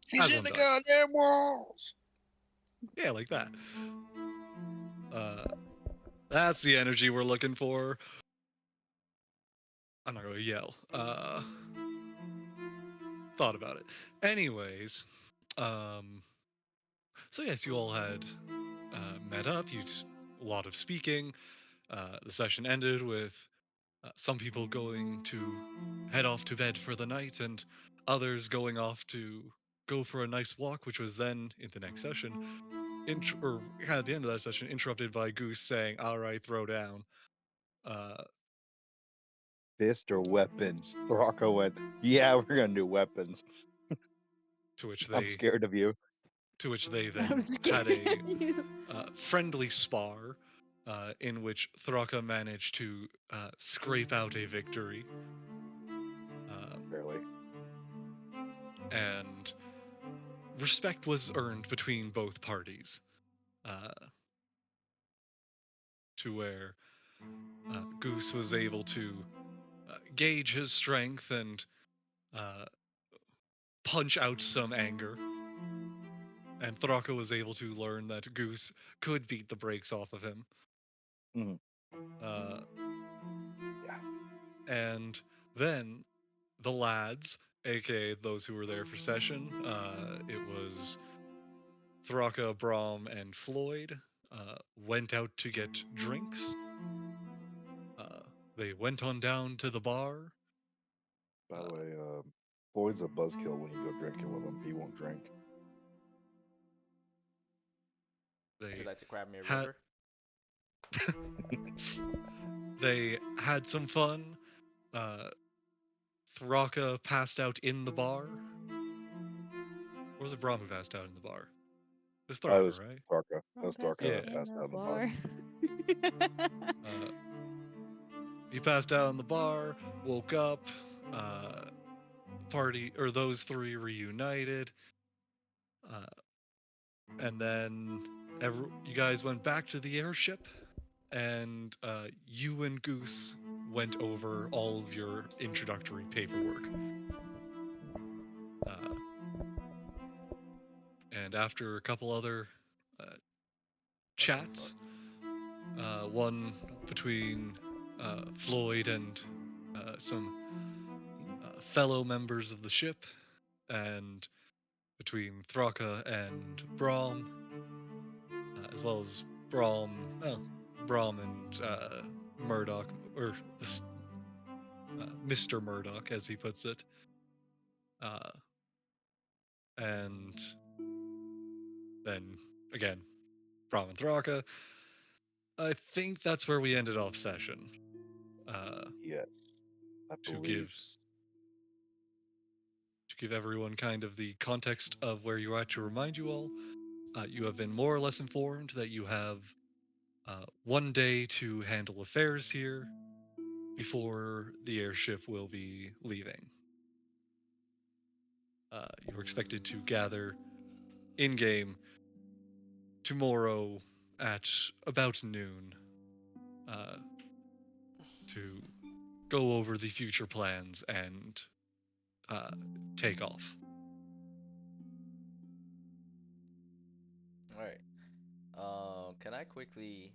He's as in one the does. goddamn walls. Yeah, like that. That's the energy we're looking for. I'm not gonna yell. Thought about it. Anyways, so yes, you all had met up. You a lot of speaking. The session ended with some people going to head off to bed for the night, and others going off to go for a nice walk, which was then in the next session, at the end of that session, interrupted by Goose saying, "All right, throw down." Uh, Fist or weapons? Rocco went, yeah, we're gonna do weapons. to which I'm they scared of you. I'm then had scared a of you. friendly spar, in which Thraka managed to scrape out a victory. Barely. And respect was earned between both parties, uh, to where Goose was able to gauge his strength and uh, punch out some anger, and Thraka was able to learn that Goose could beat the brakes off of him. Mhm. Uh, Yeah. and then the lads, aka those who were there for session, it was Thraka, Brahm, and Floyd, went out to get drinks. Uh, they went on down to the bar. By the Uh, way, Floyd's a buzzkill when you go drinking with him. He won't drink. Would you they like to grab me a had river? they had some fun. Uh, Thraka passed out in the bar. Or was it Brahm who passed out in the bar? It was I Thraka, was right? Tharka. That I'm was passed Tharka out Yeah. that in passed the out in the bar. bar. Uh, he passed out in the bar, woke up, uh, party, or those three reunited, uh, and then you guys went back to the airship, and you and Goose went over all of your introductory paperwork. Uh, and after a couple other uh, What the fuck? chats, one between Floyd and some fellow members of the ship, and between Thraka and Brahm, as well as Brahm and Murdoch, or this, Mr. Murdoch, as he puts it, uh, and then again, Brahm and Thraka. I think that's where we ended off session. Uh, Yes, I to believe. give everyone kind of the context of where you're at, to remind you all, you have been more or less informed that you have one day to handle affairs here before the airship will be leaving. You're expected to gather in game tomorrow at about noon, uh, to go over the future plans and uh, take off. All right. Can I quickly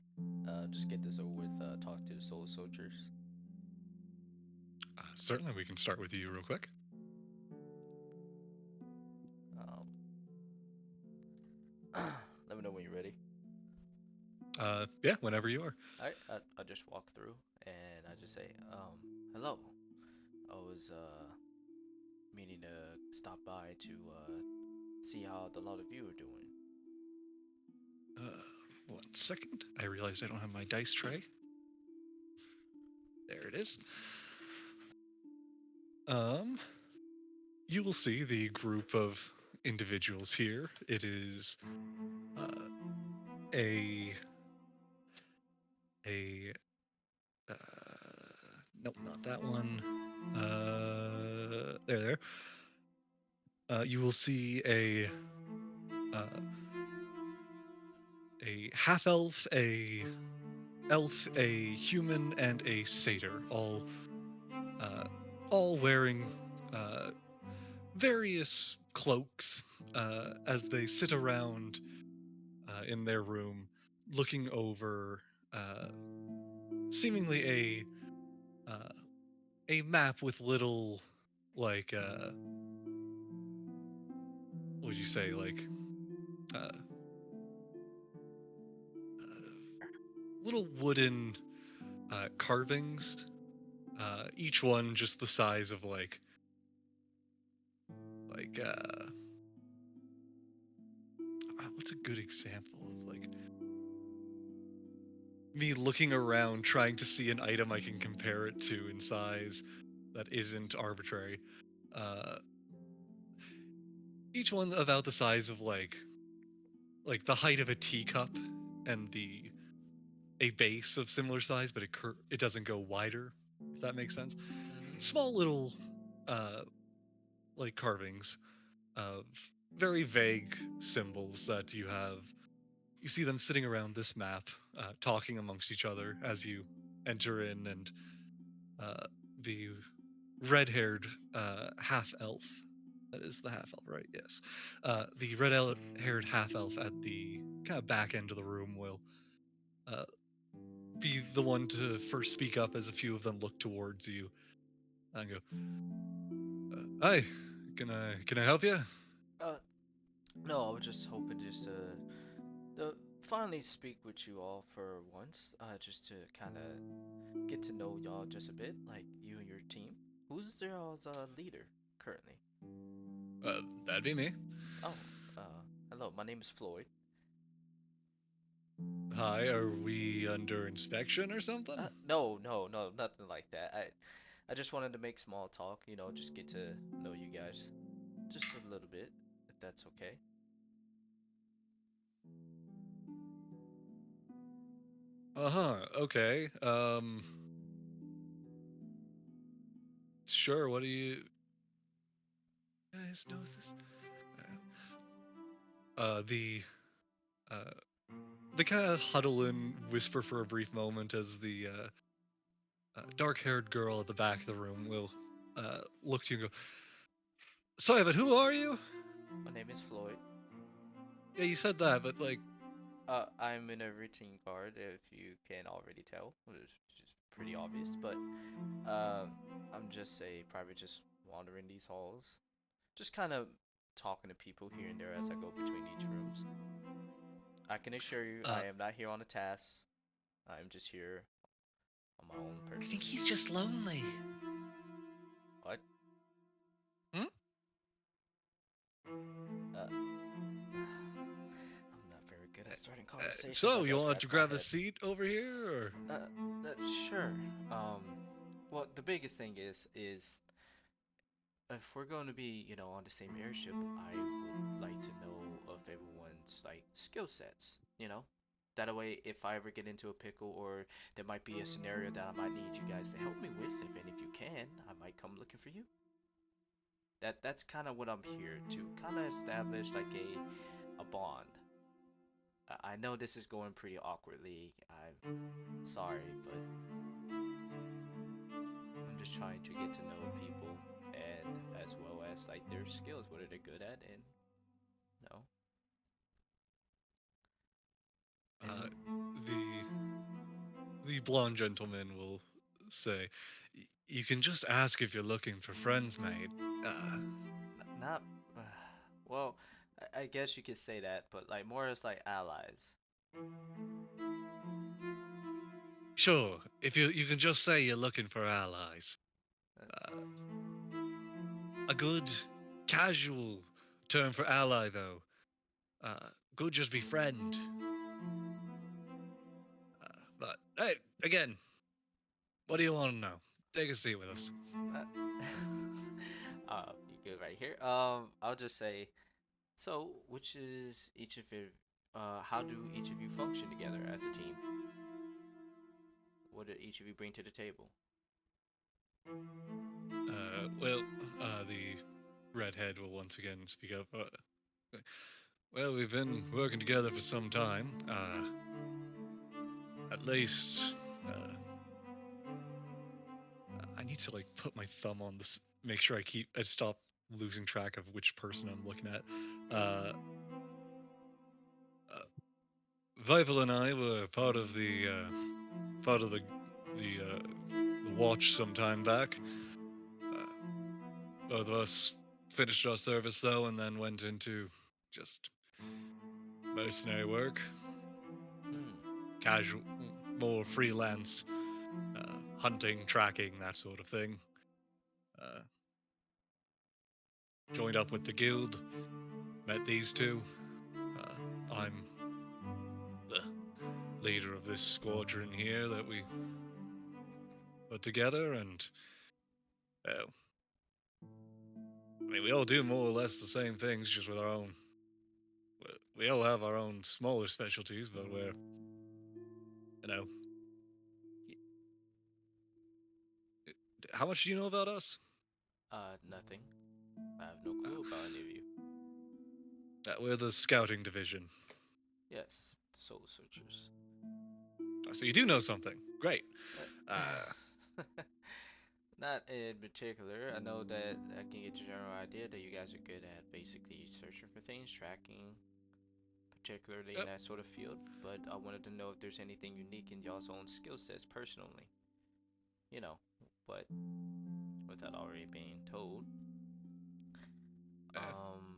just get this over with? Talk to the soul soldiers. Certainly, we can start with you real quick. Um, let me know when you're ready. Yeah, whenever you are. All right. I just walk through and I just say, hello. I was meaning to stop by to see how the lot of you are doing. Uh, 1 second. I realized I don't have my dice tray. There it is. Um, you will see the group of individuals here. It is uh, a a uh, nope, not that one. There. You will see uh, a half elf, a elf, a human, and a satyr, uh, all wearing various cloaks as they sit around in their room, looking over seemingly uh, a map with little like what would you say uh, little wooden carvings, each one just the size of like what's a good example of me looking around trying to see an item I can compare it to in size that isn't arbitrary. Uh, each one about the size of like the height of a teacup, and the a base of similar size, but it doesn't go wider. If that makes sense. Mm-hmm. Small little uh, like carvings of very vague symbols that you have. You see them sitting around this map, talking amongst each other as you enter in, and uh, the red-haired half elf. That is the half elf, right? Yes. The red-haired half elf at the kind of back end of the room will uh, be the one to first speak up as a few of them look towards you and go, "Hi, can I help you?" Uh, no, I was just hoping just to finally speak with you all for once, just to kind of get to know y'all just a bit, like you and your team. Who's y'all's leader currently? That'd be me. Oh, hello, my name is Floyd. Hi, are we under inspection or something? No, no, no, nothing like that. I just wanted to make small talk, just get to know you guys just a little bit, if that's okay. Uh-huh. Okay. Sure. What do you guys know this? The uh they kind of huddle and whisper for a brief moment as the dark-haired girl at the back of the room will look to you and go, "Sorry, but who are you?" My name is Floyd. Yeah, you said that, but like, I'm in a routine guard, if you can already tell, which is just pretty obvious, but um, I'm just a private, just wandering these halls, just kind of talking to people here and there as I go between each rooms. I can assure you, uh, I am not here on a task. I'm just here on my own I think purpose. he's just lonely. What? Hmm? Uh, I'm not very good at starting conversations So as you I want to scratch my grab a head. seat over here, or? Sure. Well, the biggest thing is if we're going to be, on the same airship, I would like to know of everyone's like skill sets, That way, if I ever get into a pickle or there might be a scenario that I might need you guys to help me with, if you can, I might come looking for you. That's kind of what I'm here to kind of establish like a bond. I know this is going pretty awkwardly. I'm sorry, but I'm just trying to get to know people and as well as like their skills, what are they good at, and no, Uh, and the blonde gentleman will say, "You can just ask if you're looking for friends, mate. Uh, not well, I guess you could say that, but like more as like allies. sure, if you can just say you're looking for allies. Uh, Uh, a good, casual term for ally, though. Could just be friend. But hey, again, what do you want to know? Take a seat with us." uh, you good right here. I'll just say, so which is each of you? How do each of you function together as a team? What do each of you bring to the table? Well, the redhead will once again speak up. Well, we've been working together for some time. At least, uh, I need to like put my thumb on this, make sure I stop losing track of which person I'm looking at. Uh, uh, Vival and I were part of the watch some time back. Uh, Both of us finished our service though, and then went into just mercenary work, Hmm. casual, more freelance, hunting, tracking, that sort of thing. Uh, Joined up with the guild, met these two. I'm the leader of this squadron here that we put together, and uh, I mean, we all do more or less the same things, just with our own. We all have our own smaller specialties, but we're, you know, how much do you know about us? Nothing. I have no clue about any of you. We're the scouting division. Yes, the Soul Searchers. So you do know something. Great. Uh, Not in particular. I know that I can get a general idea that you guys are good at basically searching for things, tracking, particularly in yep. that sort of field. But I wanted to know if there's anything unique in y'all's own skill sets personally. You know, but without already being told. Uh, Um,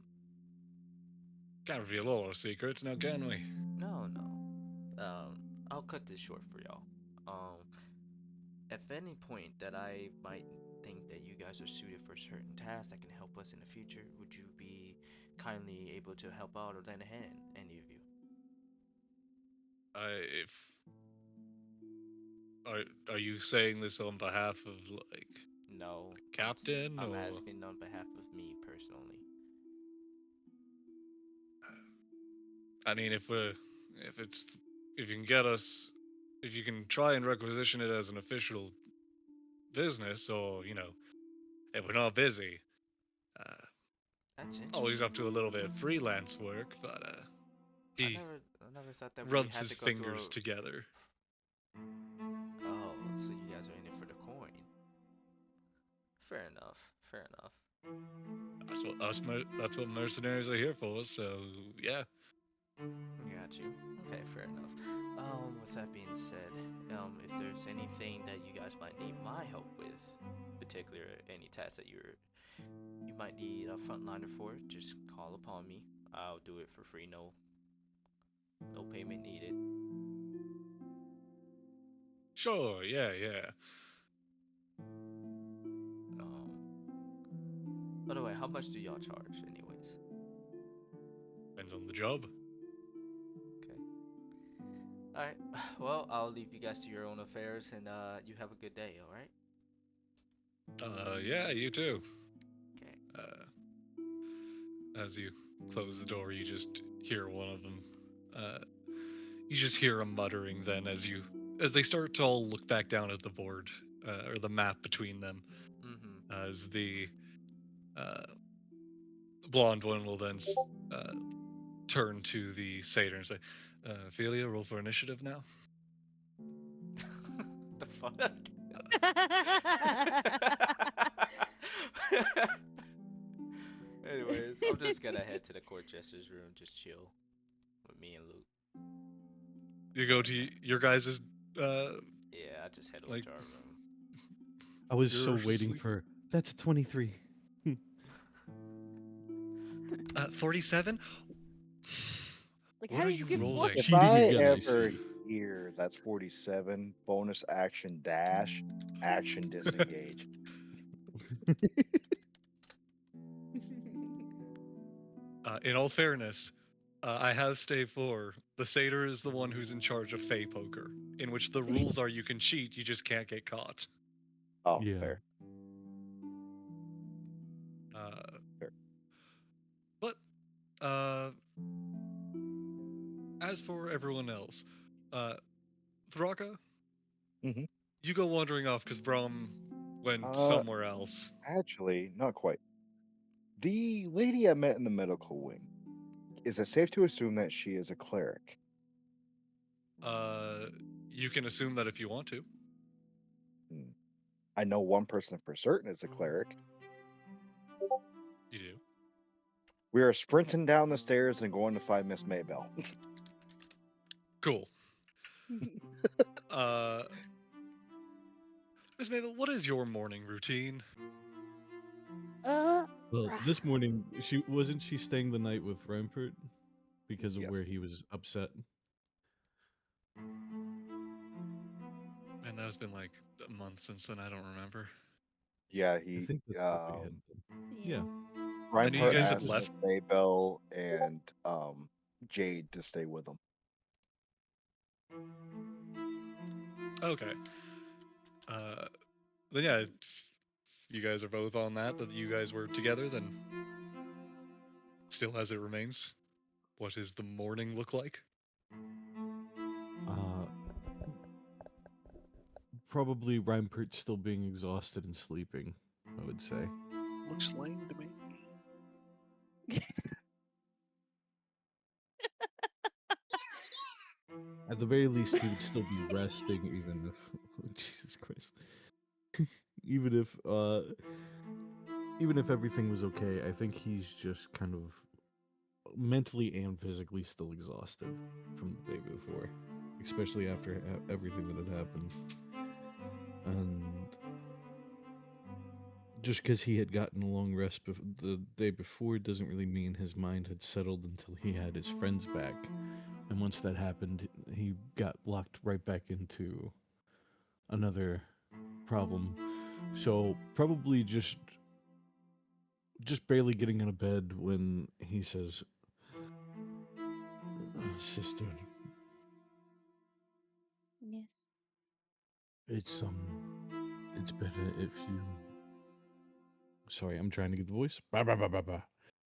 can't reveal all our secrets now, can we? no, no. I'll cut this short for y'all. Um, At any point that I might think that you guys are suited for certain tasks that can help us in the future, would you be kindly able to help out or lend a hand, any of you? If are you saying this on behalf of like No, the captain I'm or? asking on behalf of me personally. I mean, if it's if you can get us, if you can try and requisition it as an official business, or if we're not busy, uh, That's always up interesting. to a little bit of freelance work. But he I never thought that we rubs had his to go through fingers together. Oh, so you guys are in it for the coin. Fair enough. Fair enough. That's what mercenaries are here for. So yeah, Got you. Okay, fair enough. With that being said, if there's anything that you guys might need my help with, particular any tasks that you might need a frontliner for, just call upon me. I'll do it for free. No payment needed. sure, yeah. Um, by the way, how much do y'all charge, anyways? Depends on the job. Okay. All right. Well, I'll leave you guys to your own affairs, and you have a good day. All right. Yeah, you too. Okay. Uh, as you close the door, you just hear one of them. Uh, you just hear a muttering. Then, as they start to all look back down at the board or the map between them, Mm-hmm. as the uh, blonde one will then uh, turn to the satyr and say, "Ophelia, roll for initiative now." The fuck? Anyways, I'm just gonna head to the court jester's room, just chill with me and Luke. You go to your guys's Yeah, I just head over like to our room. I was so you're waiting asleep. for that's a 23. 47. Like, What how are did you you get rolling? 40? If Cheating I again, I ever see. hear that's 47, bonus action dash, action disengage. In all fairness, I have stave 4. The satyr is the one who's in charge of Fey poker, in which the rules are you can cheat, you just can't get caught. Oh, Yeah. fair. Uh, Fair. but as for everyone else, uh, Thraka, hmm you go wandering off because Brahm went Uh, somewhere else. actually, not quite. The lady I met in the medical wing, is it safe to assume that she is a cleric? You can assume that if you want to. Hmm. I know one person for certain is a cleric. You do. We are sprinting down the stairs and going to find Miss Maybell. Cool. Miss Mabel, what is your morning routine? uh, Well, this morning she staying the night with Rampart because of Yes. where he was upset. And that's been like a month since then. I don't remember. Yeah, I he think that's what we had. Yeah. I knew you Reinhardt guys had asked left. Miss Maybell and Jade to stay with him. Okay. Then yeah, if you guys are both on that you guys were together, then still as it remains, what does the morning look like? Probably Rampart still being exhausted and sleeping, I would say. Looks lame to me. At the very least, he would still be resting, even if Jesus Christ, even if everything was okay. I think he's just kind of mentally and physically still exhausted from the day before, especially after everything that had happened, and just because he had gotten a long rest the day before doesn't really mean his mind had settled until he had his friends back. And once that happened, he got locked right back into another problem. So probably just barely getting out of bed when he says, "Sister, yes. it's better if you." Sorry, I'm trying to get the voice. Bah, bah, bah, bah, bah.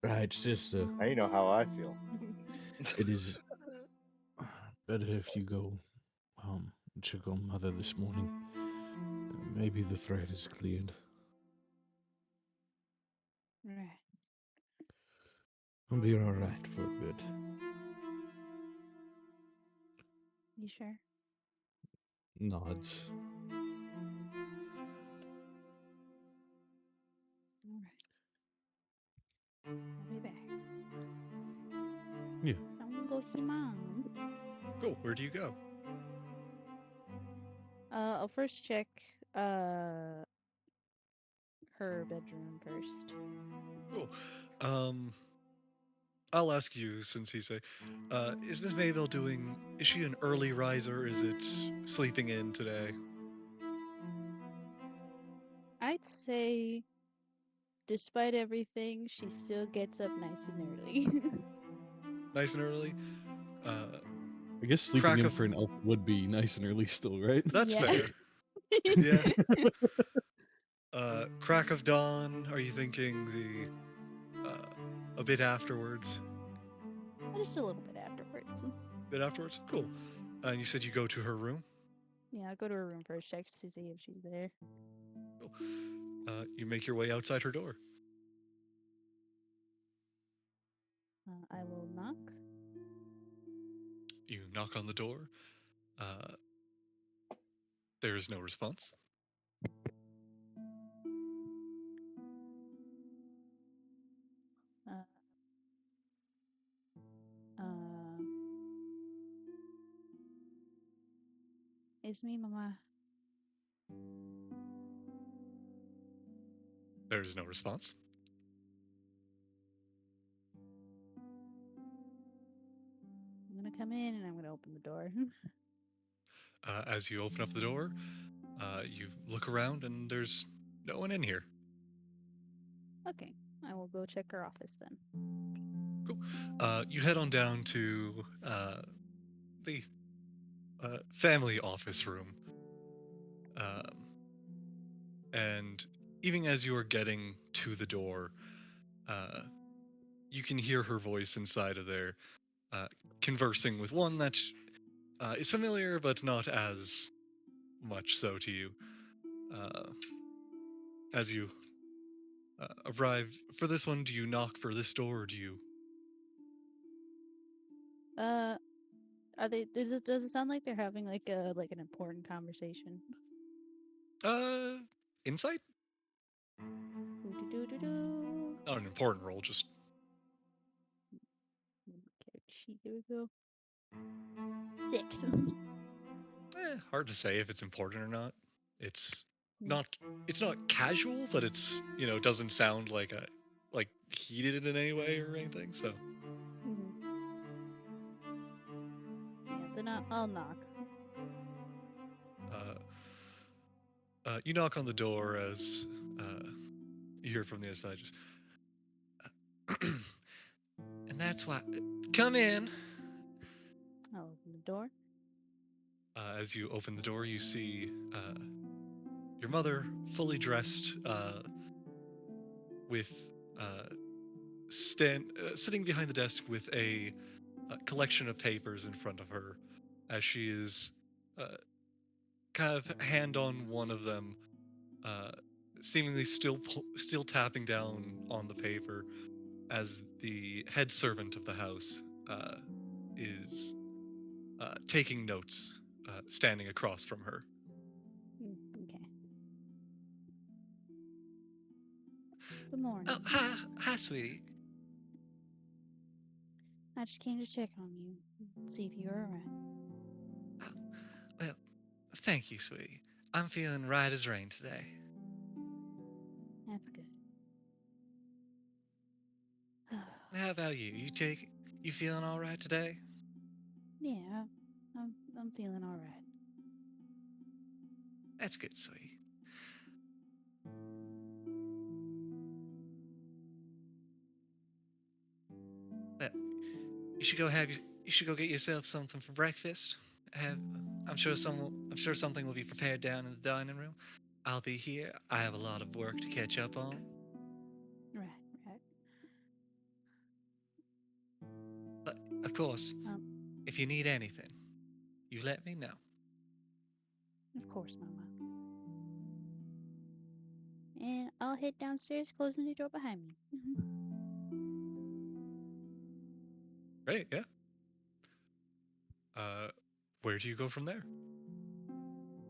Right, sister. Now you know how I feel. It is better if you go check on mother this morning. Maybe the threat is cleared. Right. I'll be alright for a bit. You sure? Nods. All right. I'll be back. Yeah. I'm gonna go see mom. Cool. Where do you go? I'll first check her bedroom first. Cool. I'll ask you since he's is Miss Mayville is she an early riser? Is it sleeping in today? I'd say, despite everything, she still gets up nice and early. Nice and early? I guess sleeping Crack in of for an elf would be nice and early still, right? That's Yeah. fair. Yeah. Crack of dawn, are you thinking a bit afterwards? Just a little bit afterwards. Bit afterwards? Cool. And you said you go to her room? Yeah, I'll go to her room first, check to see if she's there. Cool. You make your way outside her door. I will knock. You knock on the door. There is no response. Uh, uh, it's me, Mama. There is no response. I'm gonna come in and I'm gonna open the door. As you open up the door, you look around and there's no one in here. Okay, I will go check her office then. Cool. You head on down to the family office room. And even as you are getting to the door, you can hear her voice inside of there, conversing with one that is familiar but not as much so to you. As you arrive for this one, do you knock for this door or do you? Are they? Does it sound like they're having like an important conversation? Insight? Doo-doo-doo-doo-doo. not an important roll, just Okay, there we go. 6. hard to say if it's important or not. It's Hmm. not it's not casual, but it's doesn't sound like heated in any way or anything. So Mhm. Yeah, then I'll knock. you knock on the door as you hear from the other side, just and that's why. Come in. I'll open the door. As you open the door, you see your mother fully dressed, with sitting behind the desk with a collection of papers in front of her, as she is uh, kind of hand on one of them, uh, seemingly still tapping down on the paper, as the head servant of the house is taking notes, standing across from her. Okay. Good morning. Oh, hi, sweetie. I just came to check on you, see if you're alright. Oh, well, thank you, sweetie. I'm feeling right as rain today. That's good. How about you? You feeling all right today? Yeah, I'm feeling alright. That's good, sweetie. Well, you should go get yourself something for breakfast. Have I'm sure something will be prepared down in the dining room. I'll be here. I have a lot of work to catch up on. Right, right. But of course, Um, if you need anything, you let me know. of course, Mama. And I'll head downstairs, closing the door behind me. Great, yeah. Uh, where do you go from there?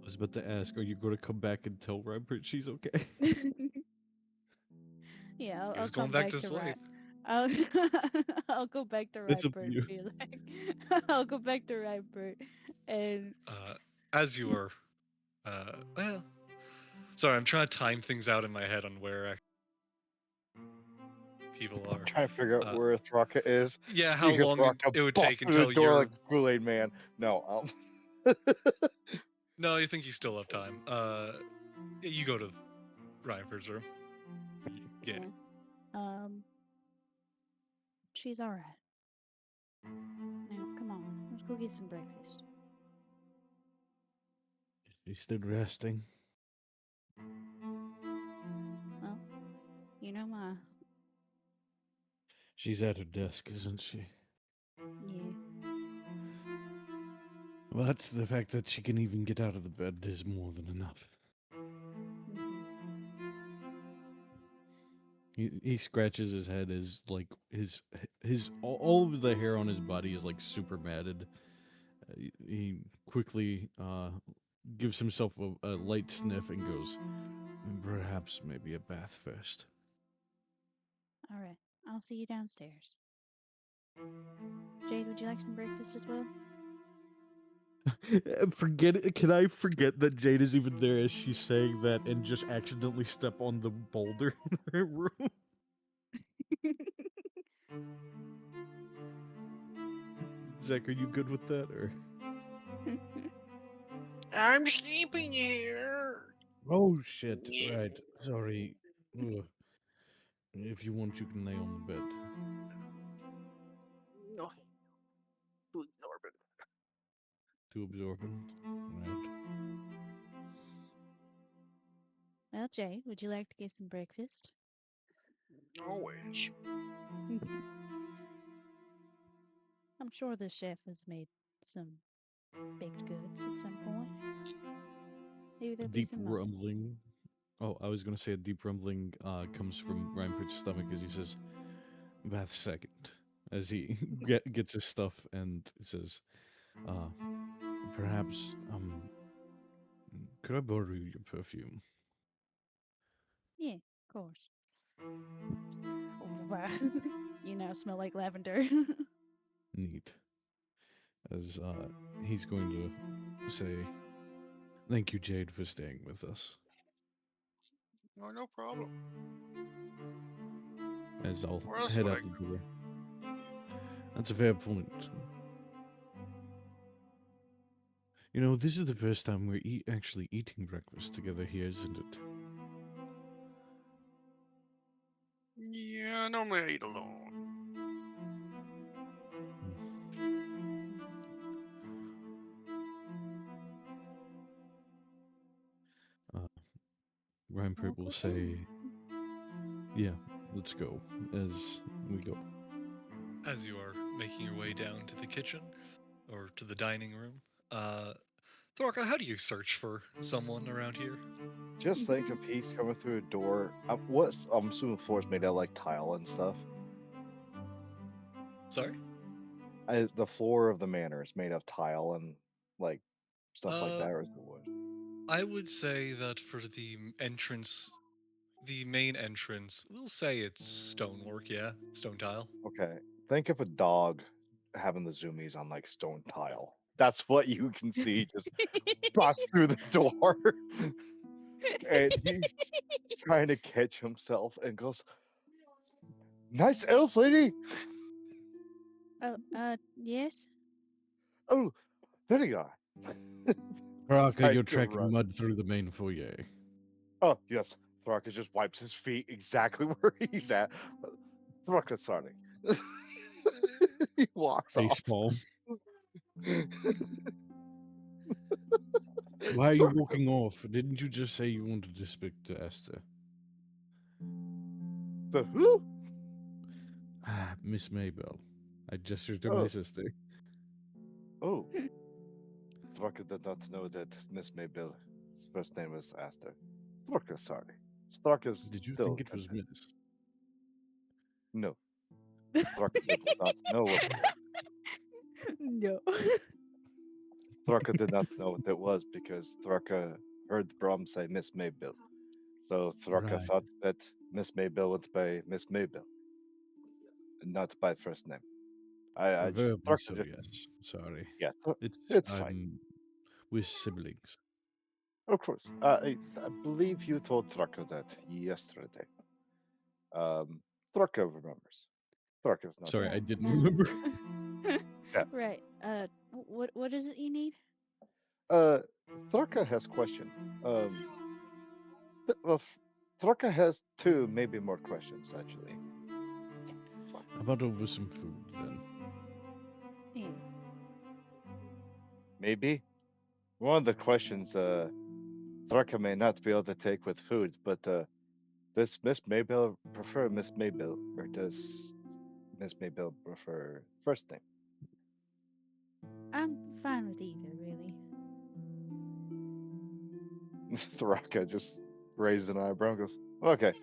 I was about to ask, are you going to come back and tell Robert she's okay? Yeah, He I'll was going come back back to to sleep. I'll I'll go back to That's up to Rybert you. and be like, I'll go back to Rybert and As you are, well, sorry, I'm trying to time things out in my head on where people I'm are. trying to figure out Uh, where Throcket is yeah, how because long Throcket it would busts take through the until door you're. like Kool-Aid Man. No, No, you think you still have time. Yeah, you go to Ryanford's room. Yeah. yeah, um, she's all right. Now, come on, let's go get some breakfast. She's still resting. Well, you know my She's at her desk, isn't she? yeah. But the fact that she can even get out of the bed is more than enough. Mhm. He scratches his head as like his all of the hair on his body is like super matted. He quickly gives himself a light sniff and goes, perhaps maybe a bath first. All right, I'll see you downstairs. Jade, would you like some breakfast as well? Forget it. Can I forget that Jade is even there as she's saying that and just accidentally step on the boulder in her room? Zach, are you good with that or? I'm sleeping here. Oh shit! Yeah. Right, sorry. Ugh. If you want, you can lay on the bed. No, too absorbent. Too absorbent. Right. Well, Jade, would you like to get some breakfast? Always. I'm sure the chef has made some baked goods at some point. Maybe A there'll be deep some muffins. rumbling. Oh, I was gonna say a deep rumbling comes from Reinford's stomach as he says, "Bath second," as he gets his stuff and says, uh, "Perhaps, could I borrow your perfume?" Yeah, of course. smell like lavender. Neat. As he's going to say, "Thank you, Jade, for staying with us." Oh, no problem. As I'll Where else head would out I the go? door. That's a fair point. This is the first time we're actually eating breakfast together here, isn't it? Yeah, normally I eat alone. Uh, Ryne will say, "Yeah, let's go." As we go. As you are making your way down to the kitchen or to the dining room, Thorka, how do you search for someone around here? Just think if he's coming through a door. I'm assuming the floor's made out of like tile and stuff. Sorry? The floor of the manor is made of tile and like stuff like Uh, that, or is it wood? I would say that for the entrance, the main entrance, we'll say it's stonework, yeah, stone tile. Okay. Think of a dog having the zoomies on like stone tile. That's what you can see just bust through the door. And he's trying to catch himself and goes, "Nice elf lady. Oh, yes. Oh, there you are." Baraka, Tries you're to tracking run. mud through the main foyer. Oh, yes. Thraka just wipes his feet exactly where he's at. Thraka, sorry. He walks off. Facepalm. Why are you walking off? Didn't you just say you wanted to speak to Esther? The who? Ah, Miss Maybell. I gestured to my Oh, sister. oh. Thraka did not know that Miss Maybell's first name was Aster. Thraka, sorry. Thraka's Did you still think it was content. Miss? No, Thraka did not know what it was. No. Thraka did not know what it was because Thraka heard the Brahm say Miss Maybell. So Thraka Right. thought that Miss Maybell was by Miss Maybell, and not by first name. I just Verbally Thraka so, just yes. Sorry. yeah, It's it's fine. we're siblings. Of course. I believe you told Thraka that yesterday. Thraka remembers. Thraka's not Sorry, I smart. didn't remember. Yeah. Right. What is it you need? Uh, Thraka has question. Well, Thraka has two, maybe more questions actually. How about over some food then? Yeah. Maybe one of the questions Thraka may not be able to take with food, but does Miss Maybell prefer Miss Maybell, or does Miss Maybell prefer first name? I'm fine with either, really. Thraka just raised an eyebrow and goes, "Okay,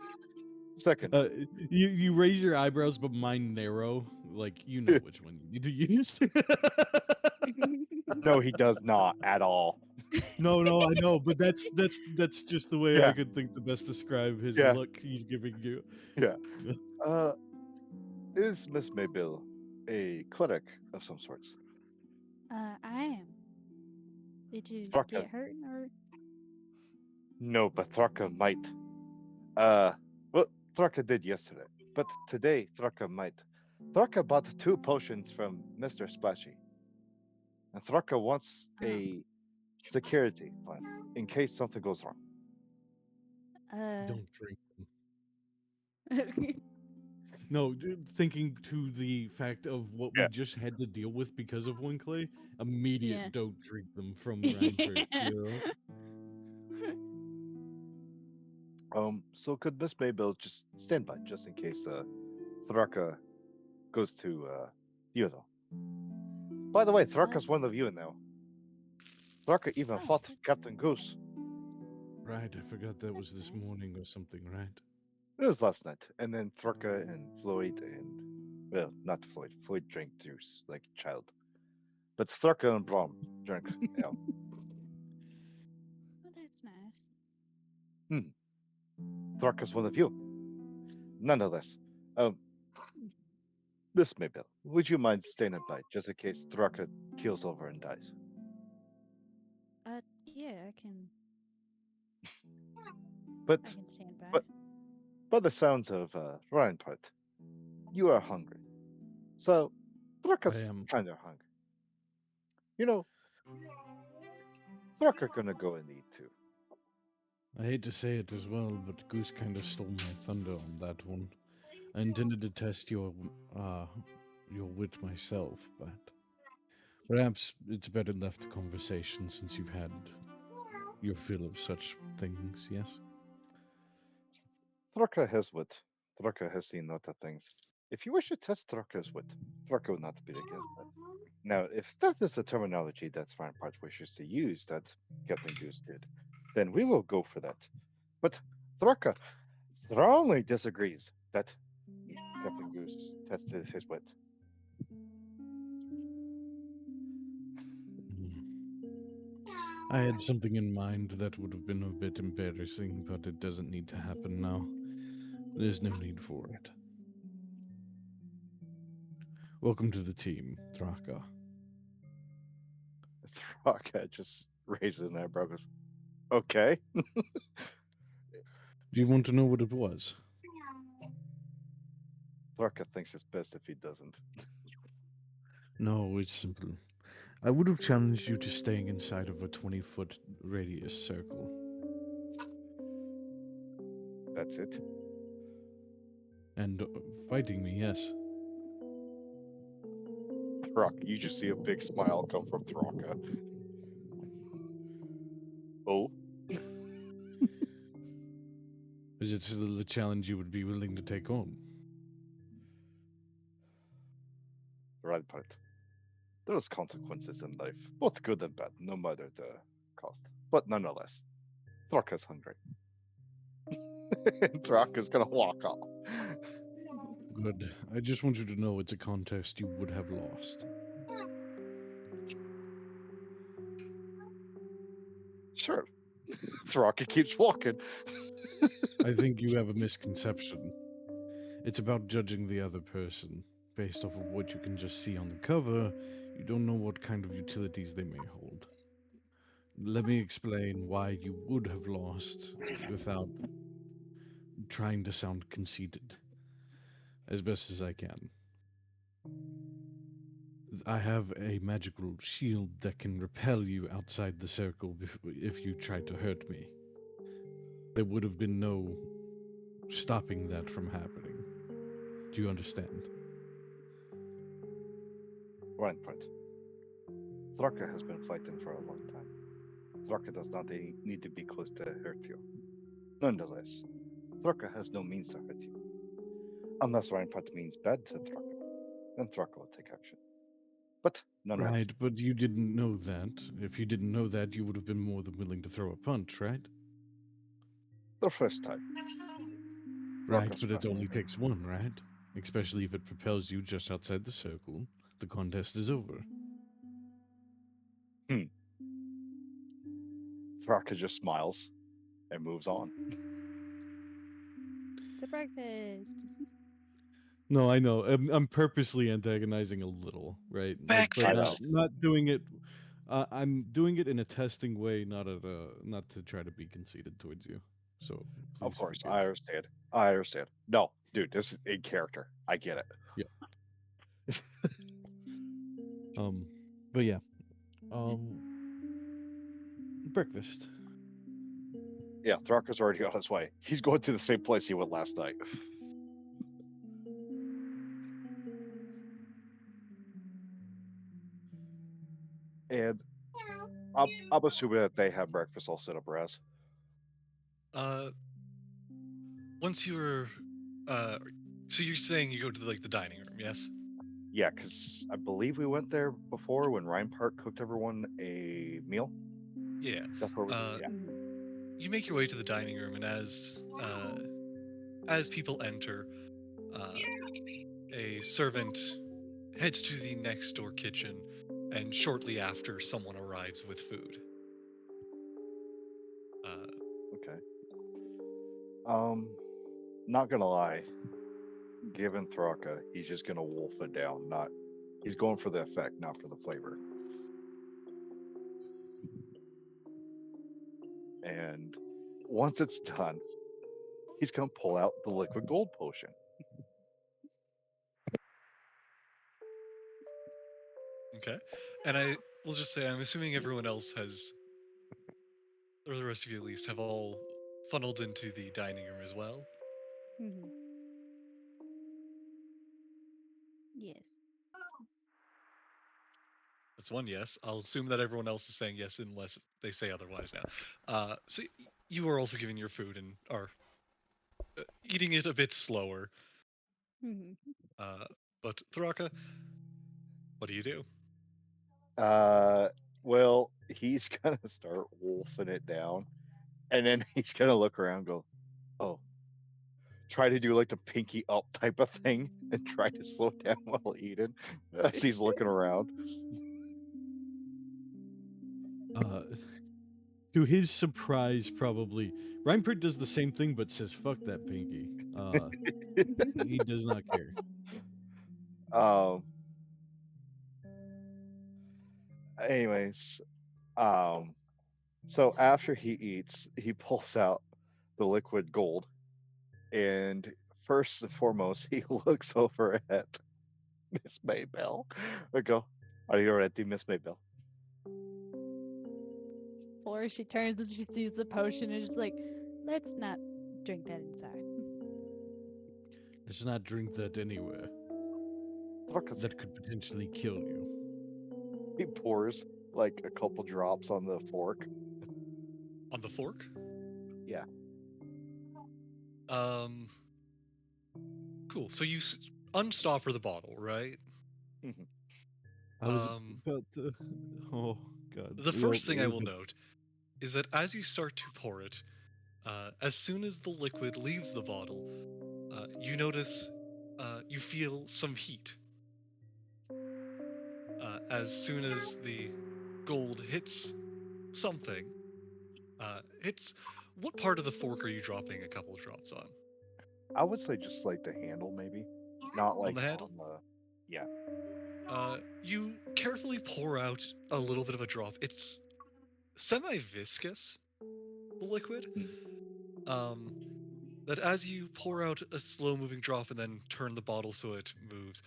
second." You raise your eyebrows, but mine narrow. Like you know which one you need to use. No, he does not at all. No, I know, but that's just the way I Yeah, could think to best describe his yeah, look he's giving you. yeah. Uh, is Miss Maybell a cleric of some sorts? I am. Did you Thraka, get hurt or? no, but Thraka might. Uh, well, Thraka did yesterday, but today Thraka might. Thraka bought two potions from Mr. Splashy, and Thraka wants Oh. a security plan in case something goes wrong. Uh. Don't drink them. No, thinking to the fact of what we Yeah. just had to deal with because of Winkley, immediate Yeah. don't drink them from Reinfurt. So could Miss Maybell just stand by just in case Thraka goes to Theodore? By the way, Thraka's one of you now. Thraka even Oh, fought Captain Goose. Right, I forgot that was this morning or something, right? It was last night. And then Thraka and Floyd and, well, not Floyd. Floyd drank juice like a child. But Thraka and Brom drank ale. well, that's nice. Thraka's one of you. Nonetheless, um, Miss Maybell, would you mind staying in bite just in case Thraka keels over and dies? Yeah, I can. But I can stand by. but by the sounds of Reinhardt, you are hungry. So I Thraka's am. kind of hungry. You know, Thraka gonna go and eat too. I hate to say it as well, but Goose kind of stole my thunder on that one. I intended to test your wit myself, but perhaps it's better left to conversation since you've had your fill of such things. Yes. Thraka has wit. Thraka has seen other things. If you wish to test Thraka's wit, Thraka would not be against that. Now, if that is the terminology that Reinhardt wishes to use, that Captain Goose did, then we will go for that. But Thraka strongly disagrees that Captain Goose tested his wit. Hmm. I had something in mind that would have been a bit embarrassing, but it doesn't need to happen now. There's no need for it. Welcome to the team, Thraka. Thraka just raises an eyebrow. Goes, okay. Do you want to know what it was? Thraka thinks it's best if he doesn't. No, it's simple. I would have challenged you to staying inside of a 20-foot radius circle. That's it. And fighting me, yes. Thraka, you just see a big smile come from Thraka. Oh, Is it still the challenge you would be willing to take on? Reinhardt. There's consequences in life, both good and bad, no matter the cost. But nonetheless, Thraka's hungry. And Thraka's gonna walk off. Good. I just want you to know it's a contest you would have lost. Sure. Thraka keeps walking. I think you have a misconception. It's about judging the other person. Based off of what you can just see on the cover, you don't know what kind of utilities they may hold. Let me explain why you would have lost without trying to sound conceited, as best as I can. I have a magical shield that can repel you outside the circle if you tried to hurt me. There would have been no stopping that from happening. Do you understand? Reinhardt. Thraka has been fighting for a long time. Thraka does not need to be close to hurt you. Nonetheless, Thraka has no means to hurt you. Unless Reinhardt means bad to Thraka, then Thraka will take action. But nonetheless, Right, but you didn't know that. If you didn't know that, you would have been more than willing to throw a punch, right? the first time. Right, Thraka's but it first only time. takes one, right? Especially if it propels you just outside the circle. The contest is over. Thraka just smiles and moves on. To breakfast. No, I know. I'm purposely antagonizing a little, right? But I Backfist. know. not doing it. I'm doing it in a testing way, not to try to be conceited towards you. So Of please course, forgive. I understand. I understand. No, dude, this is in character. I get it. Um, but yeah. Breakfast. Yeah, Thraka's already on his way. He's going to the same place he went last night. And I'm assuming that they have breakfast all set up, Raz. Uh, once you were, so you're saying you go to like the dining room, yes? Yeah, because I believe we went there before when Reinhardt cooked everyone a meal. Yeah. That's where we. Uh, Yeah. Mhm. you make your way to the dining room, and as people enter, uh, a servant heads to the next door kitchen, and shortly after, someone arrives with food. Uh, Okay. Not gonna lie. given Thraka, he's just gonna wolf it down. Not he's going for the effect, not for the flavor. And once it's done, he's gonna pull out the liquid gold potion. Okay. And I will just say, I'm assuming everyone else has, or the rest of you at least, have all funneled into the dining room as well. Hmm. Yes. That's one yes. I'll assume that everyone else is saying yes unless they say otherwise now. So you are also giving your food and are eating it a bit slower. Hmm. Uh, but Thraka, what do you do? Uh, well, he's gonna start wolfing it down, and then he's gonna look around, and go, "Oh," try to do like the pinky up type of thing, and try to slow down while eating as he's looking around. Uh, to his surprise, probably Reinpert does the same thing, but says "fuck that pinky." He does not care. Um. Anyways, um. So after he eats, he pulls out the liquid gold, and first and foremost, he looks over at Miss Maybell. I go, "Are you ready, Miss Maybell?" Or she turns and she sees the potion and is just like, let's not drink that inside. Let's not drink that anywhere. Because That could potentially kill you. he pours like a couple drops on the fork. On the fork? Yeah. Um, cool. So you unstopper the bottle, right? Mhm. I was Um, about to. Oh God. the We'll first thing I we'll will get. note is that as you start to pour it, as soon as the liquid leaves the bottle, you notice, you feel some heat. As soon as the gold hits something, hits. What part of the fork are you dropping a couple of drops on? I would say just like the handle, maybe, not On the like handle? on the. Yeah. You carefully pour out a little bit of a drop. It's semi-viscous, the liquid. Mhm. Um, that as you pour out a slow-moving drop and then turn the bottle so it moves.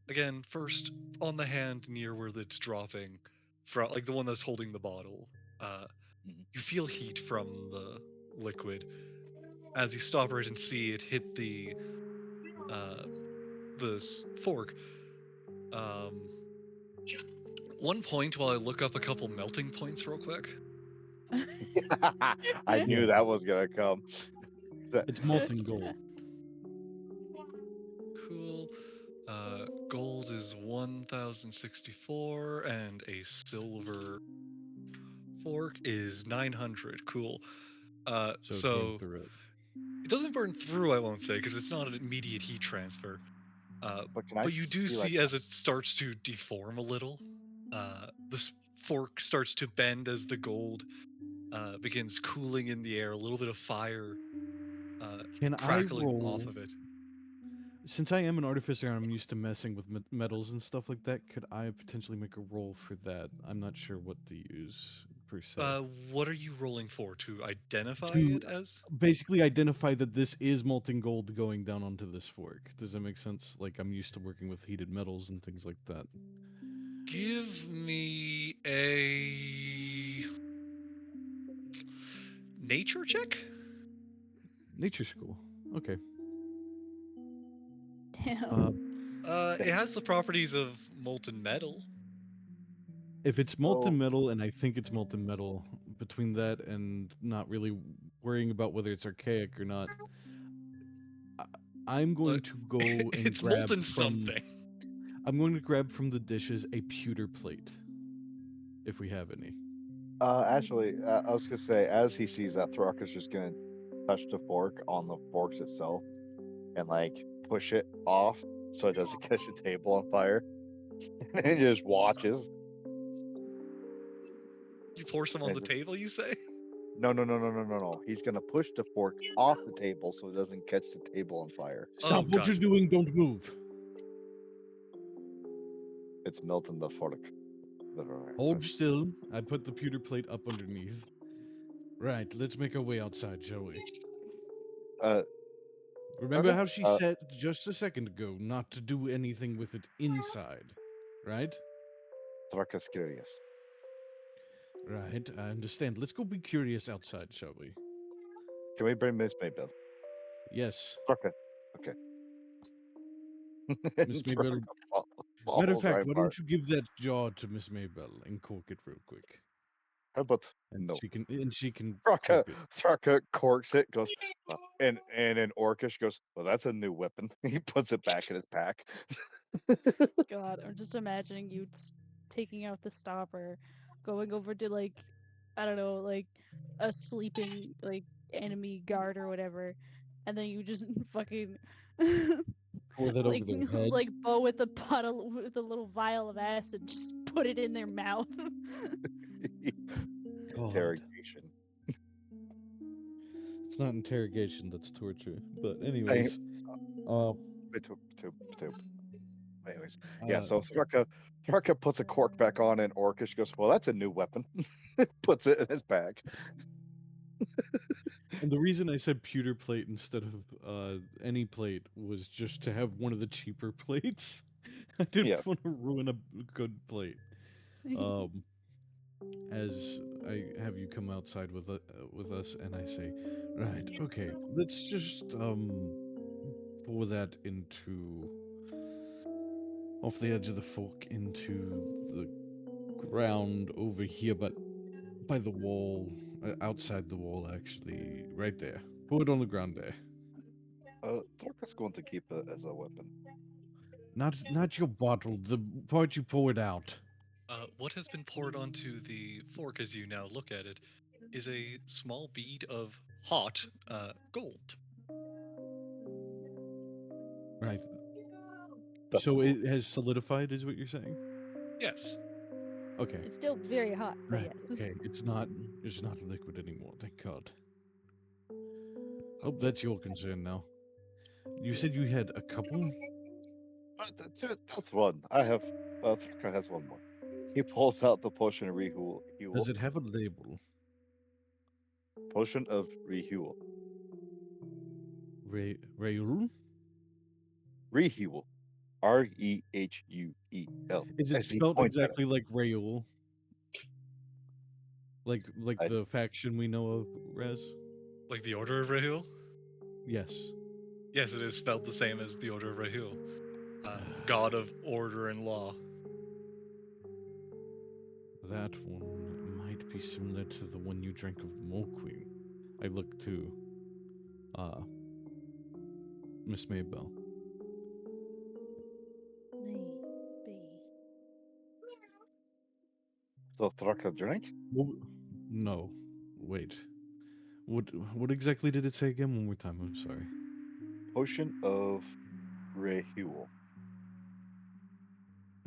Again, first on the hand near where it's dropping, from like the one that's holding the bottle. Uh, Mhm. you feel heat from the liquid as you stopper it and see it hit uh, the fork. Um, one point while I look up a couple melting points real quick. I Yeah, knew that was gonna come. That- it's molten gold. Cool. Gold is 1064 and a silver fork is 900. Cool. So it burned So through it. it doesn't burn through, I won't say, because it's not an immediate heat transfer. but can I But you do see like? see as it starts to deform a little, this fork starts to bend as the gold begins cooling in the air, a little bit of fire Can I crackling off roll? of it. Since I am an artificer and I'm used to messing with metals and stuff like that, could I potentially make a roll for that? I'm not sure what to use per se. What are you rolling for? To identify To it as? basically identify that this is molten gold going down onto this fork. Does that make sense? Like I'm used to working with heated metals and things like that. Give me a nature check? Nature school. Okay. Damn. It has the properties of molten metal. If it's So molten metal, and I think it's molten metal, between that and not really worrying about whether it's archaic or not, I- I'm Uh, going to go and it's grab molten from. something. I'm going to grab from the dishes a pewter plate, if we have any. actually, I was gonna say, as he sees that, Throck is just gonna touch the fork on the forks itself and like push it off so it doesn't catch the table on fire, and just watches. You pour some on And the table, you say? No. He's gonna push the fork off the table so it doesn't catch the table on fire. Stop what God. you're doing. Don't move. It's melting the fork. Hold still. I put the pewter plate up underneath. Right, let's make our way outside, shall we? Uh, Remember okay. how she said just a second ago not to do anything with it inside, right? Thraka's curious. Right, I understand. Let's go be curious outside, shall we? Can we bring Miss Maybell? Yes, Thraka. Okay. Miss Thraka Maybell. Matter of follows fact, right why part. don't you give that jar to Miss Maybell and cork it real quick, How about and no? she can Thraka, cork it. Thraka corks it, goes, and then Orcish goes, well, that's a new weapon. He puts it back in his pack. God, I'm just imagining you taking out the stopper, going over to like, I don't know, like a sleeping like enemy guard or whatever, and then you just fucking Pour that like over their head. like bow with a bottle with a little vial of acid, just put it in their mouth. God. Interrogation. It's not interrogation, that's torture. But Hey, anyways, anyways, yeah. uh, So Thraka puts a cork back on, and Orcish goes, well, that's a new weapon. Puts it in his bag. and the reason I said pewter plate instead of any plate was just to have one of the cheaper plates. I didn't Yeah. want to ruin a good plate. As I have you come outside with us, and I say, right, okay, let's just pour that into off the edge of the fork into the ground over here, but by the wall, outside the wall, actually, right there. Pour it on the ground there. Thraka's going to keep it as a weapon. Not your bottle. The part you poured out. What has been poured onto the fork as you now look at it is a small bead of hot gold. Right. That's So cool. it has solidified, is what you're saying? Yes. Okay. It's still very hot, but Right. yes. Okay. It's not liquid anymore. Thank God. Oh, that's your concern now. You said you had a couple. That's one. I have. Thraka has one more. He pulls out the potion of reheal. Does it have a label? Potion of reheal. Raul? Reheal. Rehuel. Is it As he spelled points at it. exactly like Raul? Like I- the faction we know of, Rez? Like the Order of Rahul? Yes. Yes, it is spelled the same as the Order of Rahul. God of order and law. That one might be similar to the one you drank of Mulqueen. I look to Miss Maybell. Maybe. So Thraka drink? No. Wait. What exactly did it say again? One more time, I'm sorry. Potion of reheal.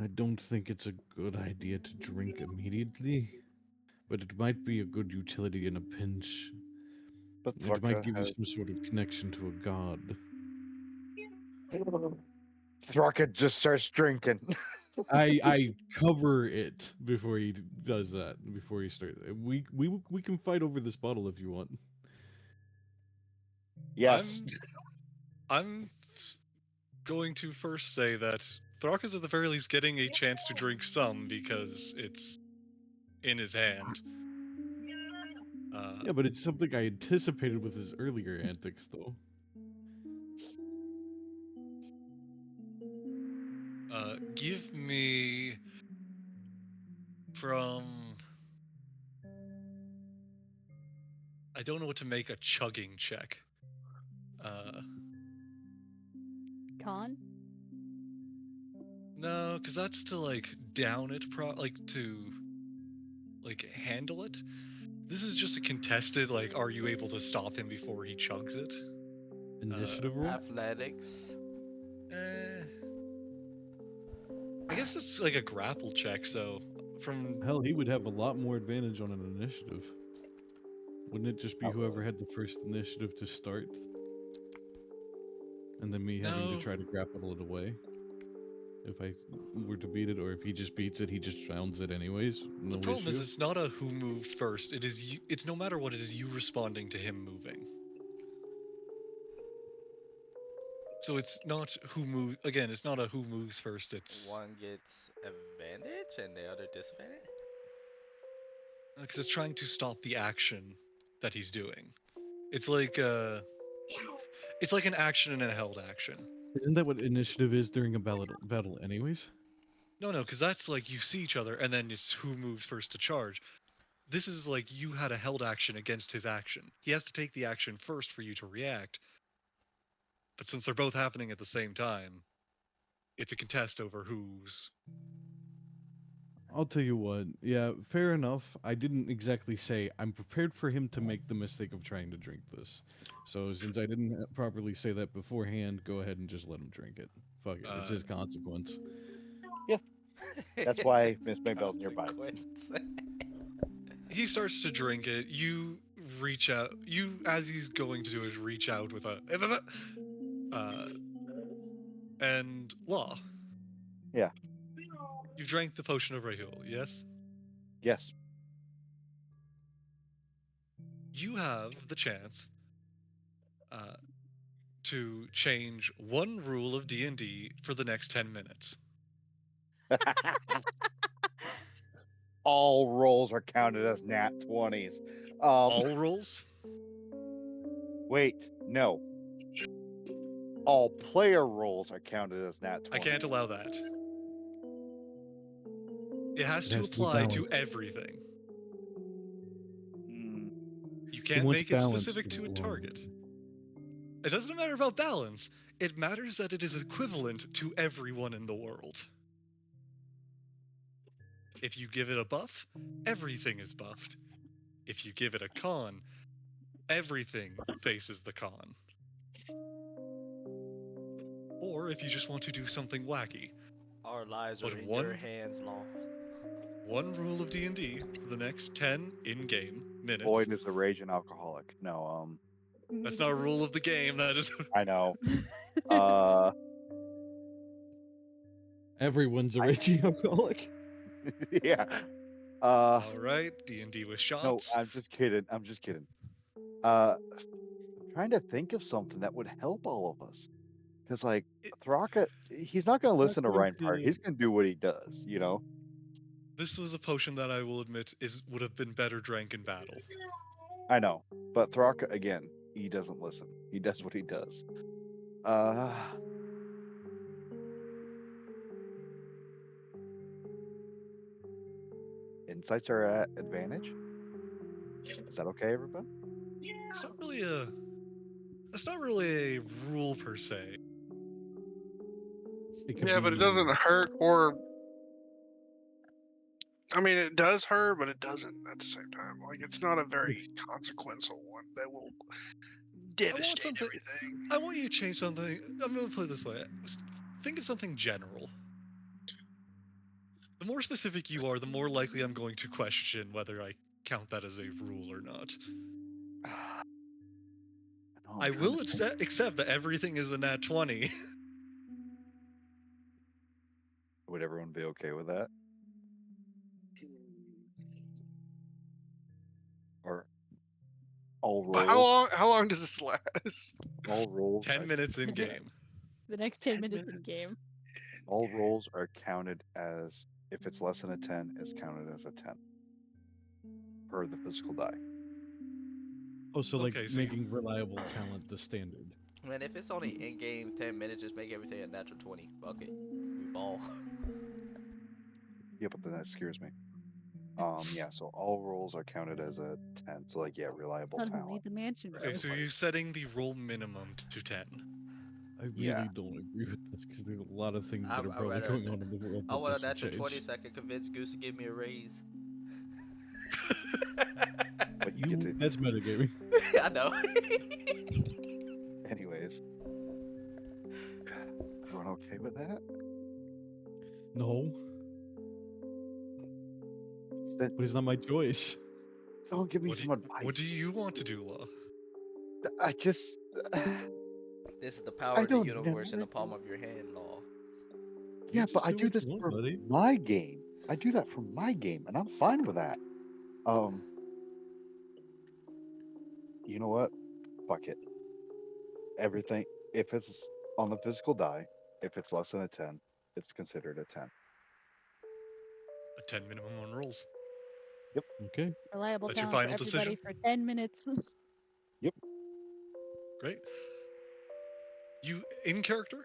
I don't think it's a good idea to drink immediately, but it might be a good utility in a pinch. But It might Thraka give you has. some sort of connection to a god. Thraka just starts drinking. I cover it before he does that. Before he starts, we can fight over this bottle if you want. Yes. I'm going to first say that Thraka's at the very least getting a chance to drink some because it's in his hand. Yeah, but it's something I anticipated with his earlier antics, though. Give me from. I don't know what to make a chugging check. Con? No, because that's to like down it, to like handle it. This is just a contested, like, are you able to stop him before he chugs it? Initiative roll? Athletics. I guess it's like a grapple check, so from Hell, he would have a lot more advantage on an initiative. Wouldn't it just be Not whoever really. had the first initiative to start? And then me having to No. try to grapple it away? If I were to beat it, or if he just beats it, he just drowns it anyways? No The problem is, issue? it's not a who moved first. It is you. It's no matter what, it is you responding to him moving. So it's not who move. Again, it's not a who moves first. It's One gets advantage and the other disadvantage. because it's trying to stop the action that he's doing. It's like an action and a held action. Isn't that what initiative is during a battle anyways? No, because that's like you see each other and then it's who moves first to charge. This is like you had a held action against his action. He has to take the action first for you to react. But since they're both happening at the same time, it's a contest over who's. I'll tell you what, yeah, fair enough. I didn't exactly say I'm prepared for him to make the mistake of trying to drink this. So since I didn't properly say that beforehand, go ahead and just let him drink it. Fuck it, it's his consequence. That's It's why his Miss Maybell's nearby. consequence. He starts to drink it. You reach out. You, as he's going to do is reach out with a. And Law. Yeah. You drank the potion of Rahul, yes? Yes. You have the chance to change one rule of D&D for the next 10 minutes. All rolls are counted as nat 20s. All rolls? Wait, no. All player rolls are counted as nat 20s. I can't allow that. It has It to has to be apply to balanced. everything. Mm, You can't wants make it balance specific is to a the target. wrong It doesn't matter about balance. It matters that it is equivalent to everyone in the world. If you give it a buff, everything is buffed. If you give it a con, everything faces the con. Or if you just want to do something wacky, Our lives But are in one- your hands, Law. one rule of D&D for the next 10 in-game minutes. Boyd is a raging alcoholic. No, That's not a rule of the game. That is. I know. Everyone's a raging alcoholic. Yeah. All right, D&D with No, shots. I'm just kidding. I'm just kidding. I'm trying to think of something that would help all of us. Because, like, It- Thraka, he's not going It's to not listen to going Ryne Park. to- He's going to do what he does, you know? This was a potion that I will admit would have been better drank in battle. I know. But Thraka, again, he doesn't listen. He does what he does. Insights are at advantage. Is that okay, everybody? It's not really a. That's not really a rule per se. It could Yeah, but it be- doesn't hurt or. I mean, it does hurt, but it doesn't at the same time. Like, it's not a very consequential one that will devastate something- everything. I want you to change something. I'm going to put it this way. Think of something general. The more specific you are, the more likely I'm going to question whether I count that as a rule or not. I will accept that everything is a nat 20. Would everyone be okay with that? Or all But rolls? how long does this last? All rolls. 10 are- minutes in game. The next 10 10 minutes in minutes. game. All rolls are counted as, if it's less than a 10, it's counted as a 10 per the physical die. Oh, so like Okay, so- making reliable talent the standard. Man, if it's only in game 10 minutes, just make everything a natural 20. Fuck it. We ball. Yeah, but then that scares me. Yeah, so all rolls are counted as a 10. So, like, yeah, reliable Suddenly talent. the mansion Okay, rolls. so you're setting the roll minimum to 10. I really Yeah. don't agree with this because there's a lot of things that I'd are probably rather- going on in the world. I that want a this would natural 20 change. so I can convince Goose to give me a raise. But you get to, That's metagaming. I know. anyways. Everyone okay with that? No, Then, but it's not my choice. Don't give me What do some you, advice. what do you want to do, Law? I just. This is the power I of the don't know. universe in the palm of your hand, Law. You Yeah, but just I do do what this you want, for buddy. my game. I do that for my game, and I'm fine with that. You know what? Fuck it. Everything. If it's on the physical die, if it's less than a 10, it's considered a 10. A 10 minimum on rolls. Okay. Reliable That's your town for final everybody decision? for 10 minutes. Great. You, in character,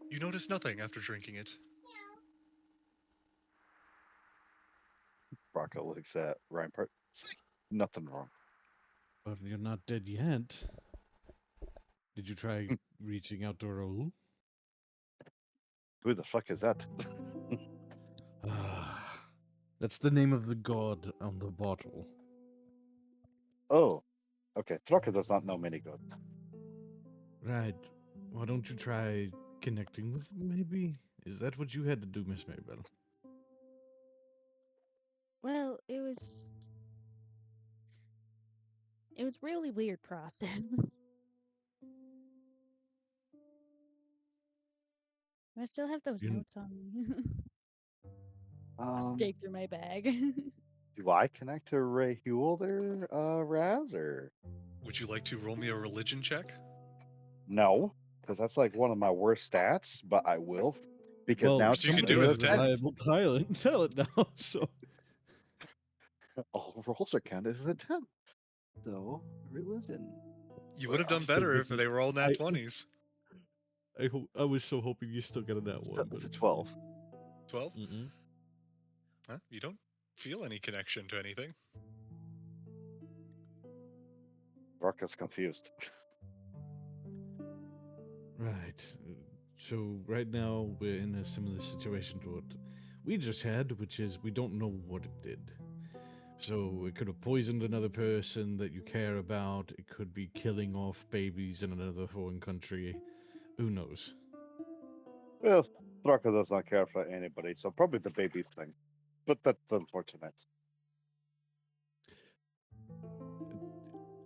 you notice nothing after drinking it. Rocco looks at Ryan Part. Nothing wrong. But you're not dead yet. Did you try reaching out to Raoul? Who the fuck is that? Ah, that's the name of the god on the bottle. Oh, okay. Thraka does not know many gods. Right. Why don't you try connecting with him, maybe? Is that what you had to do, Miss Maybell? Well, it was really weird process. I still have those You, notes on me. Just Um, dig through my bag. do I connect to Ray Huel there, Raz, or Would you like to roll me a religion check? no? Because that's like one of my worst stats, but I will. Because well, now Worst it's you can considered do somebody is a a has 10. 10. reliable talent now, so All rolls are counted as a 10. So, religion. You Well, would have I'll done still better give if you they were all nat I 20s. I was so hoping you still got a nat one, but it's a it's 12. 12? fine. Mm-mm. Huh? You don't feel any connection to anything. Rocco's confused. Right. So right now we're in a similar situation to what we just had, which is we don't know what it did. So it could have poisoned another person that you care about. It could be killing off babies in another foreign country. Who knows? Well, Rocco does not care for anybody, so probably the baby thing. But that's unfortunate.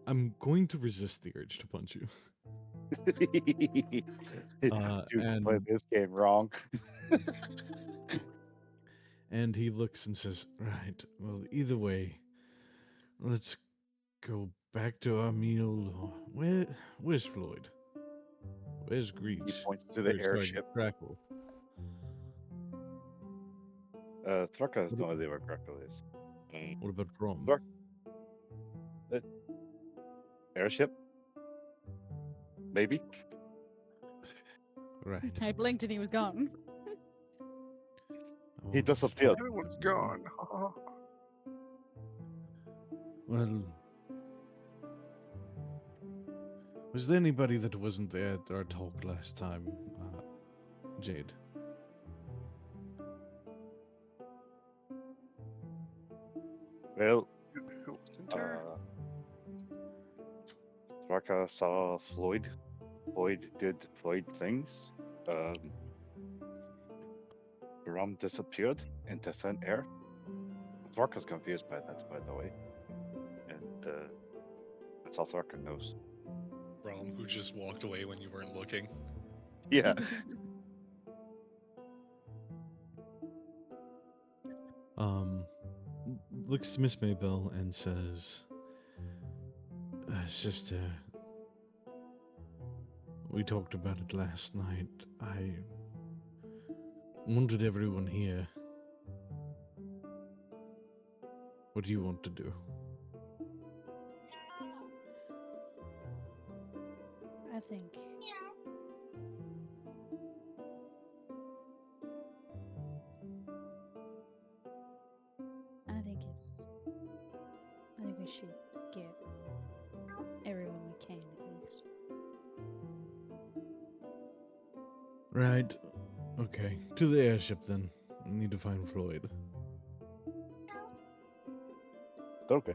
I'm going to resist the urge to punch you. You played And this game wrong. he looks and says, "Right. Well, either way, let's go back to our meal. Where's Floyd? Where's He Greach? points to the Or sorry, airship. Crackle. Thraka has What, no idea where Krakow is. what about Brom? Thraka, airship? Maybe? Right. I blinked and he was gone. I He won't have disappeared. time Everyone's for you. gone. Well, was there anybody that wasn't there at our talk last time, Jade? Well, Who wasn't there? Thraka saw Floyd. Floyd did Floyd things. Rum disappeared into thin air. Thraka's confused by that, by the way. And that's all Thraka knows. Rom, who just walked away when you weren't looking. Yeah. Looks to Miss Maybell and says, "Sister, we talked about it last night. I wanted everyone here. What do you want to do?" I think. I think it's. I think we should get everyone we can at least. Right. Okay. To the airship then. We need to find Floyd. Okay.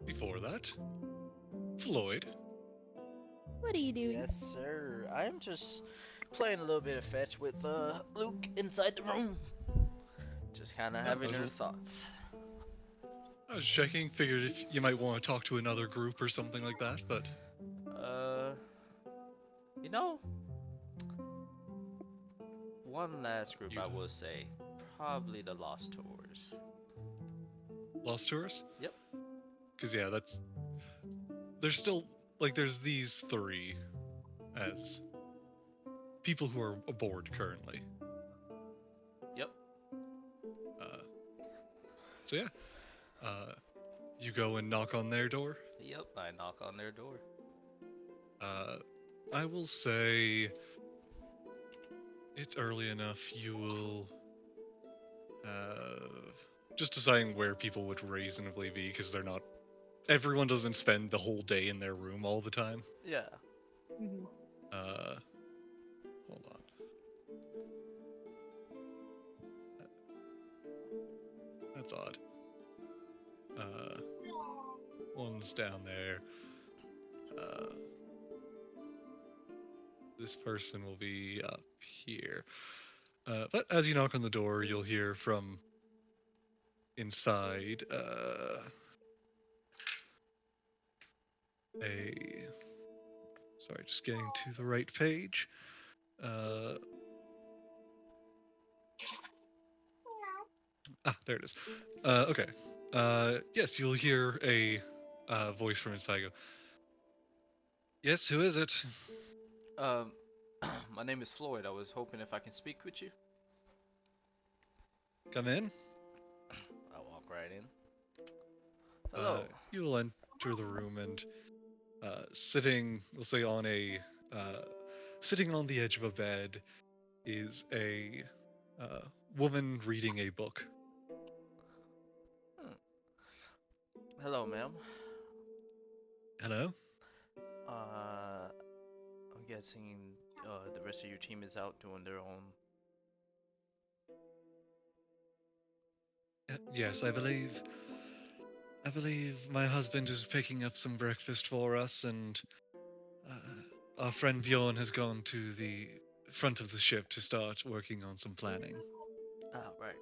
Before that, Floyd. What are you doing? Yes, sir. I'm just playing a little bit of fetch with Luke inside the room. Just kind of Yeah, having her thoughts. I was checking, figured if you might want to talk to another group or something like that, but Uh, you know, one last group you I will say, probably the Lost Tours. lost tours? Yep. Because yeah, there's still like there's these three as people who are aboard currently. Yep. Uh, so yeah, uh, you go and knock on their door. Yep. I knock on their door. Uh, I will say it's early enough. You will just deciding where people would reasonably be because they're not. Everyone doesn't spend the whole day in their room all the time. Yeah. Mhm. Uh, hold on. That's odd. Uh, one's down there. Uh, this person will be up here. But as you knock on the door, you'll hear from inside a. Sorry, just getting to the right page. Uh, there it is. Okay. Yes, you'll hear a voice from inside go, yes, who is it? Um, my name is Floyd. I was hoping if I can speak with you. Come in. I walk right in. Uh, Hello. you'll enter the room and sitting, we'll say on a, uh, sitting on the edge of a bed is a uh, woman reading a book. Hmm. Hello, ma'am. Hello? Uh, I'm guessing the rest of your team is out doing their own. Yes, I believe my husband is picking up some breakfast for us, and our friend Bjorn has gone to the front of the ship to start working on some planning. Ah, right.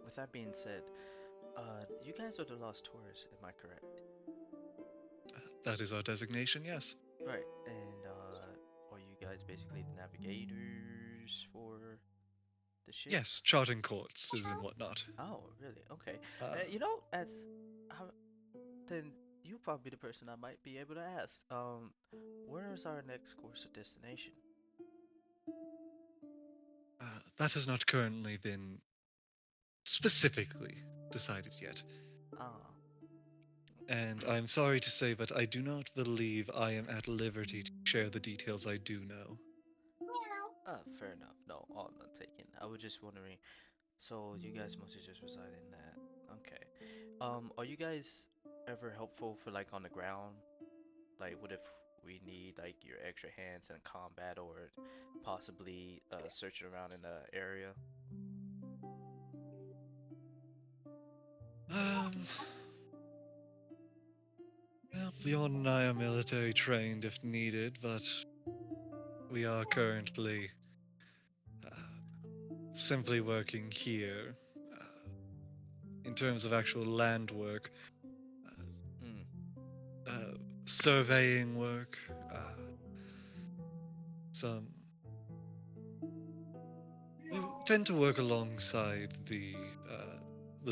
With that being said, you guys are the Lost Tours, am I correct? That is our designation, yes. Right. And are you guys basically the navigators for the ship? Yes, charting courses and whatnot. Oh, really? Okay. Uh, You know, as how, then you probably the person I might be able to ask. Where is our next course of destination? that has not currently been specifically decided yet. Ah, And I'm sorry to say, but I do not believe I am at liberty to share the details I do know. fair enough. No, all not taken. I was just wondering. So you guys mostly just reside in that. Okay. Are you guys ever helpful for like on the ground? Like, what if we need like your extra hands in combat or possibly searching around in the area? Um, well, Bjorn and I are military trained if needed, but we are currently uh, simply working here. Uh, in terms of actual land work, Hmm. surveying work, some. We tend to work alongside the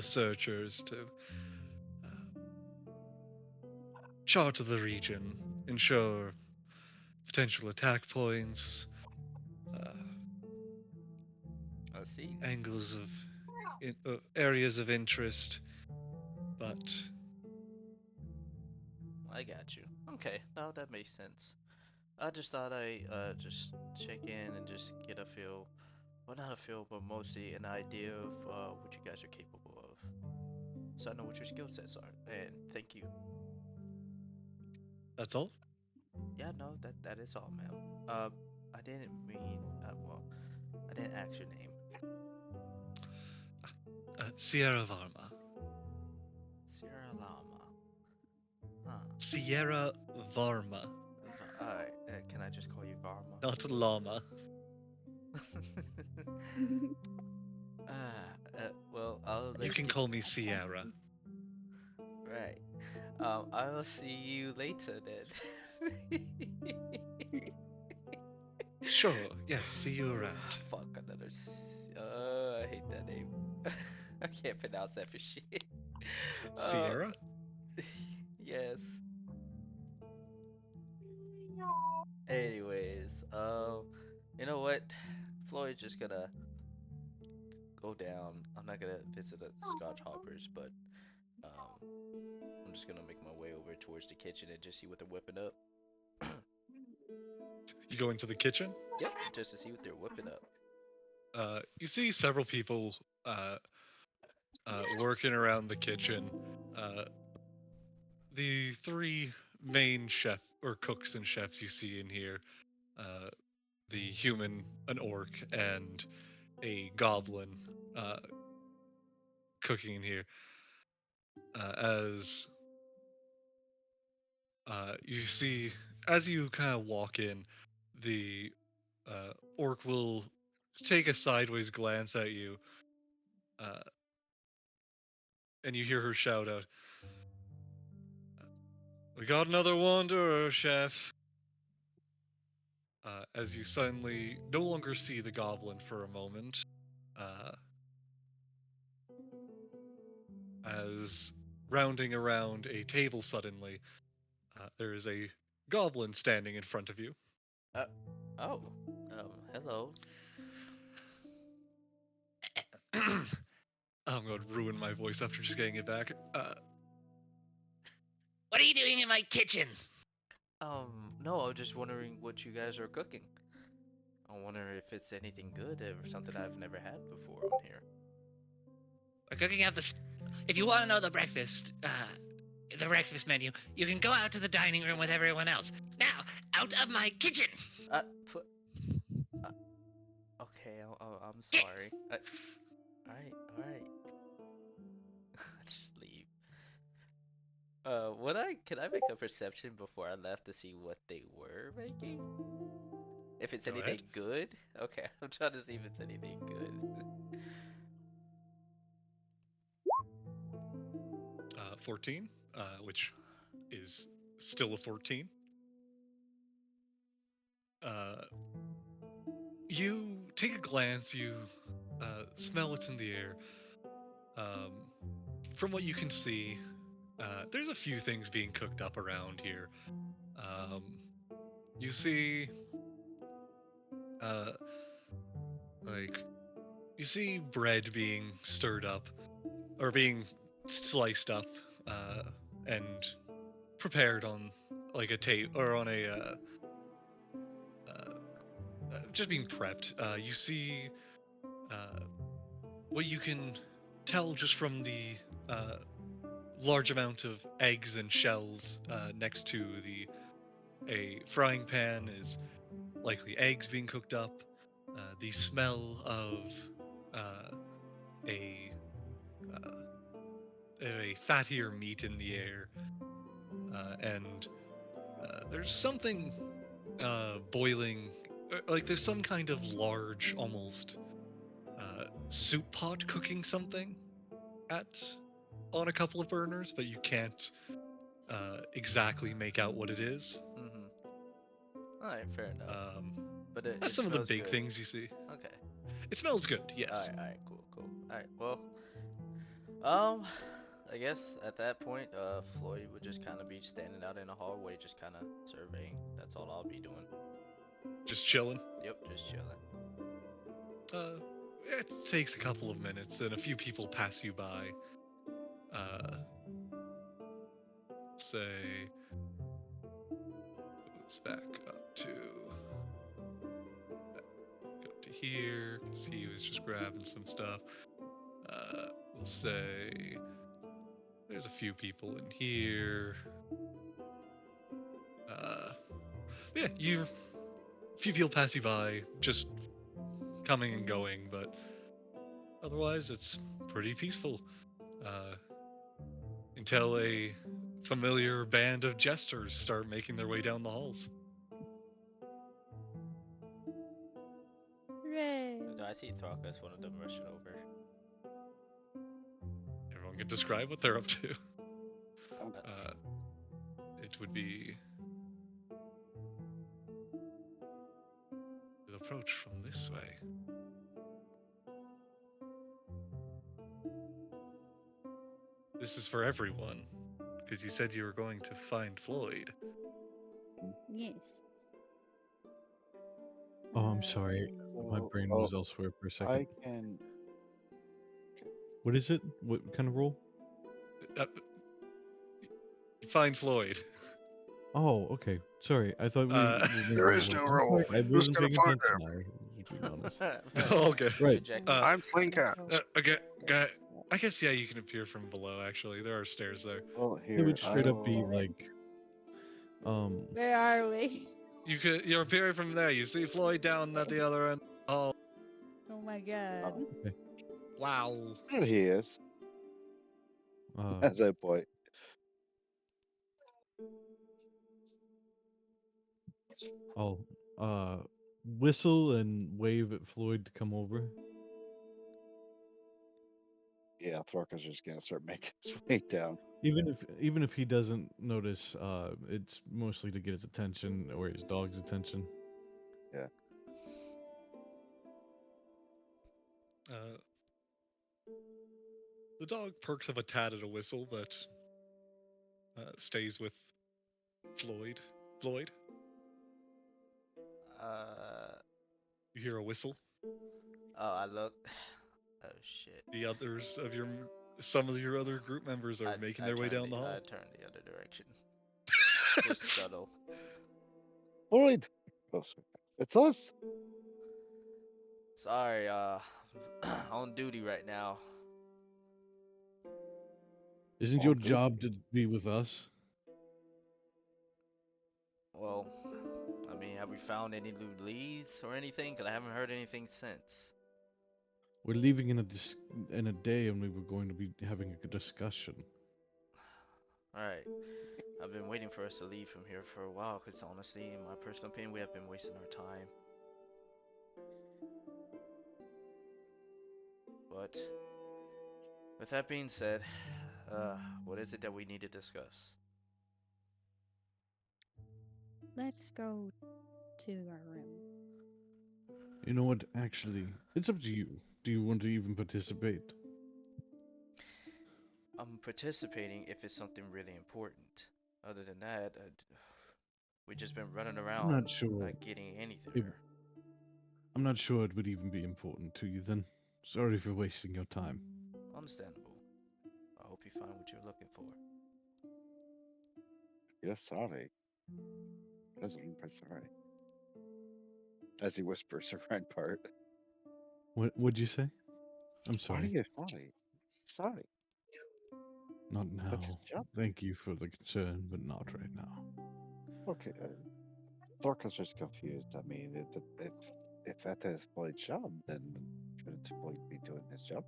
searchers to chart the region, ensure potential attack points, uh, I see. angles of areas of interest, but I got you. Okay, no, that makes sense. I just thought I just check in and just get a feel, well, not a feel, but mostly an idea of what you guys are capable of, so I know what your skill sets are. And thank you. that's all. Yeah, no, that is all, ma'am. I didn't mean, well, I didn't ask your name. Sierra Varma. Sierra Llama. Huh. Sierra Varma, Alright, can I just call you Varma? not llama. Ah, nice can meeting call me you. Sierra. Right. I will see you later then. Sure, yes, see you around. Fuck, another. I hate that name. I can't pronounce that for shit. Uh, Sierra? yes. Anyways, you know what? Floyd's just gonna go down. I'm not gonna visit the Scotch Hoppers, but um, I'm just gonna make my way over towards the kitchen and just see what they're whipping up. You go into the kitchen. Yep, just to see what they're whipping up. You see several people working around the kitchen. Uh, the three main chef or cooks and chefs you see in here, uh, the human, an orc, and a goblin, uh, cooking in here. As you see, as you kind of walk in, the orc will take a sideways glance at you, uh, and you hear her shout out, "We got another wanderer, chef." As you suddenly no longer see the goblin for a moment, uh, as rounding around a table suddenly, there is a goblin standing in front of you. Uh, oh, hello. I'm going to ruin my voice after just getting it back. What are you doing in my kitchen? No, I was just wondering what you guys are cooking. I wonder if it's anything good or something I've never had before on here. We're cooking up this. If you want to know the breakfast menu, you can go out to the dining room with everyone else. Now, out of my kitchen! Put. Okay, I'm sorry. Alright. Just leave. Can I make a perception before I left to see what they were making? If it's Go anything ahead. good? Okay, I'm trying to see if it's anything good. 14, which is still a 14. You take a glance, you smell what's in the air. Um, from what you can see, there's a few things being cooked up around here. Um, you see, uh, like, you see bread being stirred up, or being sliced up, and prepared on like a tape or on a just being prepped. You see what you can tell just from the large amount of eggs and shells next to a frying pan is likely eggs being cooked up. The smell of uh, a a fattier meat in the air, and there's something boiling. Like there's some kind of large, almost soup pot cooking something at on a couple of burners, but you can't exactly make out what it is. Alright, fair enough. But That's it some of the smells big good. things you see. Okay. It smells good, yes. Alright, cool. Alright, well, I guess at that point, Floyd would just kind of be standing out in the hallway, just kind of surveying. That's all I'll be doing. Just chilling. Yep, just chilling. It takes a couple of minutes, and a few people pass you by. Say, let's back up to here. See, he was just grabbing some stuff. We'll say there's a few people in here. Yeah, a few people pass you by, just coming and going, but otherwise it's pretty peaceful. Until a familiar band of jesters start making their way down the halls. Hooray! No, I see Thraka as one of them rushing over. can describe what they're up to. That's- It would be an approach from this way. This is for everyone, because you said you were going to find Floyd. Yes. Oh, I'm sorry. My brain was elsewhere for a second. I can. What is it? What kind of role? Find Floyd. Oh, okay. Sorry, I thought we. Uh, were There moving is on. no I'm role. sorry, I You're just wasn't gonna paying find attention. I was being honest. Okay. Right. Jack. I'm Flynn Cat. Okay, I guess yeah, you can appear from below. Actually, there are stairs there. Well, It here. would straight up be I'll- like, Where are we? You're appearing from there. You see Floyd down at the other end. Oh, Oh my god. wow. There he is. As I point. I'll whistle and wave at Floyd to come over. Yeah, Thorka's just gonna start making his way down. Even if he doesn't notice, it's mostly to get his attention or his dog's attention. Yeah. The dog perks up a tad at a whistle, but stays with Floyd. Floyd, you hear a whistle. Oh, I look. Oh shit. The others of some of your other group members are making their way down the hall. I turn the other direction. Just subtle. Floyd! It's us! Sorry, on duty right now. Isn't your job to be with us? Well, I mean, have we found any new leads or anything? Cause I haven't heard anything since. We're leaving in a day, and we were going to be having a discussion. All right. I've been waiting for us to leave from here for a while, cause honestly, in my personal opinion, we have been wasting our time. But with that being said, what is it that we need to discuss? Let's go to our room. You know what? Actually, it's up to you. Do you want to even participate? I'm participating if it's something really important. Other than that, we've just been running around, not sure. not getting anything. I'm not sure it would even be important to you then. Sorry for wasting your time. Understandable. I hope you find what you're looking for. Yes, sorry. Sorry. As he whispers the right part. What'd you say? I'm Why are sorry. you sorry? Sorry. Not now. That's his job. Thank you for the concern, but not right now. Okay. Thorka's just confused. I mean, if that is Floyd's job, then shouldn't Floyd be doing his job?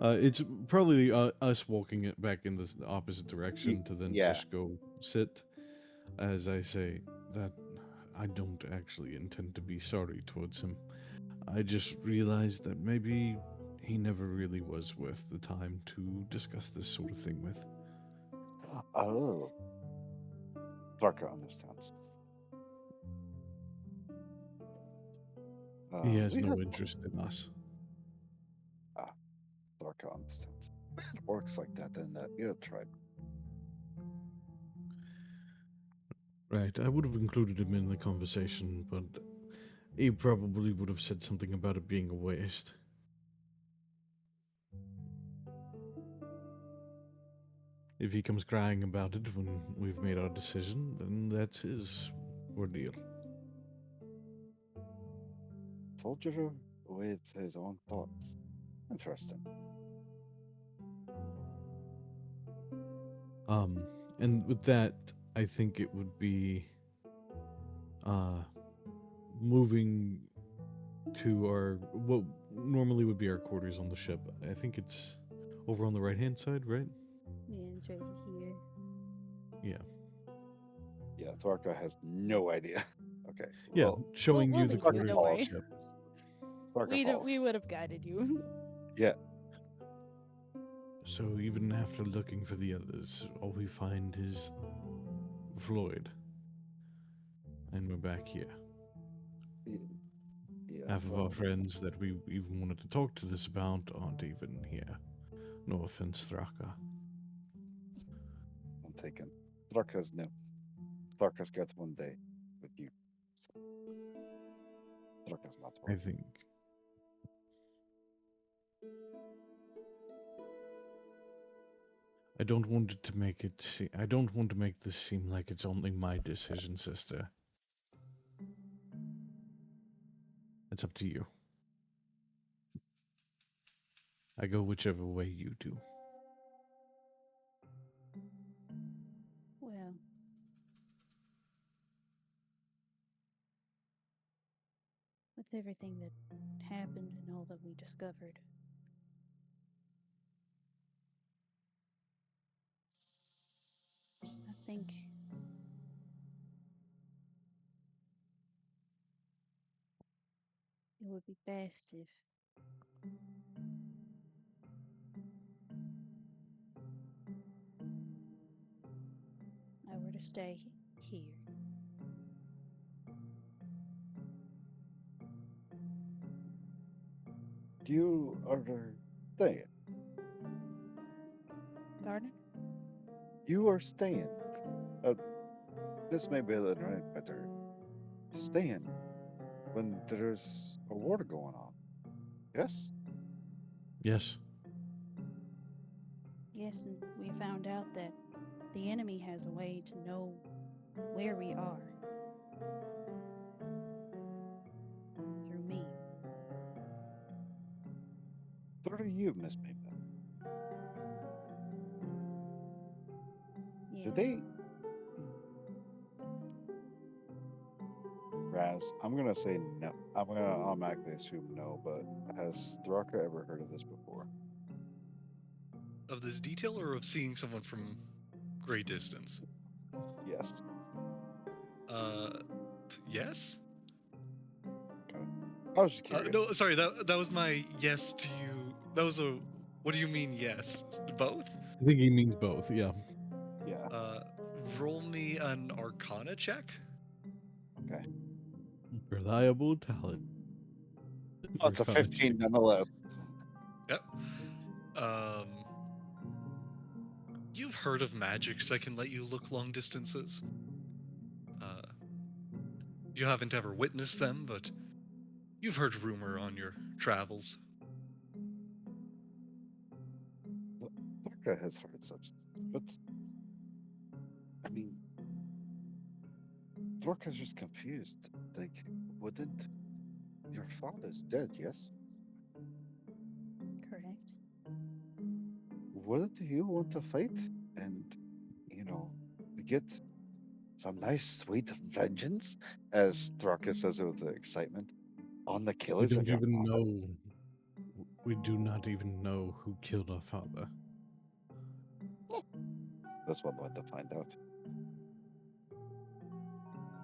It's probably us walking it back in the opposite direction to then yeah. just go sit. As I say, that I don't actually intend to be sorry towards him. I just realized that maybe he never really was worth the time to discuss this sort of thing with. Oh. Thorka understands. He has we no had- interest in us. Thorka understands. We had orcs like that in the Ear tribe. Right, I would have included him in the conversation, but he probably would have said something about it being a waste. If he comes crying about it when we've made our decision, then that's his ordeal. Soldier with his own thoughts. Interesting. And with that, I think it would be moving to our what normally would be our quarters on the ship. I think it's over on the right-hand side, right? Yeah, it's right here. Yeah, Thorka has no idea. Okay. Yeah, well, showing we'll you the lead you, quarters don't on worry. the ship. Thorka follows. We would have guided you. Yeah. So even after looking for the others, all we find is Floyd. And we're back here. Yeah, Half of our friends that we even wanted to talk to this about aren't even here. No offense, Thraka. I'm taken. Thraka's new. Thraka's got one day with you. So Thraka's not I worth. think I don't want it to make it I don't want to make this seem like it's only my decision, sister. It's up to you. I go whichever way you do. Well, with everything that happened and all that we discovered, I think it would be best if I were to stay here. You are staying. Pardon? You are staying. Uh, this may be a little right better. Staying when there's a war going on. Yes? Yes, Yes, and we found out that the enemy has a way to know where we are through me. What are you, Miss Maybell? Do Yes, they? Hmm, Raz, I'm gonna say no. I'm gonna automatically assume no, but has Thraka ever heard of this before? Of this detail or of seeing someone from great distance? Yes. Uh, yes. Okay. I was just curious. No, sorry. That was my yes to you. That was a. What do you mean yes? Both? I think he means both. Yeah. Yeah. Uh, roll me an Arcana check. Okay. Reliable talent. Oh, it's a 15 nonetheless. Yep. Um, you've heard of magics that can let you look long distances. Uh, you haven't ever witnessed them, but you've heard rumor on your travels. Well, Thraka has heard such, but I mean, Thraka's just confused. Like, wouldn't your father's dead? Yes. correct. Wouldn't you want to fight and, you know, get some nice sweet vengeance, as Thraka says it with excitement, on the We killers of don't your even father? know. We do not even know who killed our father. That's one way to find out.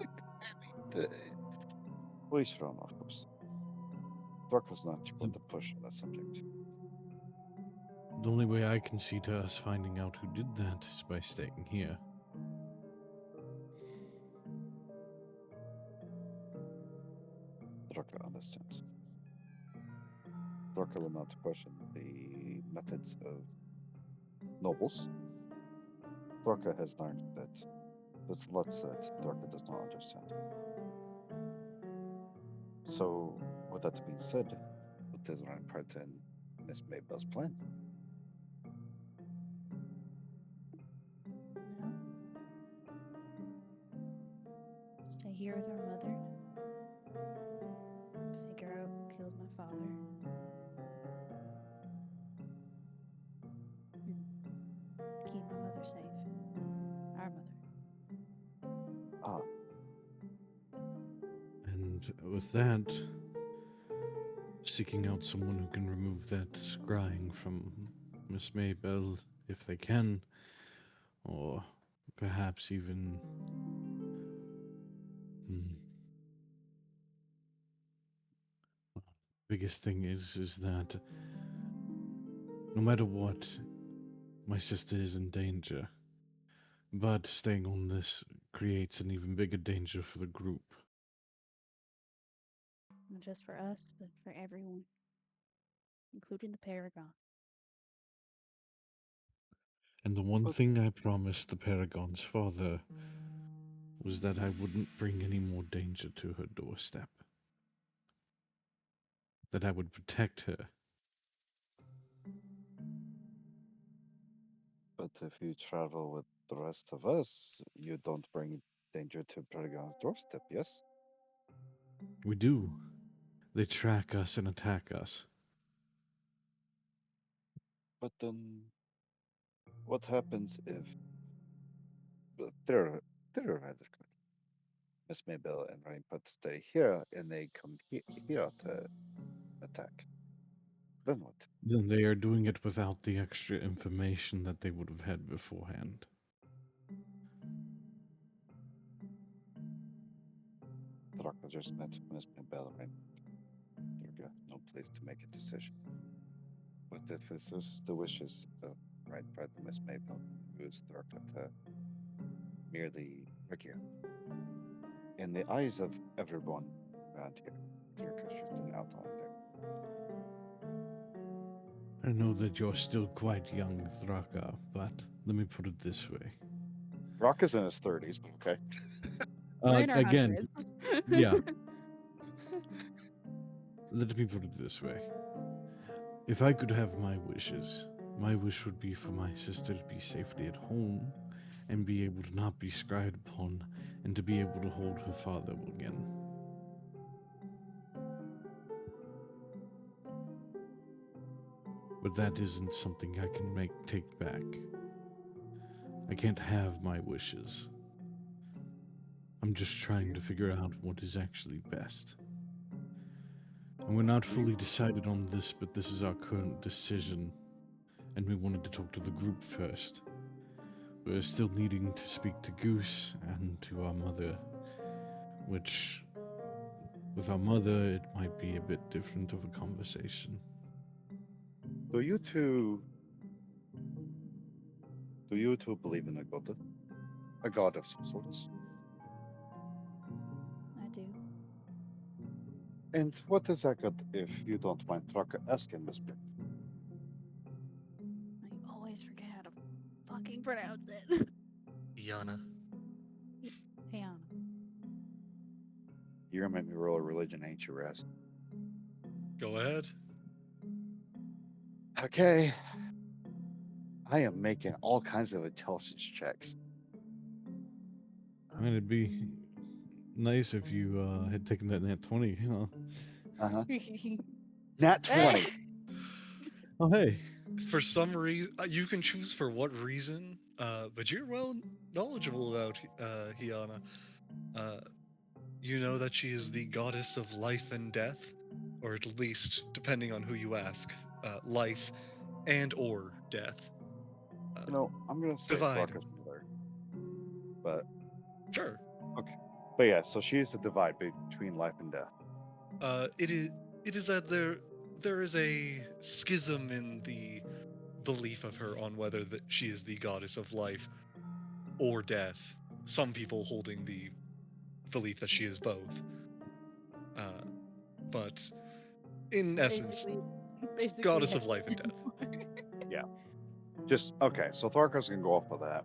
Like, the police don't, of course. Thraka's not going to push on that subject. The only way I can see to us finding out who did that is by staying here. Thraka understands. Thraka will not question the methods of nobles. Thraka has learned that there's lots that Thraka does not understand. So, with that being said, what is Ryne part in Miss Maybell's plan? Well, stay here with our mother, figure out who killed my father, and keep my mother safe. Our mother. Ah, And with that, seeking out someone who can remove that scrying from Miss Maybell if they can, or perhaps even. Hmm, biggest thing is that no matter what, My sister is in danger. But staying on this creates an even bigger danger for the group. Not just for us, but for everyone, including the Paragon. And the one But thing I promised the Paragon's father was that I wouldn't bring any more danger to her doorstep. That I would protect her. but if you travel with the rest of us, you don't bring danger to Paragon's doorstep, yes? We do. They track us and attack us. But then, what happens if theoretically Miss Maybell and Ryne put stay here and they come here to attack? Then what? Then they are doing it without the extra information that they would have had beforehand. Thraka just met Miss Maybell and Ryne. There no place to make a decision. But if this is the wishes of Right Brother Miss Maybell, who is Thraka to merely Rikia. In the eyes of everyone around here, Thraka's just an outline there. I know that you're still quite young, Thraka, but let me put it this way. Thraka's in his 30s, but okay. We're in our Again, hundreds. yeah. Let me put it this way. If I could have my wishes, my wish would be for my sister to be safely at home and be able to not be scryed upon and to be able to hold her father again. But that isn't something I can take back. I can't have my wishes. I'm just trying to figure out what is actually best. And we're not fully decided on this, but this is our current decision, and we wanted to talk to the group first. We're still needing to speak to Goose and to our mother, which, with our mother, it might be a bit different of a conversation. Do you two believe in a god? A god of some sorts? I do. And what is that god, if you don't mind Thraka asking, Miss Maybell? I always forget how to fucking pronounce it. Yana. Hey, Anna. You're gonna make me roll a religion, ain't you, Raz? Go ahead. Okay. I am making all kinds of intelligence checks. I mean, it'd be nice if you had taken that nat 20, huh? Uh-huh. Nat 20. Oh, hey. For some reason, you can choose for what reason, but you're well knowledgeable about Hiana. You know that she is the goddess of life and death, or at least, depending on who you ask, life and or death. You know, I'm gonna say Divide. Thraka's mother. But Sure. okay. But yeah, so she's the divide between life and death. It is that there is a schism in the belief of her on whether that she is the goddess of life or death. Some people holding the belief that she is both. But in essence, Basically goddess of life and death. Yeah. Just okay, so Thraka's gonna go off of that.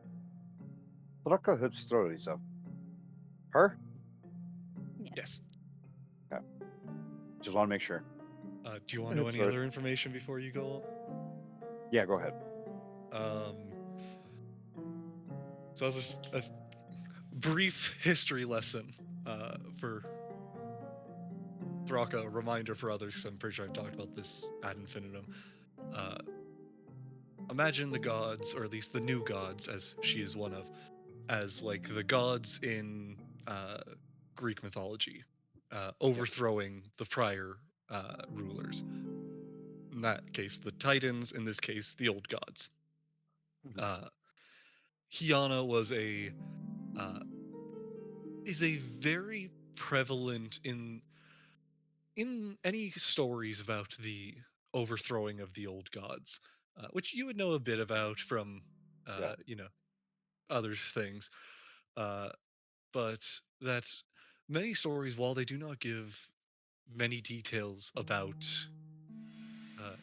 Thraka had stories of her? Yes. Okay. Just wanna make sure. Do you want to know It's any right. other information before you go? Yeah, go ahead. So as a brief history lesson for Thraka, a reminder for others, 'cause I'm pretty sure I've talked about this ad infinitum. Imagine the gods, or at least the new gods, as she is one of, as like the gods in Greek mythology, overthrowing the prior rulers. In that case, the Titans. In this case, the old gods. Mhm. Hiana was uh, is a very prevalent in any stories about the overthrowing of the old gods. which you would know a bit about from, Yeah. other things. Uh, but that many stories, while they do not give many details about uh,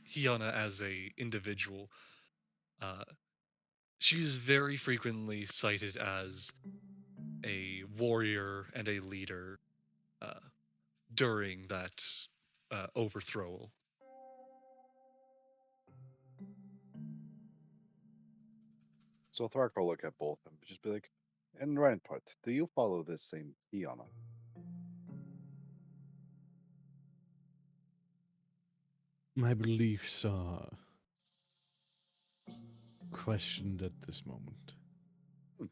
Hiana as a individual, uh, she is very frequently cited as a warrior and a leader uh, during that overthrow. So Thark will look at both and just be like, and Reinhardt, do you follow this same Fiona? My beliefs are questioned at this moment. Hmm.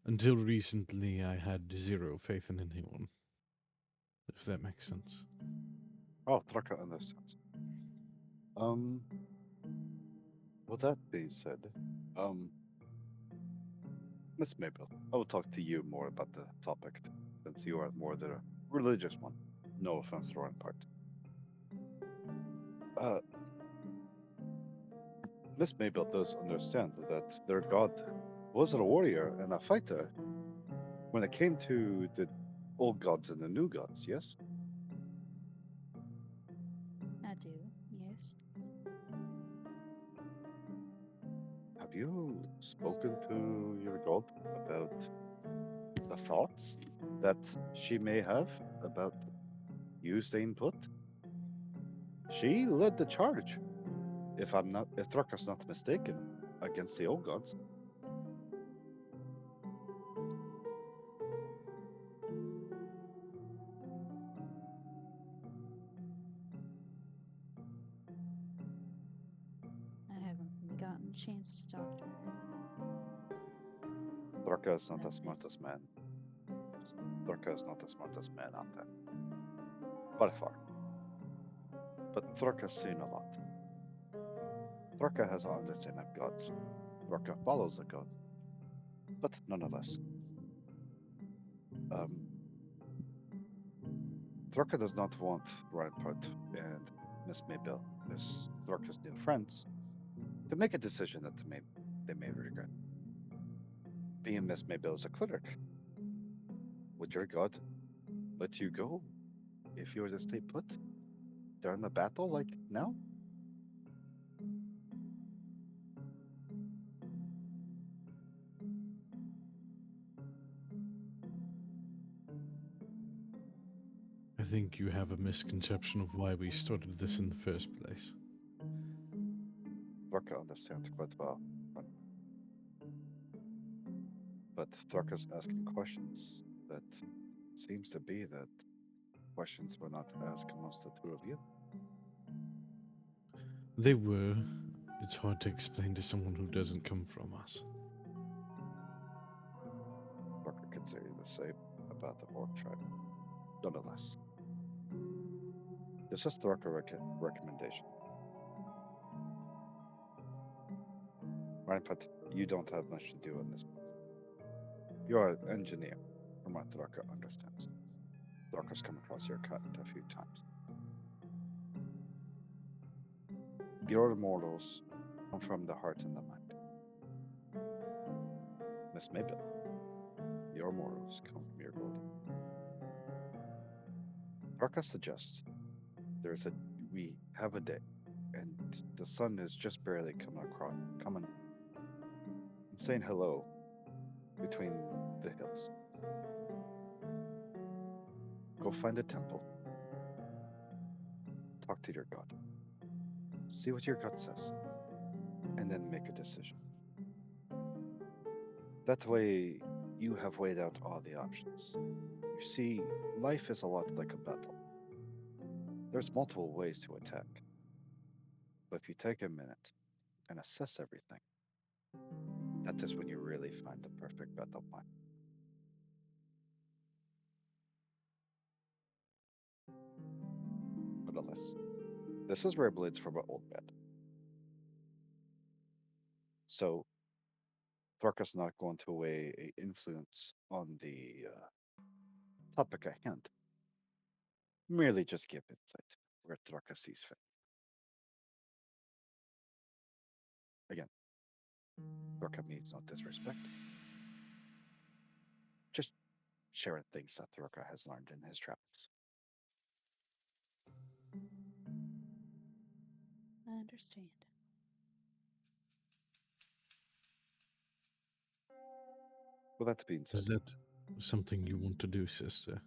Until recently, I had zero faith in anyone. If that makes sense. Oh, Thark understands. Um, with that being said, um, Miss Maybell, I will talk to you more about the topic since you are more the religious one. No offense to Reinhardt. Uh, Miss Maybell does understand that their god was a warrior and a fighter when it came to the old gods and the new gods, yes? I do, yes. Have you spoken to your god about the thoughts that she may have about you staying put? She led the charge, if Thraka's not mistaken, against the old gods. I haven't gotten a chance to talk to Thraka is not her the about this. smartest man. Thraka is not the smartest man out there, by far. But Thraka's seen a lot. Thraka has an understanding of gods. Thraka follows the god, but nonetheless, um, Thraka does not want Reinhardt and Miss Maybell, as Thraka's new friends, to make a decision that they may regret. Being Miss Maybell is a cleric, would your god let you go if you were to stay put during the battle like now? I think you have a misconception of why we started this in the first place. Thraka understands quite well, but Thraka's asking questions that seems to be that questions were not asked amongst the two of you. They were. It's hard to explain to someone who doesn't come from us. Thraka could say the same about the Orc tribe. Nonetheless, this is Thraka recommendation. Reinhardt, you don't have much to do in this. You're an engineer, from what Thraka understands. Thraka's come across your cut a few times. Your mortals come from the heart and the mind. Miss Maybell, your mortals come from your god. Thraka suggests there's a we have a day, and the sun is just barely coming and saying hello between the hills. Go find a temple, talk to your god, see what your gut says, and then make a decision. That way, you have weighed out all the options. You see, life is a lot like a battle. There's multiple ways to attack, but if you take a minute and assess everything, that is when you really find the perfect battle plan. Nonetheless, this is Rare Blades from an old bed. So Thraka's not going to weigh a influence on the topic at hand. Merely just give insight where Thraka sees fit. Again, Thorka means no disrespect. Just sharing things that Thorka has learned in his travels. I understand. With that being said, Is that something you want to do, sister?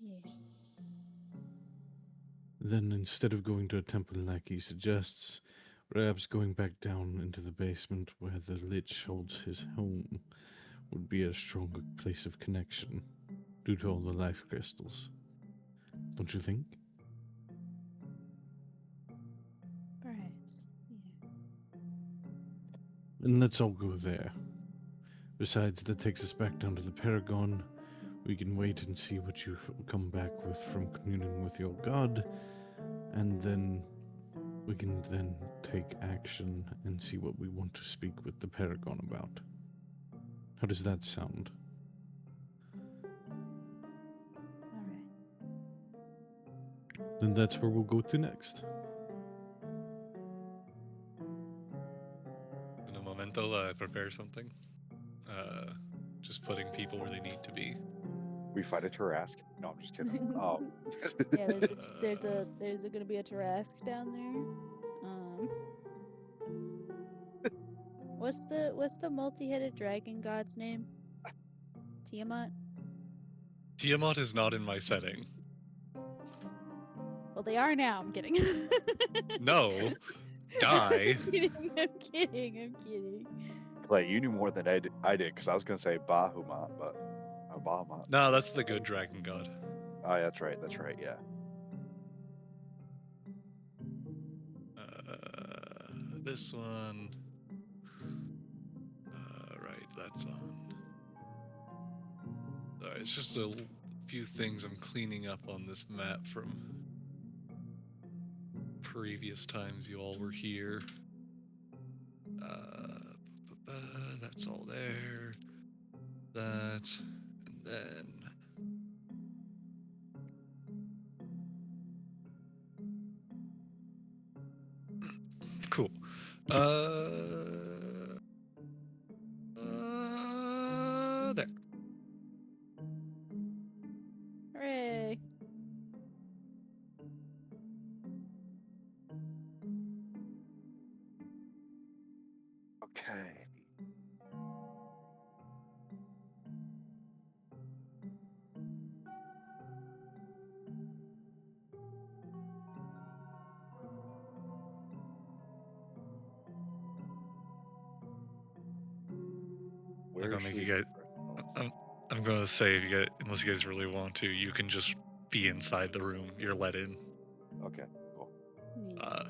Yeah. Then instead of going to a temple like he suggests, perhaps going back down into the basement where the Lich holds his home would be a stronger place of connection due to all the life crystals. Don't you think? Perhaps. Yeah. And let's all go there. Besides, that takes us back down to the Paragon. We can wait and see what you come back with from communing with your god, and then we can then take action and see what we want to speak with the Paragon about. How does that sound? All right. Then that's where we'll go to next. In a momento, I prepare something. Just putting people where they need to be. we fight a Tarask. No, I'm just kidding. Yeah, there's gonna be a Tarask down there. What's the multi-headed dragon god's name? Tiamat? Tiamat is not in my setting. Well, they are now. I'm kidding. No, die. I'm kidding. I'm kidding. I'm kidding. Clay, you knew more than I did because I was going to say Bahamut, but Bahamut. No, that's the good dragon god. Oh, yeah, that's right. That's right. Yeah. This one. Right, that's on. Sorry, it's just a few things I'm cleaning up on this map from previous times you all were here. That's all there. That, and then. Cool. There. Hooray! Okay. Like, Where I'll is make she? you guys. I'm gonna say, if you guys, unless you guys really want to, you can just be inside the room. You're let in. Okay, cool. Yeah. Uh,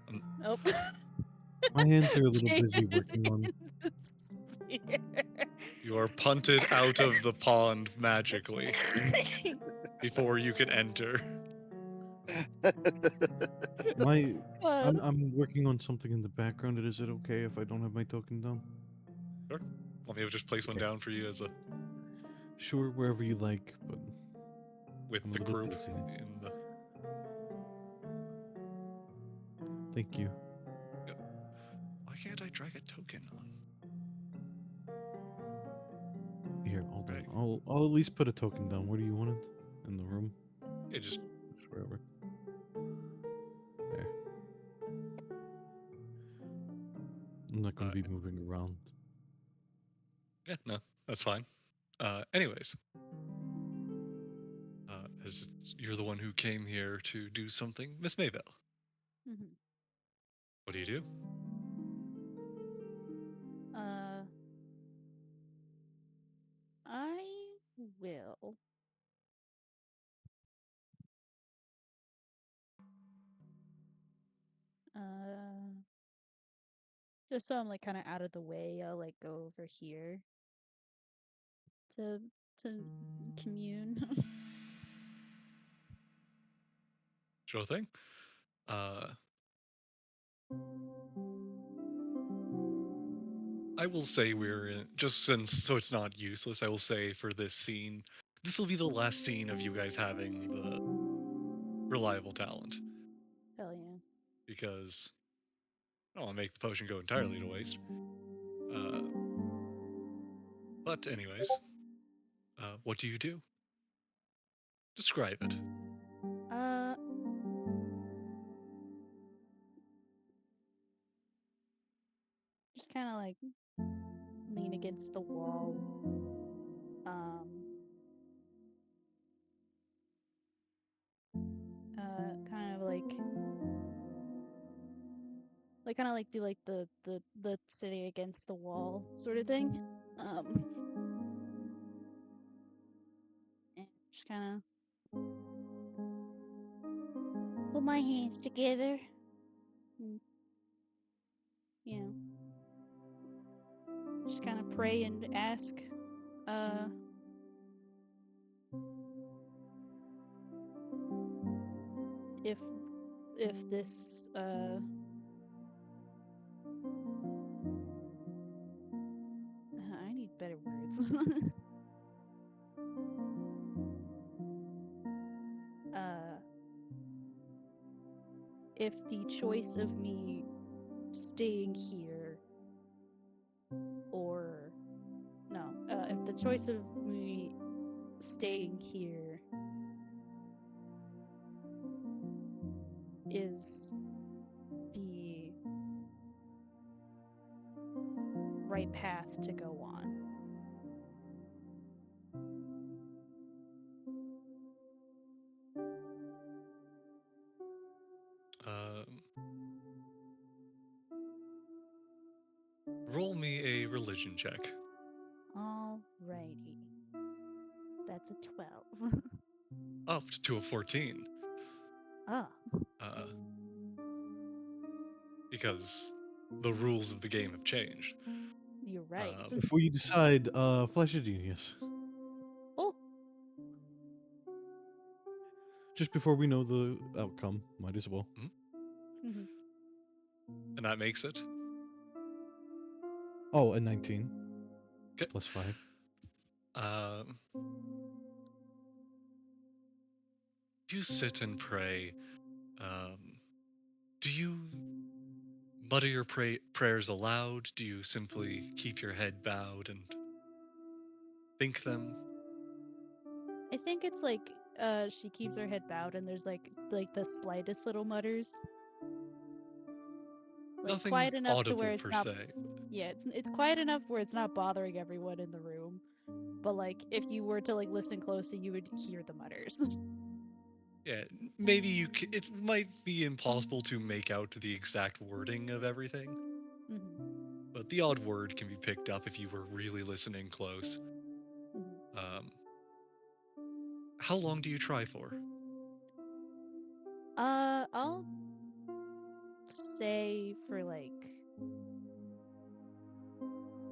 um, Nope. My hands are a little busy working on. you are punted out of the pond magically before you can enter. My, Cloud. I'm working on something in the background. Is it okay if I don't have my token down? Sure. Want me to just place one Okay. down for you as a Sure, wherever you like, but with I'm a the little group busy. in the. Thank you. Yep. Why can't I drag a token on? Here, hold Right. on. I'll at least put a token down. Where do you want it? In the room? Yeah, just Just wherever. There. I'm not going to be moving around. yeah, no, that's fine. Anyways, as you're the one who came here to do something, Miss Maybell. Mhm. What do you do? I will. Just so I'm like kind of out of the way, I'll like go over here to to commune. Sure thing. Uh, I will say we're in, just since so it's not useless. I will say for this scene, this will be the last scene of you guys having the reliable talent Hell yeah. because I don't want to make the potion go entirely to waste. But anyways, what do you do? Describe it. Uh, just kind of like lean against the wall. Kind of kind of like do like the sitting against the wall sort of thing. And just kind of hold my hands together. And, you know, just kind of pray and ask, if this I need better words. If the choice of me staying here or no, if the choice of me staying here is the right path to go on. Roll me a religion check. Alrighty. That's a 12. Up to a 14. Ah. Because the rules of the game have changed. You're right. Before you decide, Flash of Genius. Oh. Just before we know the outcome, might as well. Mm-hmm. And that makes it? Oh, a 19. Okay. Plus 5. You sit and pray. Do you mutter your prayers aloud? Do you simply keep your head bowed and think them? I think it's like she keeps her head bowed and there's like the slightest little mutters. Like Nothing quiet enough to audible where it's per not se. Yeah, it's quiet enough where it's not bothering everyone in the room. But like if you were to like listen closely, you would hear the mutters. Yeah, maybe it might be impossible to make out the exact wording of everything. Mm-hmm. But the odd word can be picked up if you were really listening close. Mm-hmm. How long do you try for? I'll say for like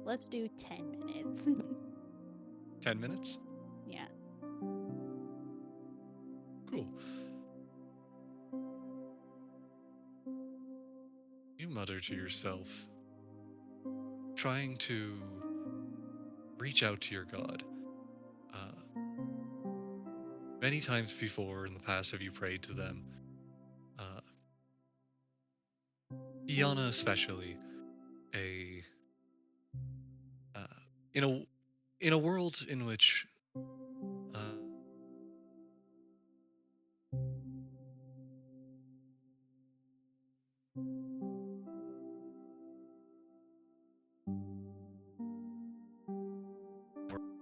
let's do 10 minutes. 10 minutes? Yeah. Cool. You mutter to yourself, trying to reach out to your God. Many times before in the past have you prayed to them. Iana especially, in a world in which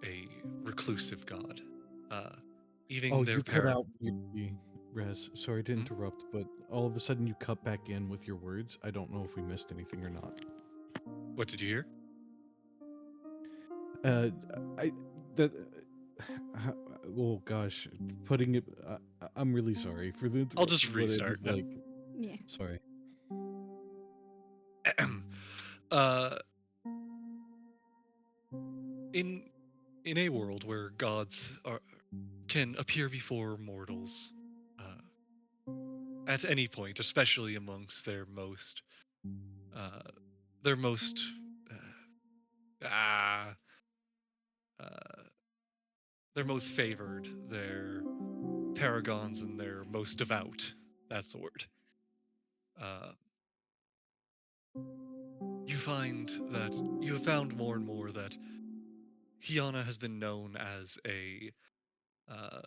a reclusive god, even Oh, their you cut parent. out weirdly, Rez. Sorry to interrupt, but all of a sudden you cut back in with your words. I don't know if we missed anything or not. What did you hear? I that. Oh gosh, putting it. I'm really sorry for the I'll just what it restart was then. like. Yeah. Sorry. uh, in a world where gods can appear before mortals at any point, especially amongst their most Their most uh, uh, their most favored, their paragons, and their most devout. That's the word. You find that you have found more and more that Hiana has been known as a. I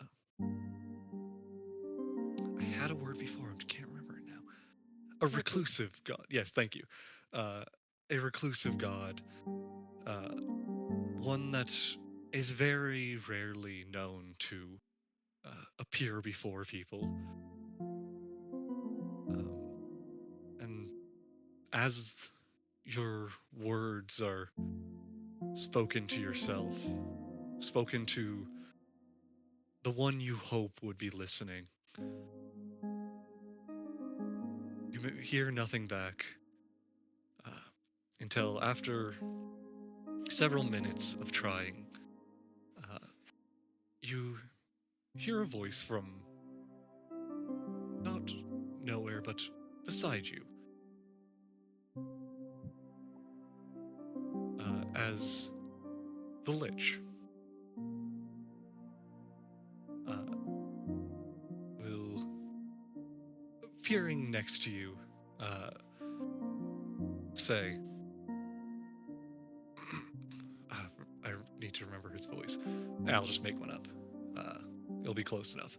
had a word before, I can't remember it now. A reclusive god. Yes, thank you. A reclusive god. One that is very rarely known to appear before people. And as your words are spoken to yourself, spoken to the one you hope would be listening, you hear nothing back until after several minutes of trying, you hear a voice from not nowhere, but beside you. As the Lich will, peering next to you, say, I need to remember his voice. I'll just make one up. It'll be close enough.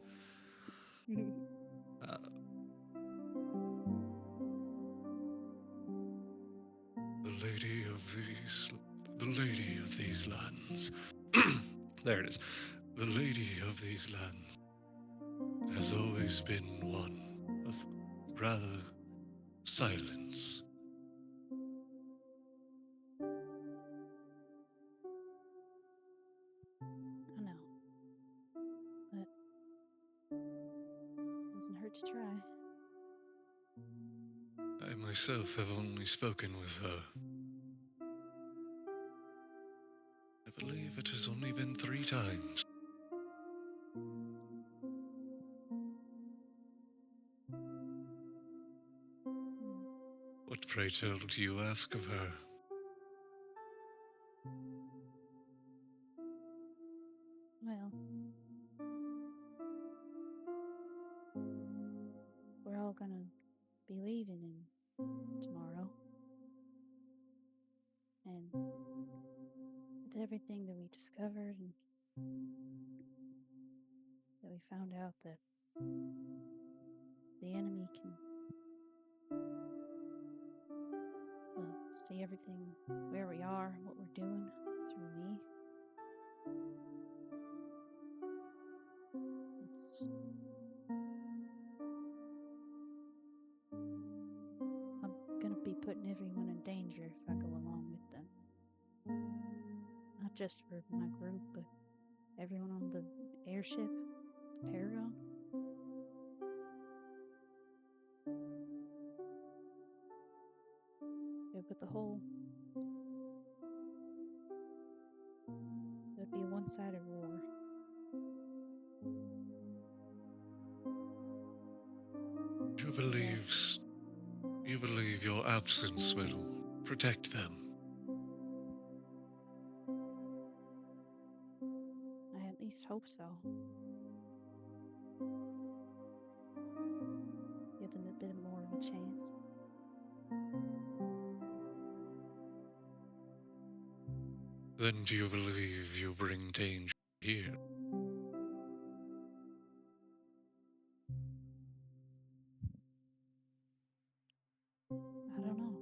The lady of these lands. There it is. The lady of these lands has always been one of rather silence. I know. But doesn't hurt to try. I myself have only spoken with her. I believe it has only been 3 times. What, pray tell, do you ask of her? Well, we're all gonna be leaving tomorrow. And with everything that we discovered and that we found out that the enemy can, well, see everything, where we are, what we're doing through me. I'm gonna be putting everyone in danger if I go along with them. Not just for my group, but everyone on the airship, the Paragon. Yeah, but it would be a one-sided war. You believe your absence will protect them? I at least hope so. Give them a bit more of a chance. Then do you believe you bring danger here? I don't know.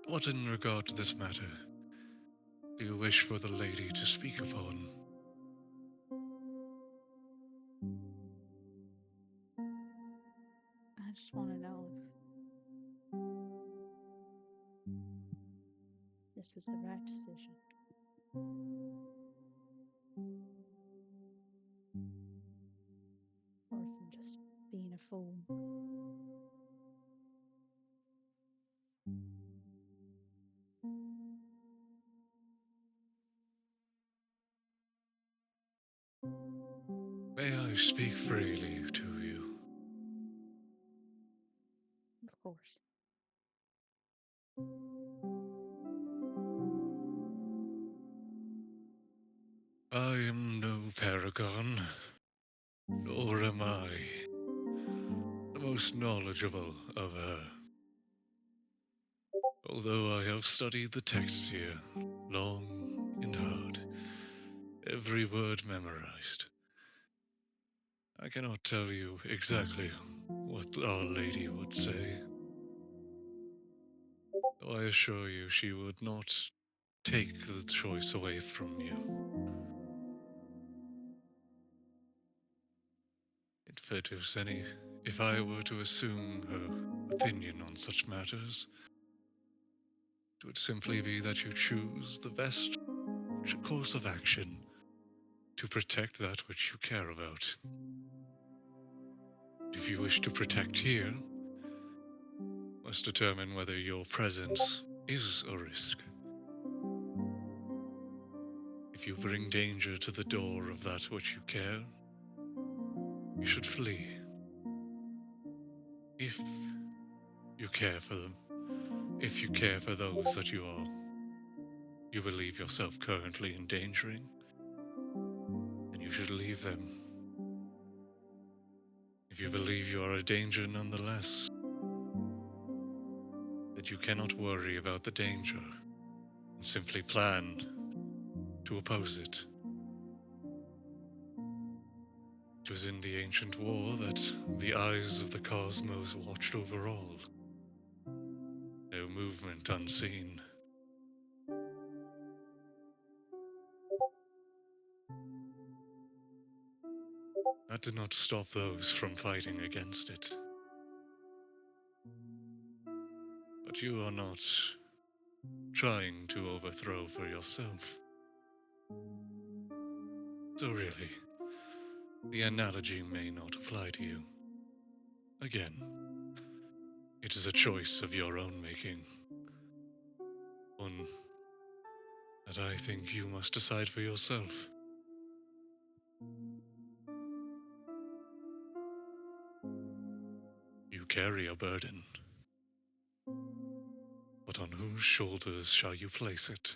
What in regard to this matter do you wish for the lady to speak upon? I just want to know if this is the right decision. fool. May I speak freely to you? Of course. I am no paragon, nor am I the most knowledgeable of her. Although I have studied the texts here long and hard, every word memorized, I cannot tell you exactly what Our Lady would say. Though I assure you she would not take the choice away from you. If I were to assume her opinion on such matters, it would simply be that you choose the best course of action to protect that which you care about. If you wish to protect here, must determine whether your presence is a risk. If you bring danger to the door of that which you care, you should flee. If you care for them, if you care for those that you believe yourself currently endangering, then you should leave them. If you believe you are a danger nonetheless, that you cannot worry about the danger and simply plan to oppose it. It was in the ancient war that the eyes of the cosmos watched over all. No movement unseen. That did not stop those from fighting against it. But you are not trying to overthrow for yourself. So really, the analogy may not apply to you. Again, it is a choice of your own making. One that I think you must decide for yourself. You carry a burden. But on whose shoulders shall you place it?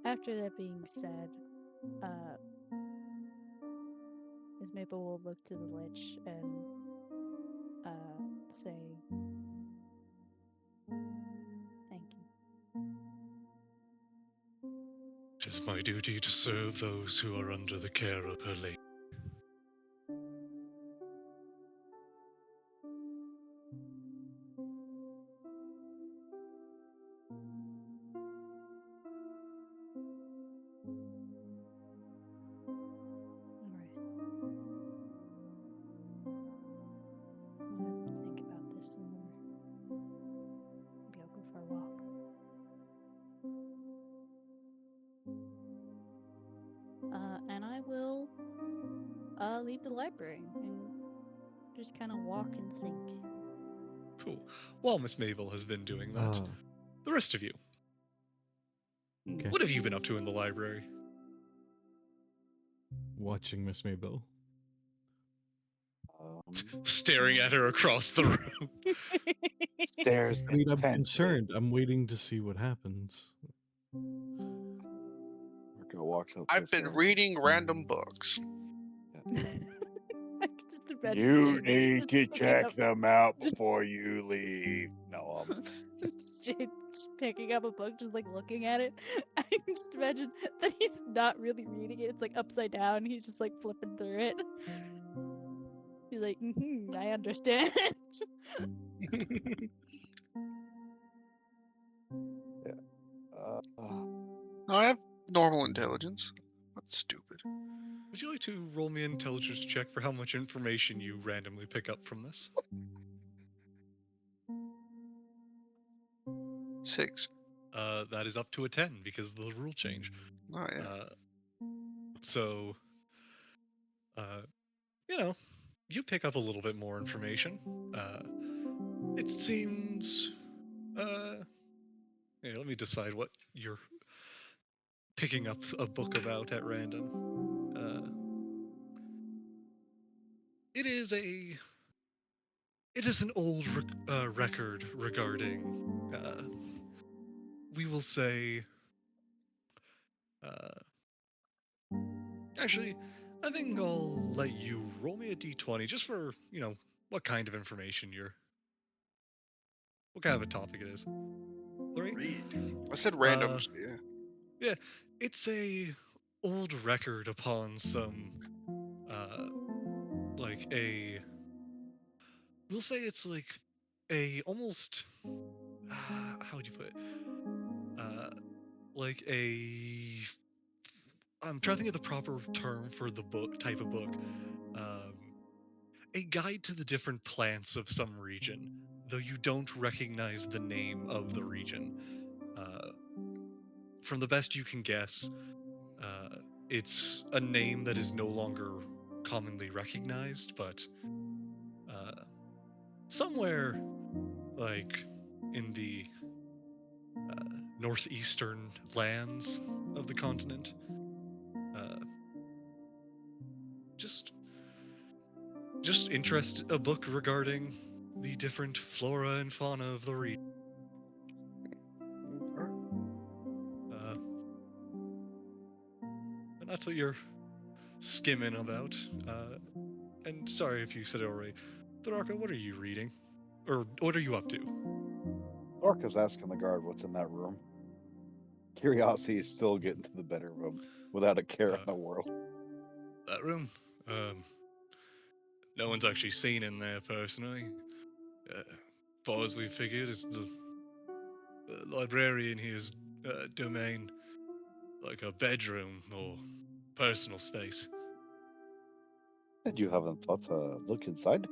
After that being said, Miss Maple will look to the lich and say, "Thank you." It is my duty to serve those who are under the care of her lady. Alright. I'm gonna think about this and then maybe I'll go for a walk. And I will leave the library and just kind of walk and think. Cool. While Miss Maybell has been doing that, the rest of you, Okay. what have you been up to in the library? Watching Miss Maybell. Staring at her across the room. There's I mean, I'm concerned. I'm waiting to see what happens. Marco walks up. I've been reading random books. I can just imagine You Jade need just to picking check up, them out just- before you leave. No, Jade just picking up a book, just like looking at it. I can just imagine that he's not really reading it. It's like upside down. He's just like flipping through it. He's like, I understand. uh, I have normal intelligence. That's stupid. would you like to roll me an intelligence check for how much information you randomly pick up from this? 6. That is up to a 10 because of the rule change. Oh yeah. So, you know, you pick up a little bit more information. It seems, here, let me decide what you're picking up a book about at random. It is an old record regarding, we will say, actually, I think I'll let you roll me a d20 just for, what kind of information what kind of a topic it is. Lorraine? Read. I said random. So yeah. Yeah, it's a old record upon some, like we'll say it's like a almost, how would you put it? Like I'm trying to think of the proper term for the type of book. A guide to the different plants of some region, though you don't recognize the name of the region. From the best you can guess, it's a name that is no longer commonly recognized, but somewhere like in the northeastern lands of the continent. Just a book regarding the different flora and fauna of the region. And that's what you're skimming about. And sorry if you said it already. Tharaka, what are you reading? Or what are you up to? Orca's asking the guard what's in that room. Curiosity is still getting to the better room without a care in the world. That room? No one's actually seen in there personally. Far as we figured, it's the librarian here's domain, like a bedroom or personal space. And you haven't thought to look inside?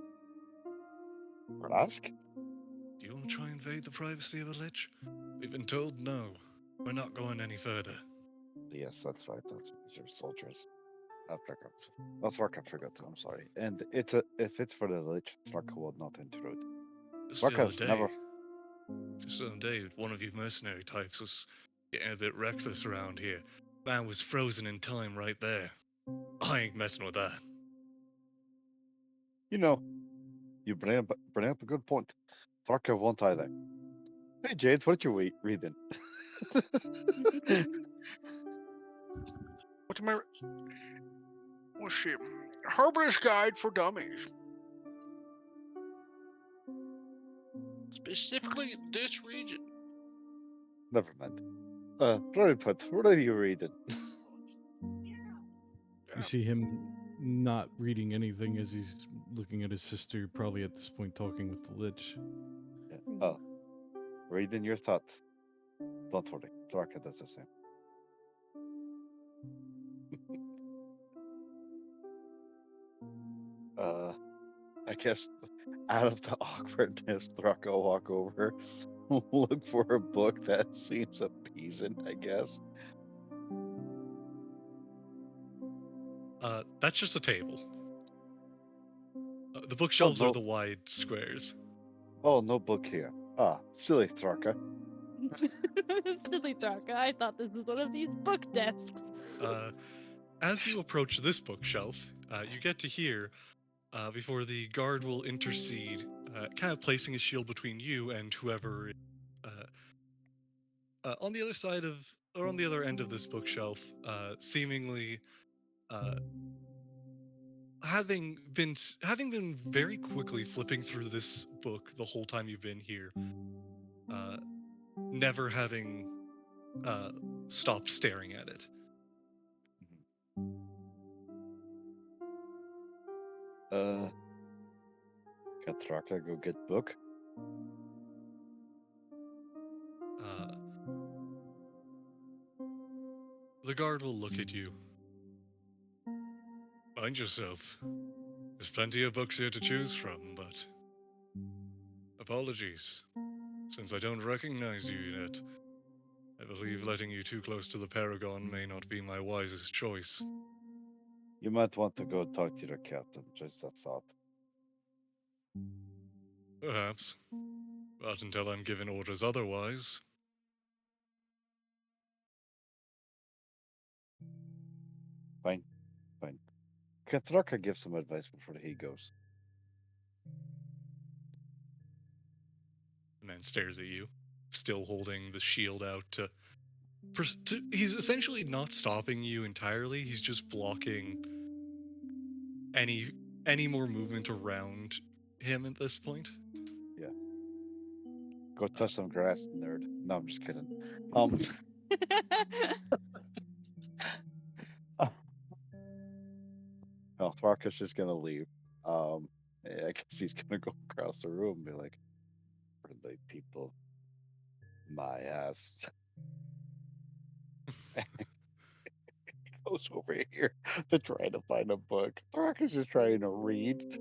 Or ask? Do you want to try and invade the privacy of a lich? We've been told no. We're not going any further. Yes, that's right. That's because you're soldiers. I forgot. That's work I forgot. I'm sorry. And if it's for the Lich, Thraka will not intrude. Just the other Thraka's day, never. one of you mercenary types was getting a bit reckless around here. Man was frozen in time right there. I ain't messing with that. You know, you bring up a good point. Thraka won't either. Hey, Jade, what you reading? What am I? What's she? Hubris Guide for Dummies. Specifically this region. Never mind. Put, what are you reading? You see him not reading anything as he's looking at his sister, probably at this point talking with the Lich. Yeah. Oh, reading your thoughts. Don't worry, Thraka does the same. I guess out of the awkwardness, Thraka will walk over, look for a book that seems appeasing, I guess. That's just a table. The bookshelves no. are the wide squares. Oh, no book here. Ah, silly Thraka. Silly Thraka, I thought this was one of these book desks. As you approach this bookshelf, you get to hear, before the guard will intercede, kind of placing his shield between you and whoever on the other side of, or on the other end of this bookshelf, seemingly having been very quickly flipping through this book the whole time you've been here, never having stopped staring at it. Can Thraka go get book? The guard will look at you. Find yourself. There's plenty of books here to choose from, but apologies. Since I don't recognize you yet, I believe letting you too close to the Paragon may not be my wisest choice. You might want to go talk to your captain. Just a thought. Perhaps. But until I'm given orders otherwise. Fine. Fine. Katraka gives some advice before he goes. The man stares at you, still holding the shield out he's essentially not stopping you entirely. He's just blocking any more movement around him at this point. Go touch some grass, nerd. No, I'm just kidding. Um, no, Thraka's just gonna leave. I guess he's gonna go across the room and be like, "Friendly people, my ass." Goes over here to try to find a book. Thraka's just trying to read.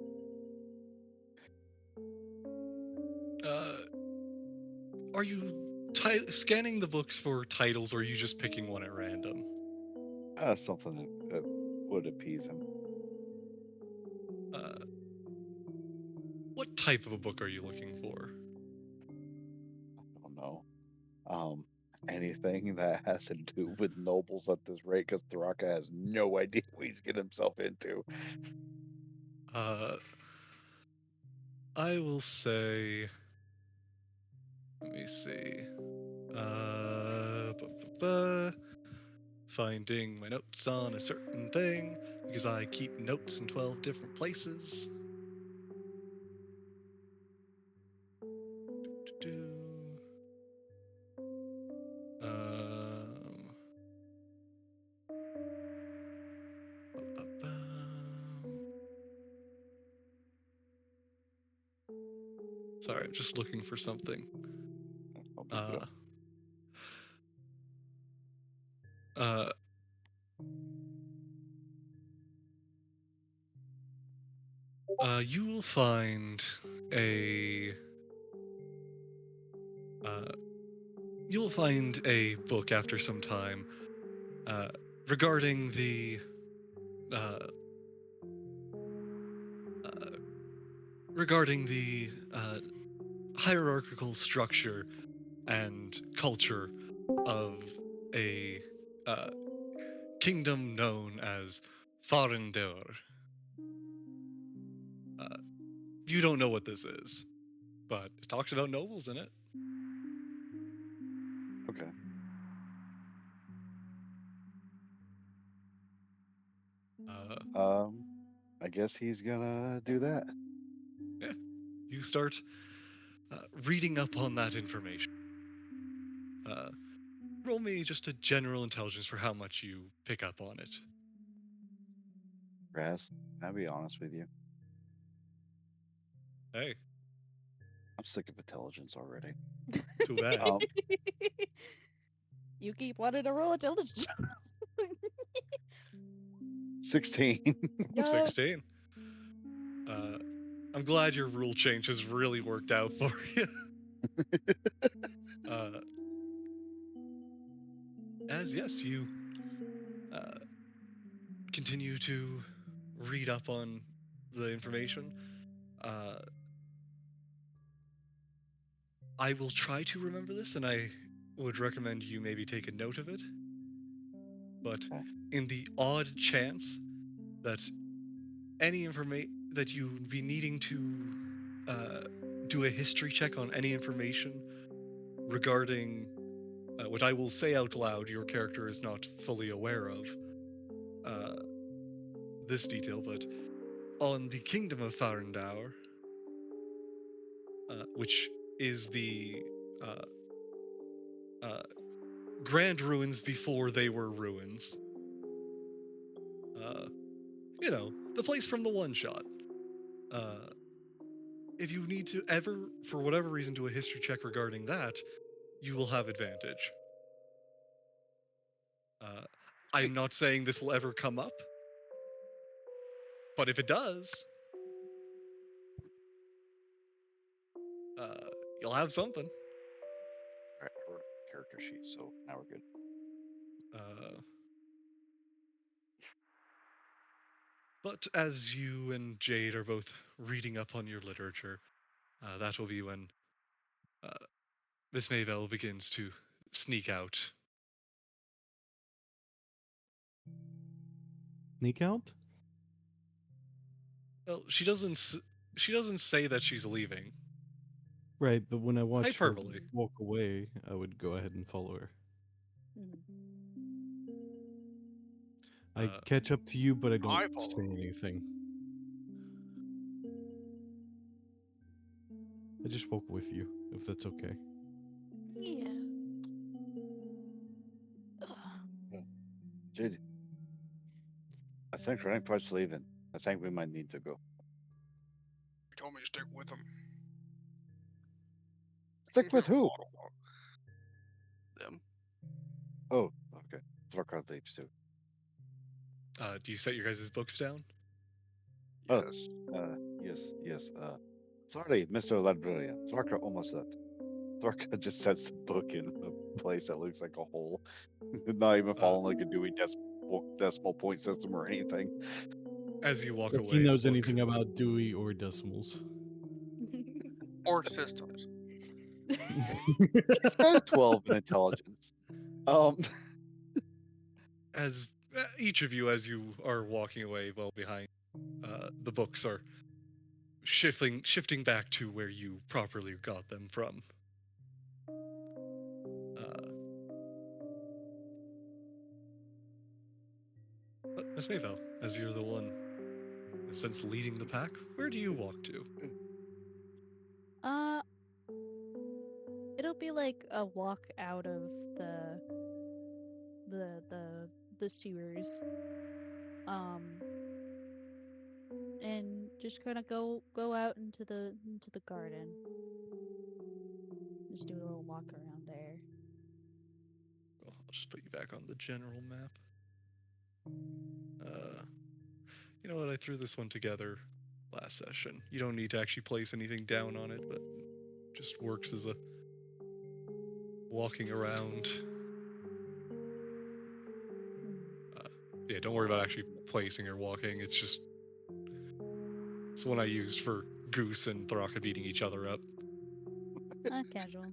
Are you scanning the books for titles, or are you just picking one at random? Something that would appease him. What type of a book are you looking for? I don't know. Anything that has to do with nobles at this rate, because Thraka has no idea what he's getting himself into. I will say. Let me see. Finding my notes on a certain thing because I keep notes in 12 different places. Sorry, I'm just looking for something. No big deal. You will find a book after some time regarding the hierarchical structure and culture of a kingdom known as Farendur. You don't know what this is, but it talks about nobles in it. Okay. I guess he's gonna do that. Yeah, you start reading up on that information. Roll me just a general intelligence for how much you pick up on it. Raz, can I be honest with you? Hey, I'm sick of intelligence already. too bad. You keep wanting to roll intelligence. 16. 16. I'm glad your rule change has really worked out for you. As yes, you continue to read up on the information. I will try to remember this, and I would recommend you maybe take a note of it. But in the odd chance that any information that you would be needing to do a history check on any information regarding what I will say out loud, your character is not fully aware of this detail, but on the Kingdom of Farendaur, which is the grand ruins before they were ruins. You know, the place from the one shot. If you need to ever, for whatever reason, do a history check regarding that, you will have advantage. I'm not saying this will ever come up, But if it does, you'll have something. All right, I wrote a character sheet, so now we're good. But as you and Jade are both reading up on your literature, that will be when Miss Maybell begins to sneak out. Sneak out? Well, she doesn't say that she's leaving. Right, but when I watch her Hyperbole. walk away, I would go ahead and follow her. I catch up to you, but I don't follow. say anything. I just walk with you, if that's okay. Yeah. Jade, I think Ryne's leaving. I think we might need to go. He told me to stick with him. Stick with who? Them. Oh, okay. Thorka leaves too. Do you set your guys' books down? Yes. Yes. Sorry, Mr. Librarian. Thorka almost left. Thorka just sets the book in a place that looks like a hole. Not even following like a Dewey decimal point system or anything. As you walk If away, he knows the book, anything about Dewey or decimals. Or systems. He's got a 12 in intelligence. As each of you, as you are walking away, well behind, the books are shifting back to where you properly got them from. But Miss Maybell, as you're the one, in a sense, leading the pack, where do you walk to? It'll be like a walk out of the sewers. And just kind of go out into the garden. Just do a little walk around there. Well, I'll just put you back on the general map. You know what? I threw this one together last session. You don't need to actually place anything down on it, but it just works as a walking around. Yeah, don't worry about actually placing or walking. It's the one I used for Goose and Thraka beating each other up. Casual.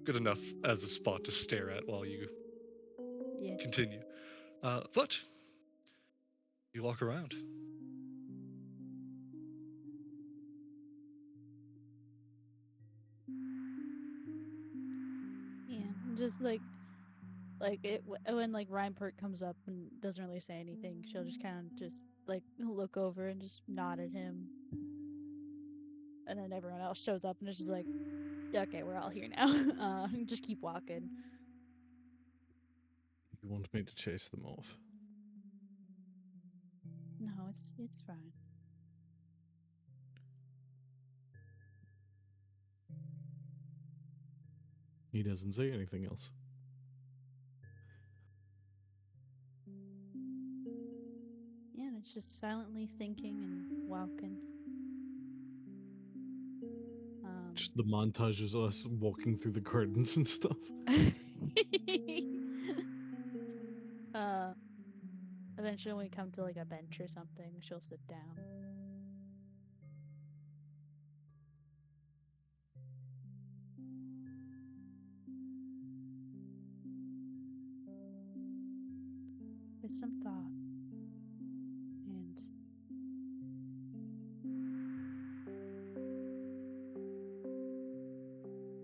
Good enough as a spot to stare at while you continue. But you walk around. Yeah, just like it when like Ryne comes up and doesn't really say anything, she'll just kind of just like look over and just nod at him, and then everyone else shows up and it's just like, yeah, okay, we're all here now. Just keep walking. You want me to chase them off? No, it's fine. He doesn't say anything else. Yeah, and it's just silently thinking and walking. Just the montages of us walking through the gardens and stuff. Eventually when we come to like a bench or something, she'll sit down. With some thought and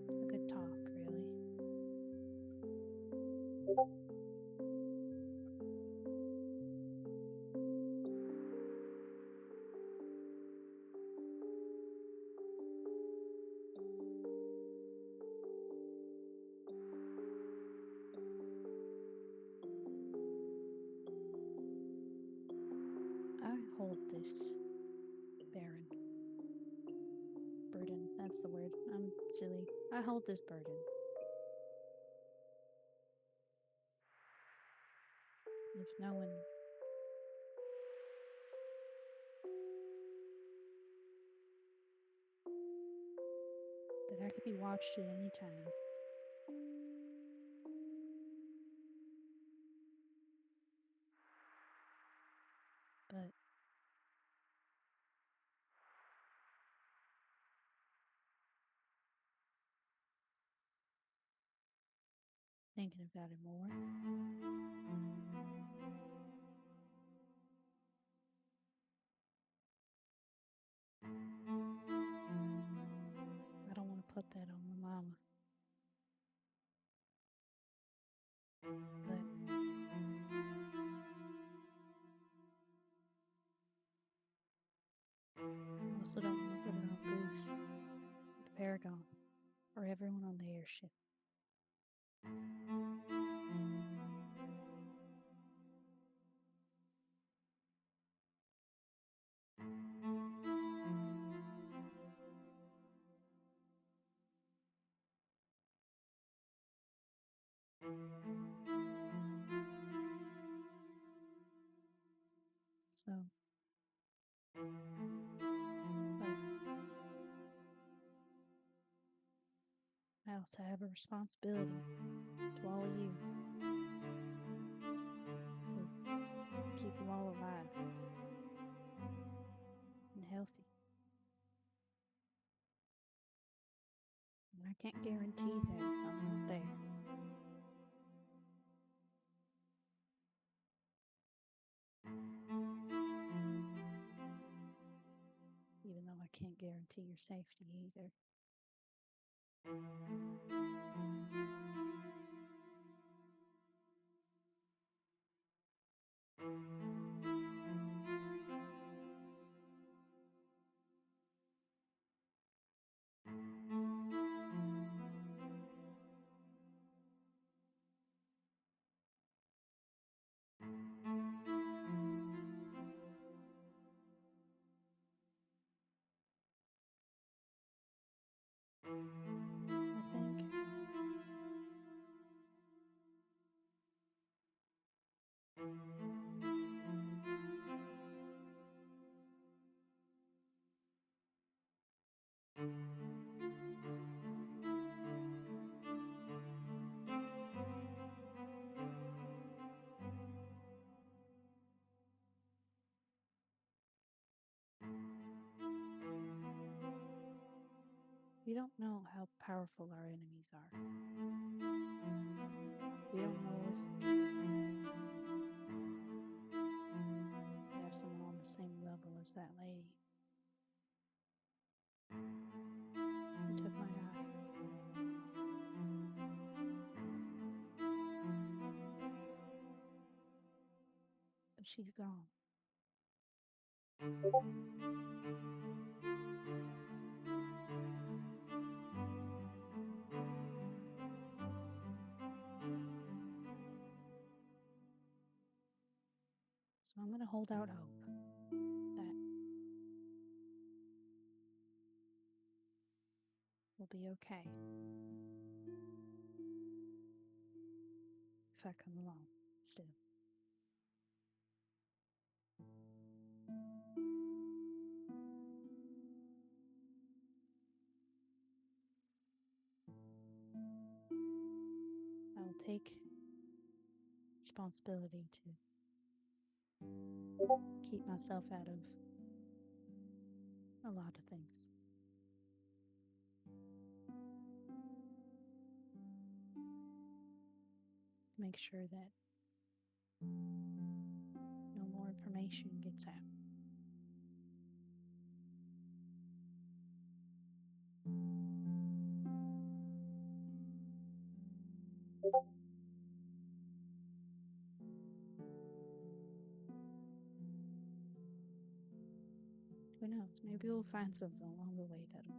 a good talk, really. I hold this burden. That's the word. I'm silly. I hold this burden. If no one that I could be watched at any time. But thinking about it more, I don't want to put that on my mama. But I also don't want to put it on Goose, the Paragon, or everyone on the airship. So, but I also have a responsibility to all of you to keep you all alive and healthy. And I can't guarantee that if I'm not there. Even though I can't guarantee your safety either. I think. We don't know how powerful our enemies are. We don't know if they have someone on the same level as that lady who took my eye. But she's gone. So I'm going to hold out hope that we'll be okay if I come along still. I will take responsibility to keep myself out of a lot of things. Make sure that no more information gets out. Who knows? Maybe we'll find something along the way that'll,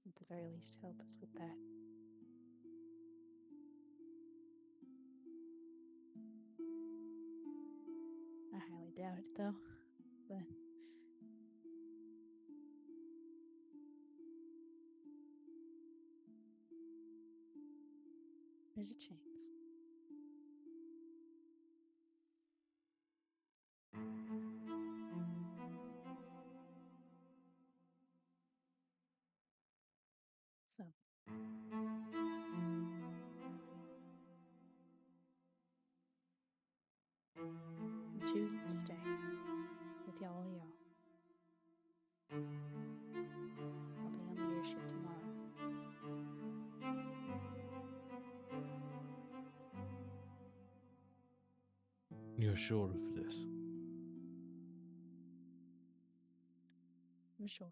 at the very least, help us with that. I highly doubt it, though. But there's a chance. So, I'm choosing to stay with y'all. I'll be on the airship tomorrow. You're sure of this? I'm sure.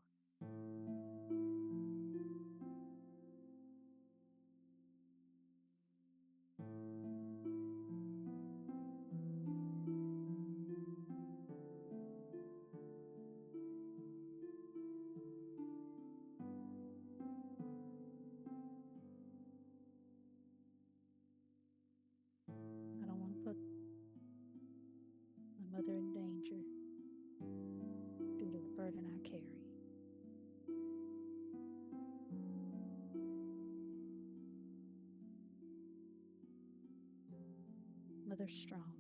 I don't want to put my mother in danger due to the burden I carry. Mother's strong.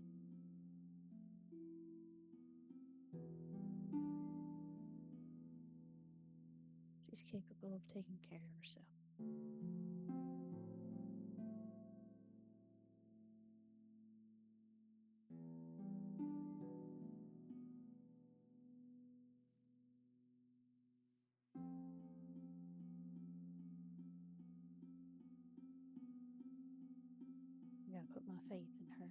She's capable of taking care of herself. I gotta put my faith in her.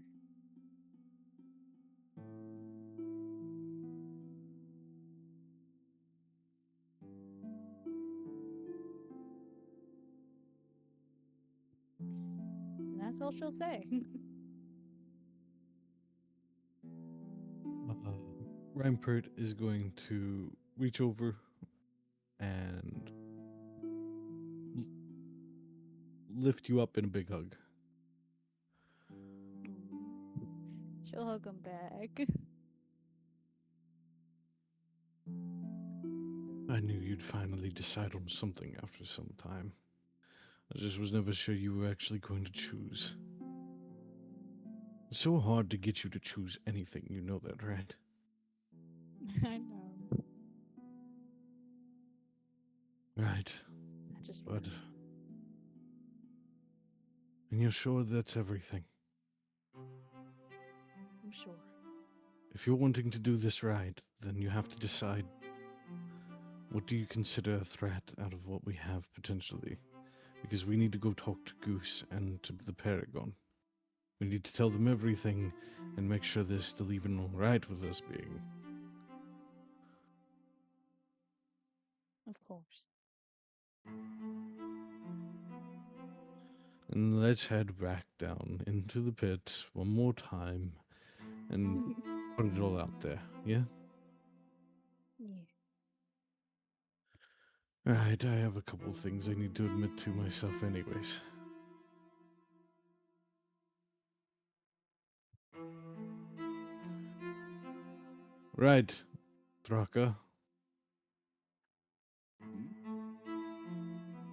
And that's all she'll say. Rampart is going to reach over and lift you up in a big hug. She'll hug him back. I knew you'd finally decide on something after some time. I just was never sure you were actually going to choose. It's so hard to get you to choose anything, you know that, right? I know. Right. I just But want. and you're sure that's everything? I'm sure. If you're wanting to do this right, then you have to decide, what do you consider a threat out of what we have potentially? Because we need to go talk to Goose and to the Paragon. We need to tell them everything and make sure they're still even alright with us being. Of course. And let's head back down into the pit one more time and put it all out there, yeah? Yeah. Right, I have a couple things I need to admit to myself anyways. Right, Thraka.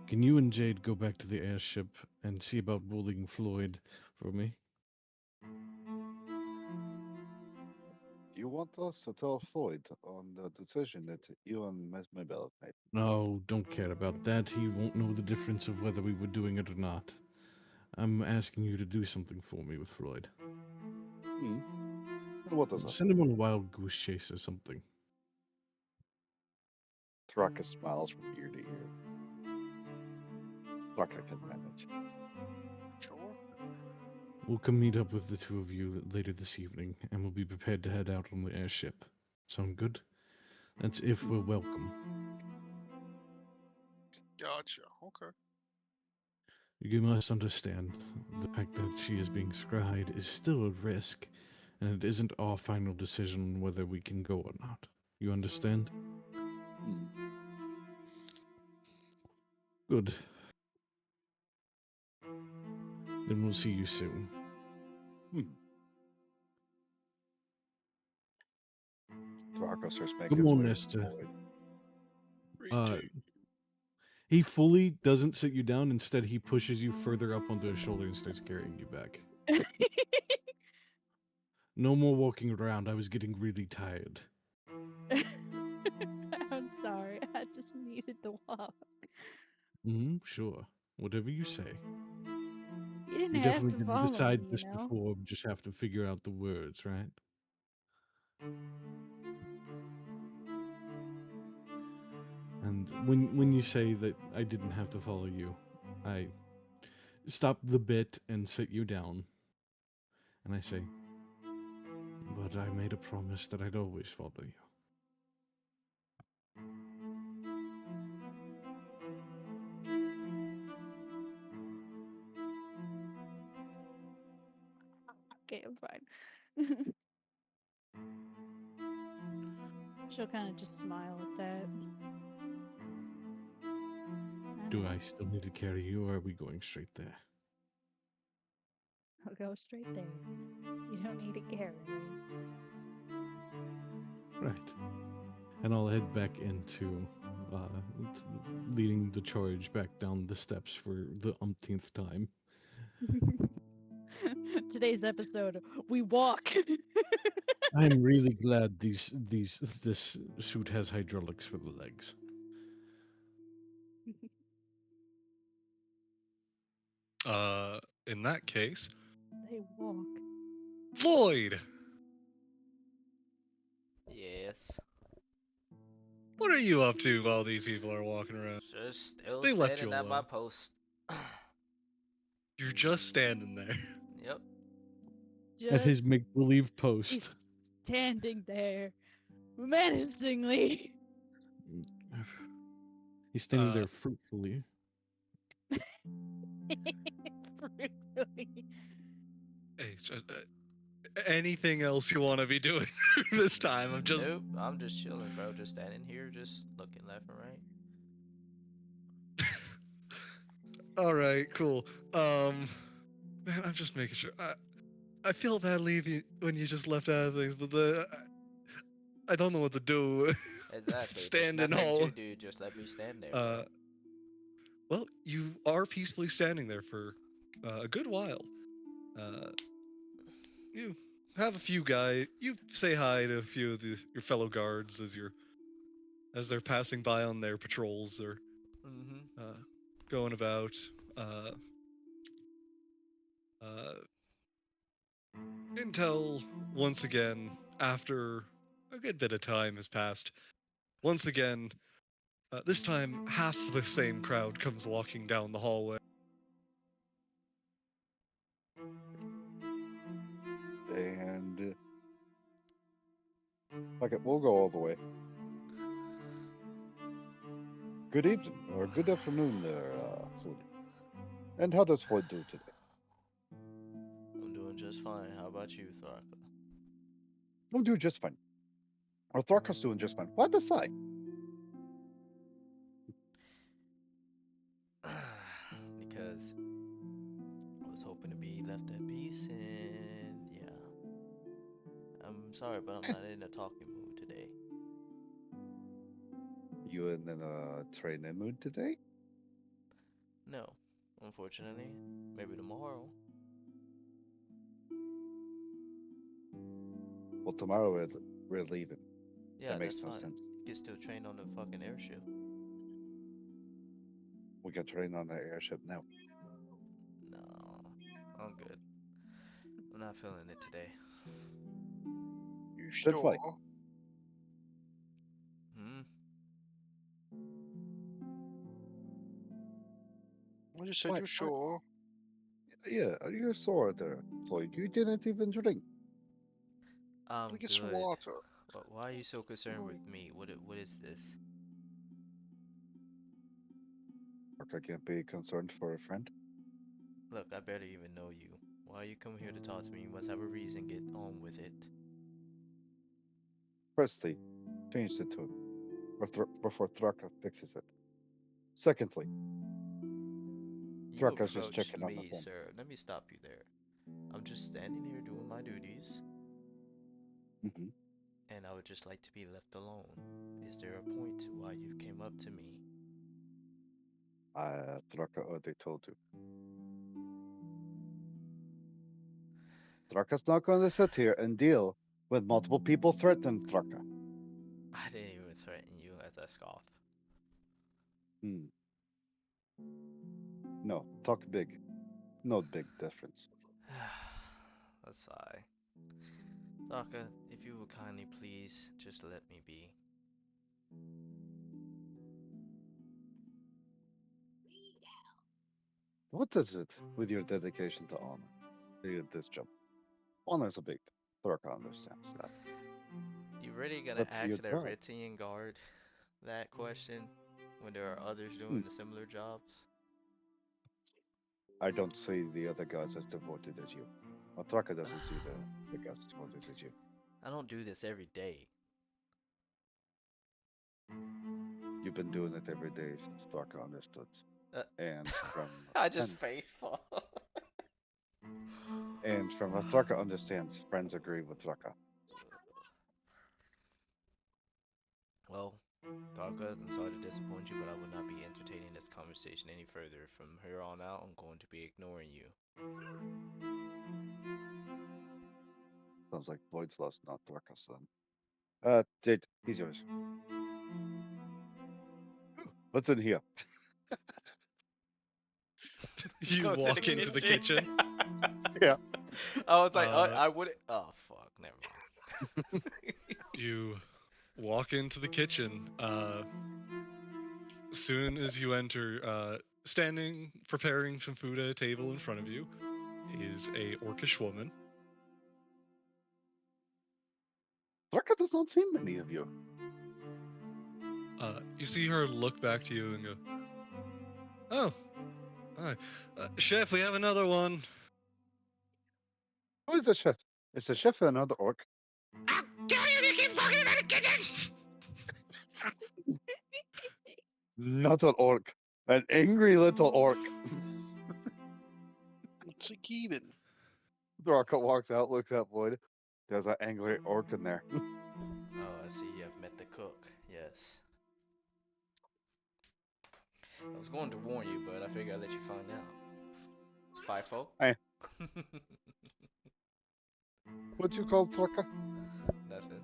Can you and Jade go back to the airship and see about bullying Floyd for me? Do you want us to tell Floyd on the decision that you and Miss Maybell have made? No, don't care about that. He won't know the difference of whether we were doing it or not. I'm asking you to do something for me with Floyd. And what does that? Send him on a wild goose chase or something. Thraka smiles from ear to ear. Thraka can manage. Sure. We'll come meet up with the two of you later this evening, and we'll be prepared to head out on the airship. Sound good? That's if we're welcome. Gotcha. Okay. You must understand, the fact that she is being scried is still a risk, and it isn't our final decision whether we can go or not. You understand? Good. Then we'll see you soon. Thraka starts making Come his on, way to Nesta. Floyd. He fully doesn't sit you down. Instead, he pushes you further up onto his shoulder and starts carrying you back. No more walking around. I was getting really tired. I'm sorry. I just needed to walk. Sure. Whatever you say. You didn't We have definitely to didn't follow decide me, you this know? before. We just have to figure out the words, right? And when you say that I didn't have to follow you, I stop the bit and sit you down, and I say, "But I made a promise that I'd always follow you." Okay, I'm fine. She'll kind of just smile at that. Do And I still need to carry you, or are we going straight there? I'll go straight there. You don't need to carry me. Right. And I'll head back into leading the charge back down the steps for the umpteenth time. Today's episode, we walk. I'm really glad this suit has hydraulics for the legs. In that case, They walk. Floyd, Yes. what are you up to while these people are walking around? Just still They left you standing at my alone. post. You're just standing there. Yep. At his Just make-believe he's post. standing there menacingly. He's standing Uh, there fruitfully. Fruitfully. Hey, anything else you want to be doing this time? I'm just. Nope. I'm just chilling, bro. Just standing here, just looking left and right. All right, cool. Man, I'm just making sure. I feel bad leaving when you just left out of things, but I don't know what to do. Exactly. There's Standing nothing all. to do. Just let me stand there, Uh, bro. well, you are peacefully standing there for a good while. Uh, you have a few guys. You say hi to a few of your fellow guards as they're passing by on their patrols or Mm-hmm. going about. Uh, uh, until once again, after a good bit of time has passed, once again, this time half the same crowd comes walking down the hallway. And okay, we'll go all the way. Good evening or good afternoon there, Floyd. And how does Floyd do today? I'm doing just fine. How about you, Tharka? I'm doing just fine. Or Tharka's doing just fine. Why the sigh? Because I was hoping to be left at peace, and yeah. I'm sorry, but I'm not in a talking mood today. You in a training mood today? No, unfortunately. Maybe tomorrow. Well, tomorrow we're leaving. Yeah, That that's makes no fine. sense. You can still train on the fucking airship. We can train on the airship now. No, I'm good. I'm not feeling it today. You should fly. Sure. Hmm? I just said Why- you sure. Yeah, you're sore there, Floyd. You didn't even drink. I'm Get some good. water. Why are you so concerned with me? What is this? Or I can't be concerned for a friend. Look, I barely even know you. Why you come here to talk to me? You must have a reason. Get on with it. Firstly, change the tune before Thraka fixes it. Secondly, You Thraka's just approached checking on the me, phone. sir. Let me stop you there. I'm just standing here doing my duties, Hmm. and I would just like to be left alone. Is there a point to why you came up to me? Thraka already told you. Thraka's not going to sit here and deal with multiple people threatening Thraka. I didn't even threaten you as I scoff. Hmm. No, talk big. No big difference. A sigh. Taka, if you would kindly please just let me be. What is it with your dedication to honor? This job. Honor is a big thing. Thorka understands that. You really gonna But your ask an job. Eritrean guard that question when there are others doing the similar jobs? I don't see the other gods as devoted as you. Thorka doesn't see the gods as devoted as you. I don't do this every day. You've been doing it every day since Thorka understood. Uh, And from I just and, facepalm. and from what Thorka understands, friends agree with Thorka. Well, Taka, I'm sorry to disappoint you, but I will not be entertaining this conversation any further. From here on out, I'm going to be ignoring you. Sounds like Floyd's lost, not Thorka's then. Jade, he's yours. What's in here? You Go to walk into the kitchen. Yeah. I was like, Uh, I would. Oh fuck, never mind. You walk into the kitchen. Soon as you enter, standing preparing some food at a table in front of you is a orcish woman. Thorka does not see many of you. You see her look back to you and go, "Oh, hi. Chef, we have another one." Who is the chef? Is the chef another orc? How dare you keep talking about the kitchen! Not an orc. An angry little orc. It's a Keaton. Thorka walks out, looks at Floyd. There's an angry orc in there. Oh, I see. You have met the cook. Yes. I was going to warn you, but I figured I'd let you find out. FIFO? Hey. What'd you call Thorka? Nothing.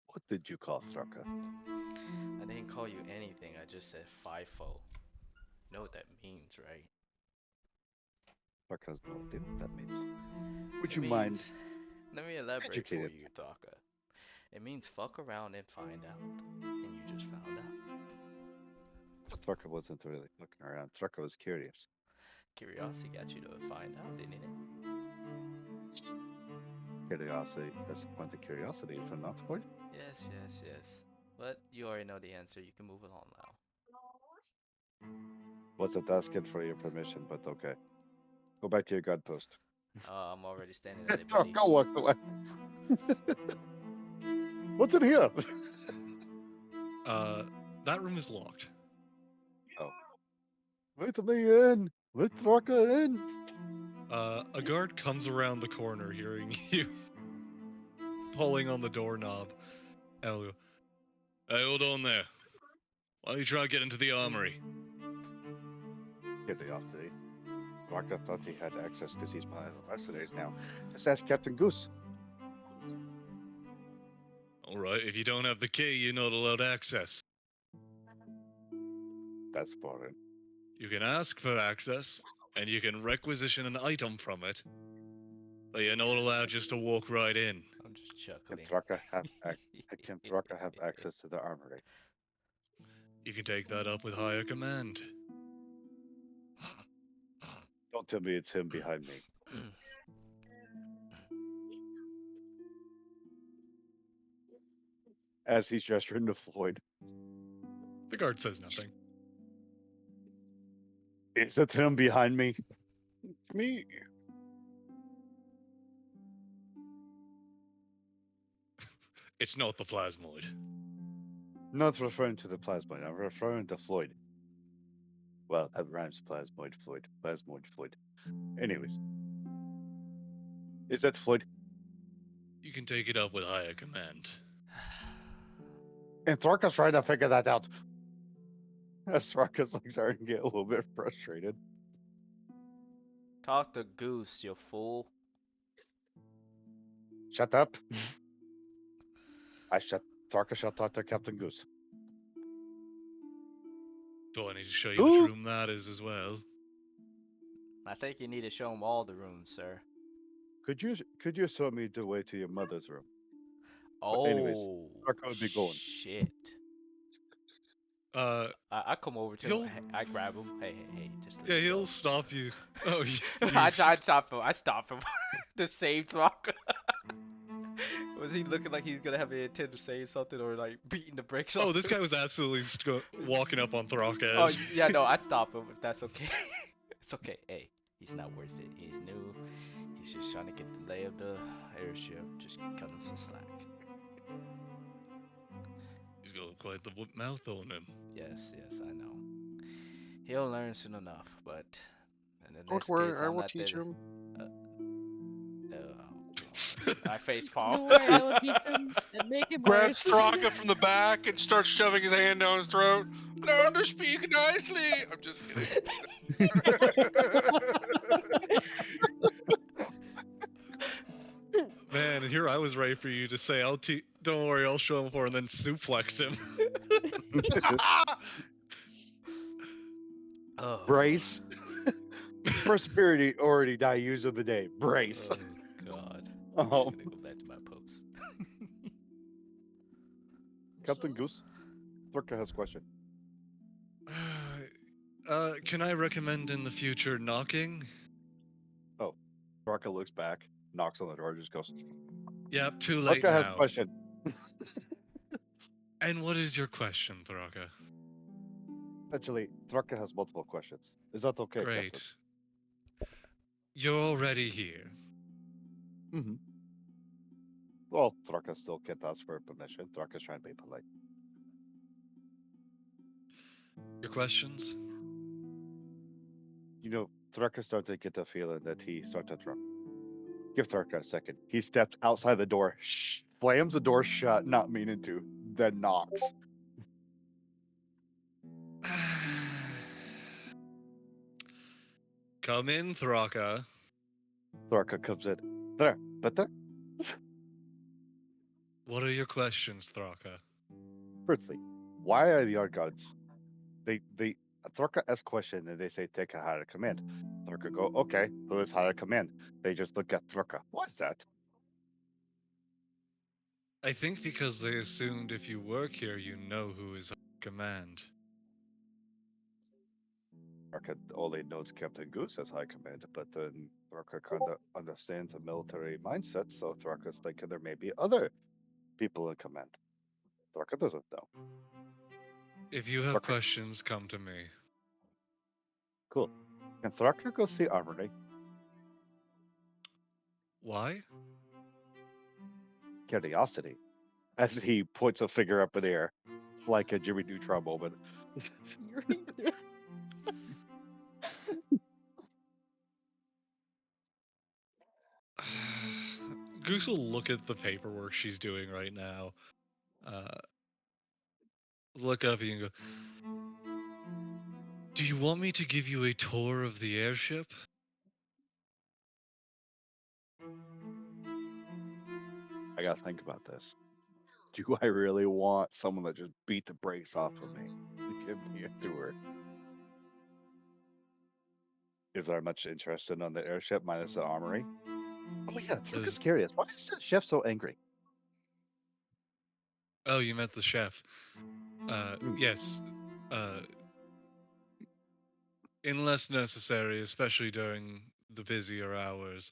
What did you call Thorka? I didn't call you anything. I just said FIFO. You know what that means, right? Thorka has no idea what that means. Would It you mind? means- Let me elaborate educated? for you, Taka. It means fuck around and find out. And you just found out. Thorka wasn't really looking around. Thorka was curious. Curiosity got you to find out, didn't it? Curiosity. That's the point of curiosity, is it not, Floyd? Yes, yes, yes. But you already know the answer. You can move along now. Wasn't asking for your permission, but okay. Go back to your guard post. I'm already standing at it, buddy. Thorka walks away. What's in here? That room is locked. Let me in. Let Thorka in. A guard comes around the corner, hearing you pulling on the doorknob. And will go, "Hey, hold on there. Why don't you try and get into the armory?" Curiosity. Thorka thought he had access because he's one of the mercenaries now. Just ask Captain Goose. All right, if you don't have the key, you're not allowed access. That's boring. You can ask for access, and you can requisition an item from it, but you're not allowed just to walk right in. I'm just Can chuckling. Thorka have access to the armory? You can take that up with higher command. Don't tell me it's him behind me. As he's gesturing to Floyd. The guard says nothing. Is it him behind me? Me. It's not the plasmoid. Not referring to the plasmoid. I'm referring to Floyd. Well, that rhymes plasmoid Floyd. Plasmoid Floyd. Anyways. Is that Floyd? You can take it up with higher command. And Thorka's trying to figure that out. As Thorka's like starting to get a little bit frustrated. Talk to Goose, you fool. Shut up. Thorka shall talk to Captain Goose. Do I need to show you which Ooh. room that is as well? I think you need to show him all the rooms, sir. Could you show me the way to your mother's room? But anyways, Oh, Thorka would be going. shit. I come over to him. He'll I grab him. Hey, just let yeah, me he'll go. stop you. Oh, I stop him. I stop him. The same Throck. Was he looking like he's gonna have an intent of saying something or like beating the brakes off? Oh, this him? guy was absolutely walking up on Thraka. Oh yeah, no, I stop him if that's okay. It's okay. Hey, he's not worth it. He's new. He's just trying to get the lay of the airship. Just cut him some slack. He's got quite the mouth on him. Yes, I know. He'll learn soon enough, but in the Don't next worry, case, I I'm will not teach there. him. I face palm. Don't worry, I will teach him and make him Grabs worse. Straka from the back and starts shoving his hand down his throat. Learn to speak nicely. I'm just kidding. Man, here I was ready for you to say, don't worry, I'll show him for," and then suplex him. Oh, Brace. First period already die use of the day. Brace. oh God. I'm just gonna go back to my post. Captain Goose, Thorka has a question. Can I recommend in the future knocking? Thorka looks back, knocks on the door, just goes. Yep, too late Thorka has a now. question. And what is your question, Thraka? Actually, Thorka has multiple questions. Is that okay, Great. Captain? You're already here. Mm-hmm. Well, Thorka still can't ask for permission. Thorka's trying to be polite. Your questions? You know, Thorka started to get the feeling that he started to run. Give Thorka a second. He steps outside the door, slams the door shut, not meaning to, then knocks. Come in, Thraka. Thorka comes in. There, but there. What are your questions, Thraka? Firstly, why are the yard guards? They Thorka asks question and they say take a higher command. Thorka go, okay, who is higher command? They just look at Thorka. What's that? I think because they assumed if you work here, you know who is command. Thorka only knows Captain Goose as high command, but then Thorka kind of understands the military mindset, so Thorka's thinking there may be other people in command. Thorka doesn't know. If you have Thraka, questions, come to me. cool. Can Thorka go see Armory? Why? Curiosity. As he points a finger up in the air, like a Jimmy Neutron moment. Goose will look at the paperwork she's doing right now. Look up at you and go, do you want me to give you a tour of the airship? I gotta think about this. Do I really want someone that just beat the brakes off of me to give me a tour? Is there much interest in on the airship minus the armory? Oh yeah, Thorka's curious. Why is the chef so angry? Oh, you met the chef. Yes. Unless necessary, especially during the busier hours,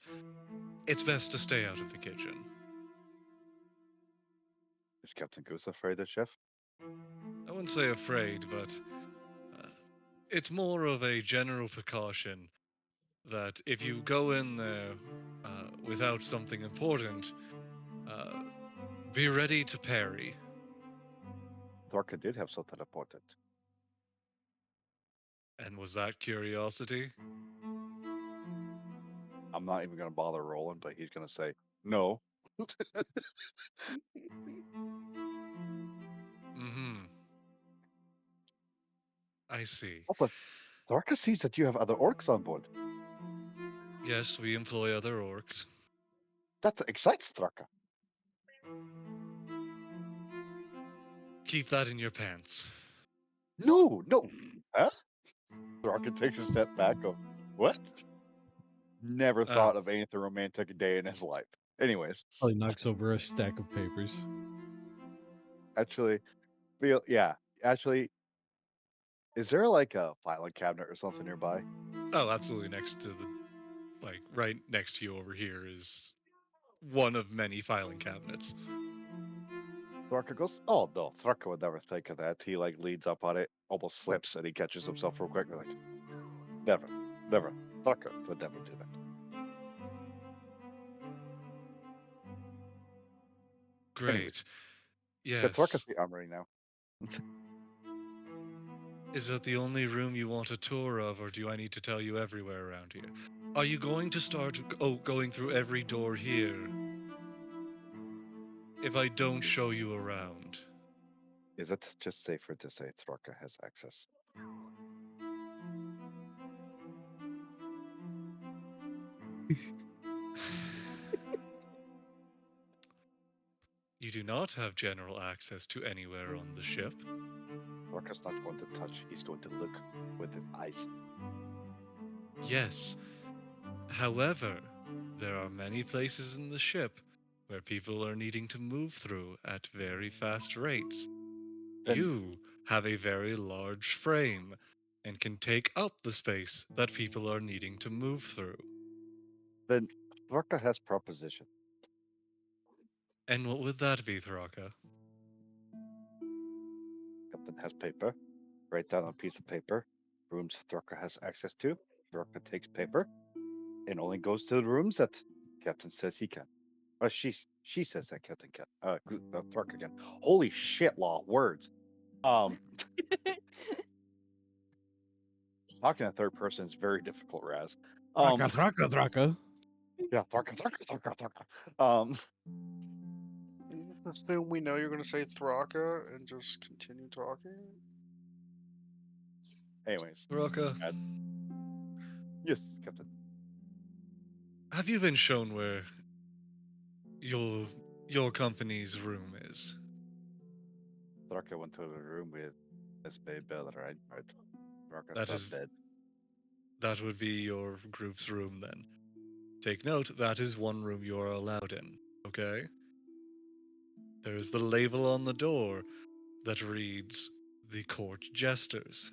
it's best to stay out of the kitchen. Is Captain Goose afraid of chef? I wouldn't say afraid, but it's more of a general precaution that if you go in there without something important, be ready to parry. Thorka did have something important. And was that curiosity? I'm not even gonna bother rolling, but he's gonna say no. Mm-hmm. I see. Oh, but Thorka sees that you have other orcs on board. Yes, we employ other orcs. That excites Thorka. Keep that in your pants. No. Thorka takes a step back. Goes, what? Never thought of anything romantic a day in his life. Anyways, Probably knocks over a stack of papers. actually, actually, is there like a filing cabinet or something nearby? Oh, absolutely. Next to the, like, right next to you over here is one of many filing cabinets. Thorka goes, oh no, Thorka would never think of that. He like leads up on it, almost slips, and he catches himself real quick. We're like, never, never. Thorka would never do that. Great. Anyways, Yes. Thorka's the armory now. Is that the only room you want a tour of, or do I need to tell you everywhere around here? Are you going to start going through every door here if I don't show you around? Is it just safer to say Thorka has access? You do not have general access to anywhere on the ship. Thorka's not going to touch. He's going to look with his eyes. Yes. However, there are many places in the ship where people are needing to move through at very fast rates. Then- You have a very large frame and can take up the space that people are needing to move through. Then Thorka has proposition. And what would that be, Thraka? Captain has paper. Write down on a piece of paper. Rooms Thorka has access to. Thorka takes paper and only goes to the rooms that Captain says he can. Or she says that Captain can. Thorka can. Holy shit, law words. Talking in third person is very difficult, Raz. Thraka. Yeah, Thorka. Assume we know you're going to say Thraka and just continue talking. Anyways, Thraka, yes, Captain. have you been shown where your company's room is? Thorka went to the room with Miss Maybell, right? Thorka's That not is- dead. That would be your group's room then. Take note, that is one room you are allowed in, okay? There is the label on the door that reads the Court Jesters.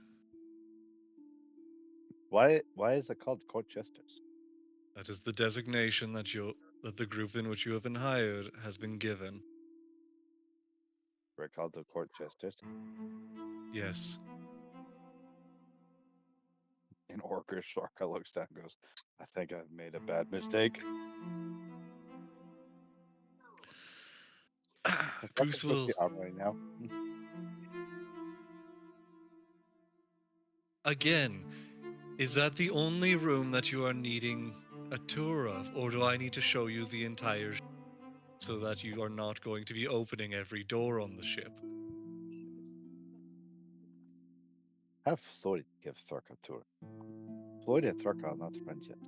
Why is it called court jesters? That is the designation that the group in which you have been hired has been given. We're called the court jesters. Yes. And Orca Thorka looks down and goes, I think I've made a bad mistake. Goose Thorka's will the armory now. again. Is that the only room that you are needing a tour of, or do I need to show you the entire ship so that you are not going to be opening every door on the ship? Have Floyd give Thorka a tour. Floyd and Thorka are not friends yet.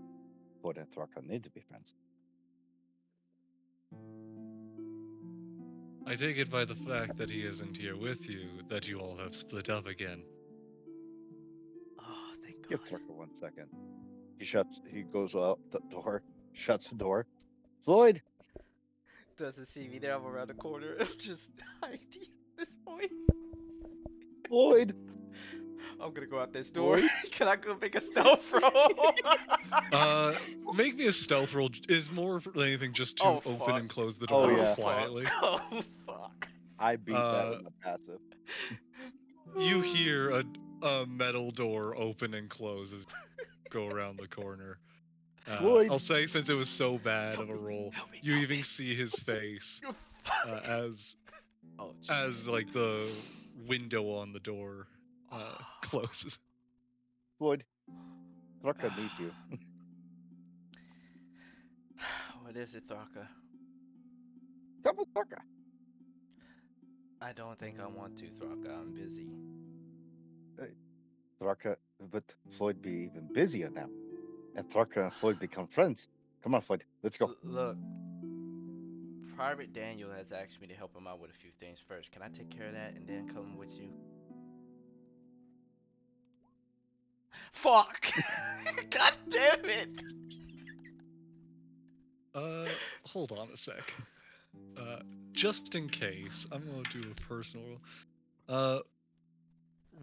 Floyd and Thorka need to be friends. I take it by the fact that he isn't here with you that you all have split up again. Oh, thank Give God. Thorka 1 second. He goes out the door, shuts the door. Floyd! Doesn't see me there. I'm around the corner. I'm just hiding at this point. Floyd! I'm gonna go out this door. Floyd? Can I go make a stealth roll? Make me a stealth roll. Is more than anything just to Oh, open fuck. and close the Oh, door yeah. quietly. Oh, fuck. I beat that with my passive. You hear a metal door open and close as you go around the corner. Floyd! I'll say, since it was so bad of a roll, Help me, you help even me. see his face Fuck. as Oh, like the window on the door closes. Floyd! Thorka needs you. What is it, Thraka? Come with Thorka. I don't think I want to, Thraka. I'm busy. Thorka, but Floyd be even busier now. And Thorka and Floyd become friends. Come on, Floyd, let's go. Look, Private Daniel has asked me to help him out with a few things first. Can I take care of that and then come with you? Fuck! God damn it! Hold on a sec. Just in case, I'm gonna do a personal roll.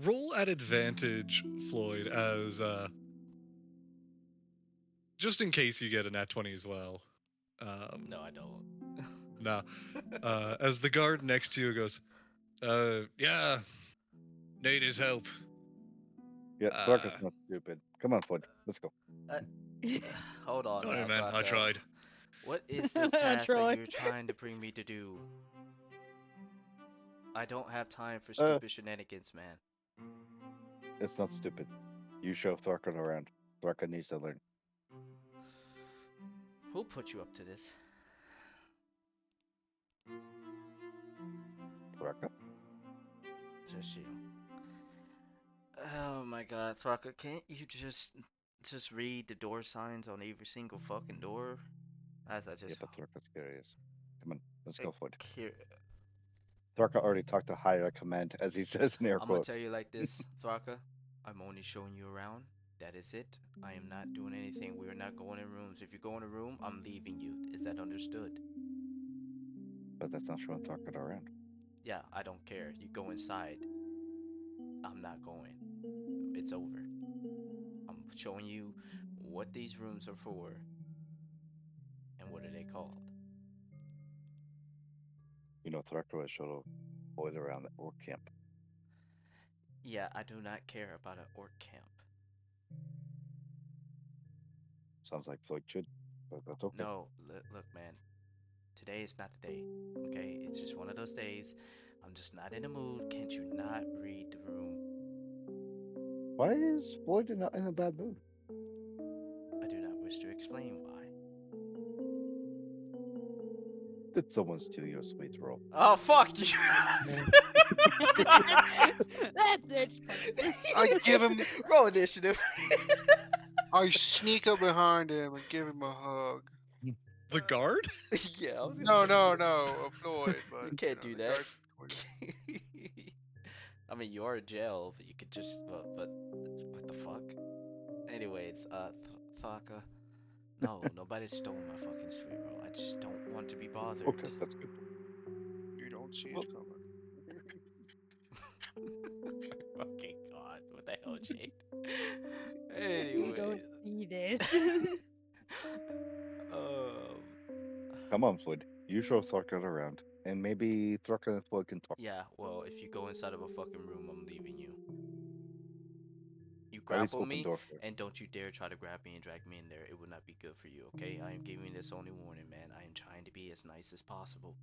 Roll at advantage, Floyd, as just in case you get a nat 20 as well. No, I don't. Now, as the guard next to you goes, yeah, need his help. Yeah, Thorka's not stupid. Come on, Floyd. Let's go. Hold on Sorry, now, man, I Thraka. tried. What is this task that Troy. you're trying to bring me to do? I don't have time for Uh, stupid shenanigans, man. It's not stupid. You show Thorka around. Thorka needs to learn. Who put you up to this? Thorka? Just you. Oh my god, Thraka, can't you just read the door signs on every single fucking door? As I Yeah, just but Thorka's curious. Come on, let's go, Floyd. here, Thorka already talked to higher command, as he says in air I'm gonna quotes. tell you like this, Thraka. I'm only showing you around. That is it. I am not doing anything. We are not going in rooms. If you go in a room, I'm leaving you. Is that understood? But that's not showing Thorka around. Yeah, I don't care. You go inside. I'm not going. It's over. I'm showing you what these rooms are for and what are they called. You know, Thorka was showed Floyd around the orc camp. Yeah, I do not care about an orc camp. Sounds like Floyd should, but that's okay. No, look, man. Today is not the day. Okay, it's just one of those days. I'm just not in the mood. Can't you not read the room? Why is Floyd in a bad mood? I do not wish to explain why. Did someone steal your sweet roll? Oh, fuck you! That's it. I give him. Roll initiative. I sneak up behind him and give him a hug. The guard? Yeah, I was No, gonna. Floyd, but You can't do the that. guard between I mean, you are in jail, but you could just. But what the fuck? Anyways, Thaka. No, nobody stole my fucking sweet roll. I just don't want to be bothered. Okay, that's good. you don't see Well- it coming. Okay, God, what the hell, Jade? You don't Anyway, see this. um, Come on, Floyd. You show Thorka around, and maybe Thorka and Floyd can talk. yeah. Well, if you go inside of a fucking room, I'm leaving you. You At least grapple open me, door for it. and don't you dare try to grab me and drag me in there. It would not be good for you, okay? I am giving this only warning, man. I am trying to be as nice as possible.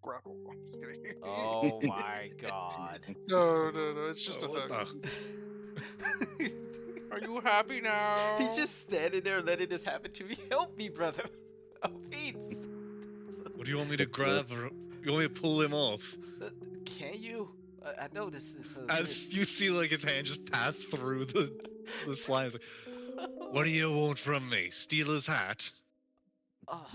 Grapple. I'm just kidding. Oh my God. No. It's just a What hug. the? Are you happy now? He's just standing there letting this happen to me. Help me, brother. Oh, Pete. What do you want me to grab? Or you want me to pull him off? Can you? I know this is a As you see, like his hand just pass through the slime. It's like, what do you want from me? Steal his hat? Oh,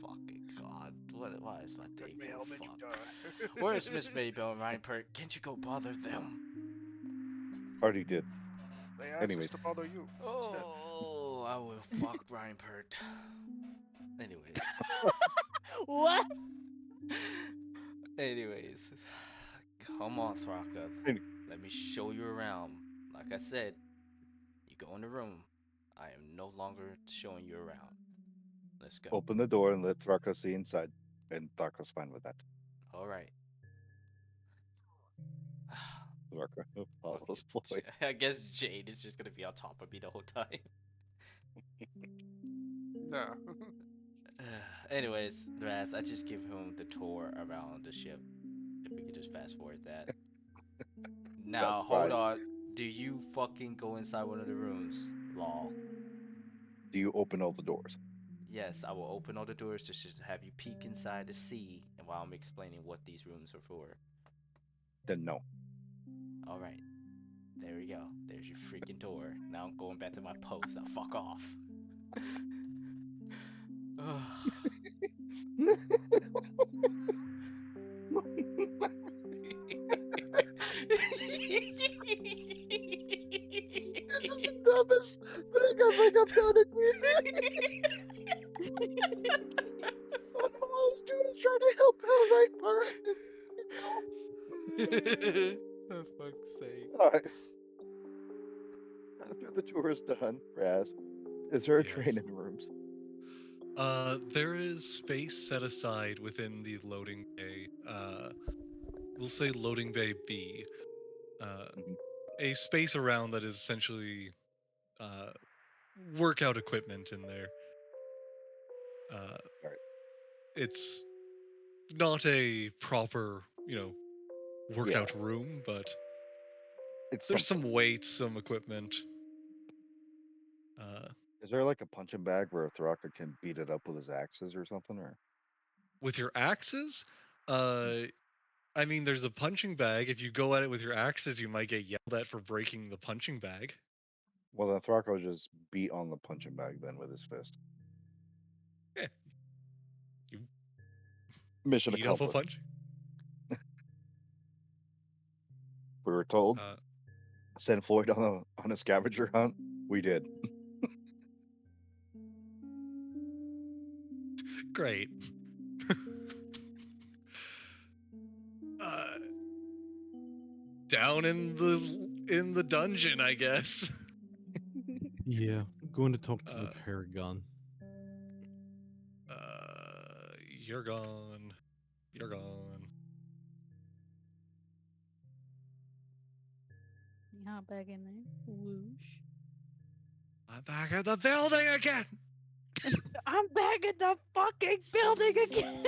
fucking God. Why is my day May so help you fucked? die. Where's Miss Maybell and Ryne? Can't you go bother them? Already did. They asked us Anyways. to bother you instead. Oh, I will fuck Ryne. Anyways. What? Anyways. Come on, Thraka. Any- Let me show you around. Like I said, you go in the room. I am no longer showing you around. Let's go. Open the door and let Thorka see inside. And Thorka's fine with that. All right. Thorka follows Okay. Floyd. I guess Jade is just gonna be on top of me the whole time. No. Anyways, Raz, I just give him the tour around the ship. If we could just fast forward that. Now, That's hold fine. on. Do you fucking go inside one of the rooms? Lol. Do you open all the doors? Yes, I will open all the doors to just have you peek inside to see, and while I'm explaining what these rooms are for. Then no. All right. There we go. There's your freaking door. Now I'm going back to my post. Now fuck off. For fuck's sake. All right. After the tour is done, Raz, is there a Yes. train in the rooms? There is space set aside within the loading bay. We'll say loading bay B. Mhm. A space around that is essentially workout equipment in there. Right. It's not a proper, workout Yeah, room, but it's there's some something. weights, some equipment. Uh, Is there like a punching bag where Thraka can beat it up with his axes or something? Or with your axes, uh, I mean, there's a punching bag. If you go at it with your axes, you might get yelled at for breaking the punching bag. well, then Thraka will just beat on the punching bag then with his fist. Yeah, you Mission beat up a accomplished. punch. We were told Uh, send Floyd on a scavenger hunt. We did. great. uh, down in the dungeon, I guess. Yeah, going to talk to the Uh, Paragon. you're gone. You're gone. You hop back in there. Whoosh. I'm back at the building again. I'm back in the fucking building again.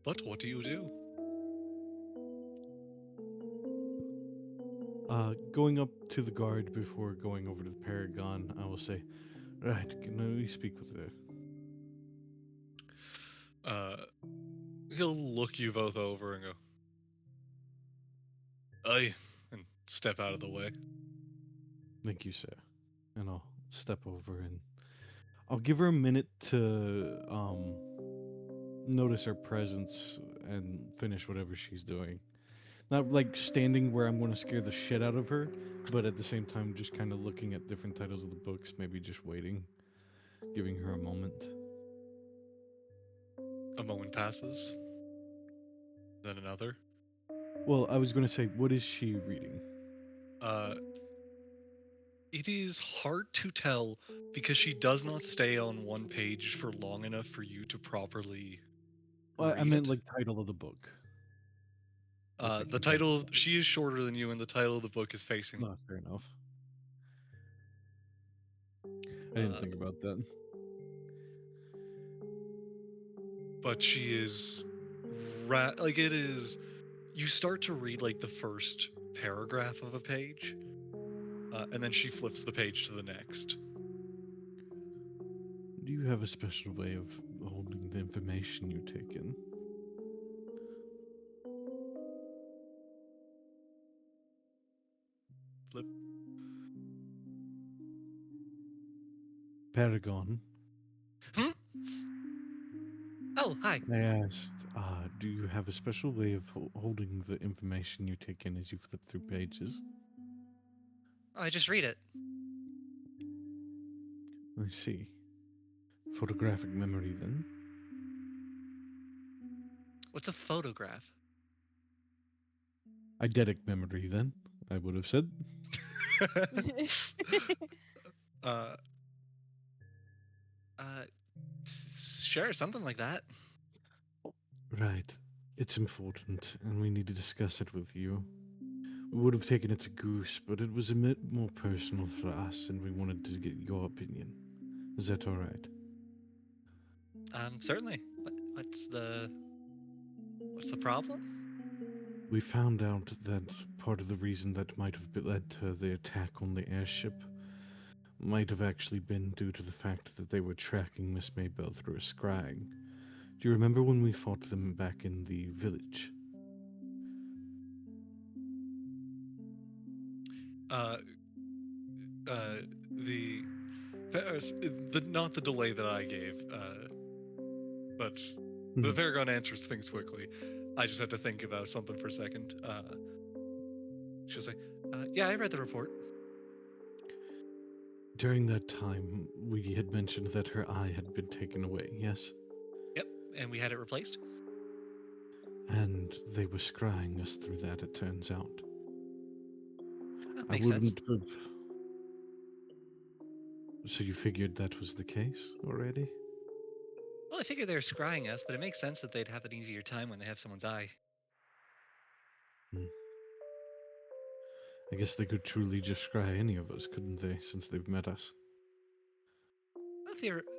But what do you do? Going up to the guard before going over to the Paragon, I will say, right, can we speak with her? He'll look you both over and go, "Aye," and step out of the way. Thank you, sir. And I'll step over and I'll give her a minute to notice her presence and finish whatever she's doing. Not like standing where I'm going to scare the shit out of her, but at the same time just kind of looking at different titles of the books, maybe just waiting, giving her a moment. A moment passes. Then another. Well, I was going to say, what is she reading? It is hard to tell because she does not stay on one page for long enough for you to properly I read meant it. like title of the book. The title, she is shorter than you, and the title of the book is facing. No, fair enough. I didn't think about that. But she is, like it is. You start to read like the first paragraph of a page, and then she flips the page to the next. Do you have a special way of holding the information you take in? Flip. Paragon, Hmm? Oh, hi. I asked, do you have a special way of holding the information you take in as you flip through pages? I just read it. I see. Photographic memory, then? What's a photograph? Eidetic memory, then, I would have said. uh, Sure, something like that. Right. It's important, and we need to discuss it with you. We would have taken it to Goose, but it was a bit more personal for us, and we wanted to get your opinion. Is that all right? Certainly. What's the problem? We found out that part of the reason that might have led to the attack on the airship might have actually been due to the fact that they were tracking Miss Maybell through a scrag. Do you remember when we fought them back in the village? The not the delay that I gave, but the Paragon answers things quickly. I just had to think about something for a second. She'll say, "Yeah, I read the report." During that time, we had mentioned that her eye had been taken away, yes? Yep, and we had it replaced. And they were scrying us through that, it turns out. That I makes sense. wouldn't have. So you figured that was the case already? Well, I figured they were scrying us, but it makes sense that they'd have an easier time when they have someone's eye. I guess they could truly just scry any of us, couldn't they, since they've met us? Well,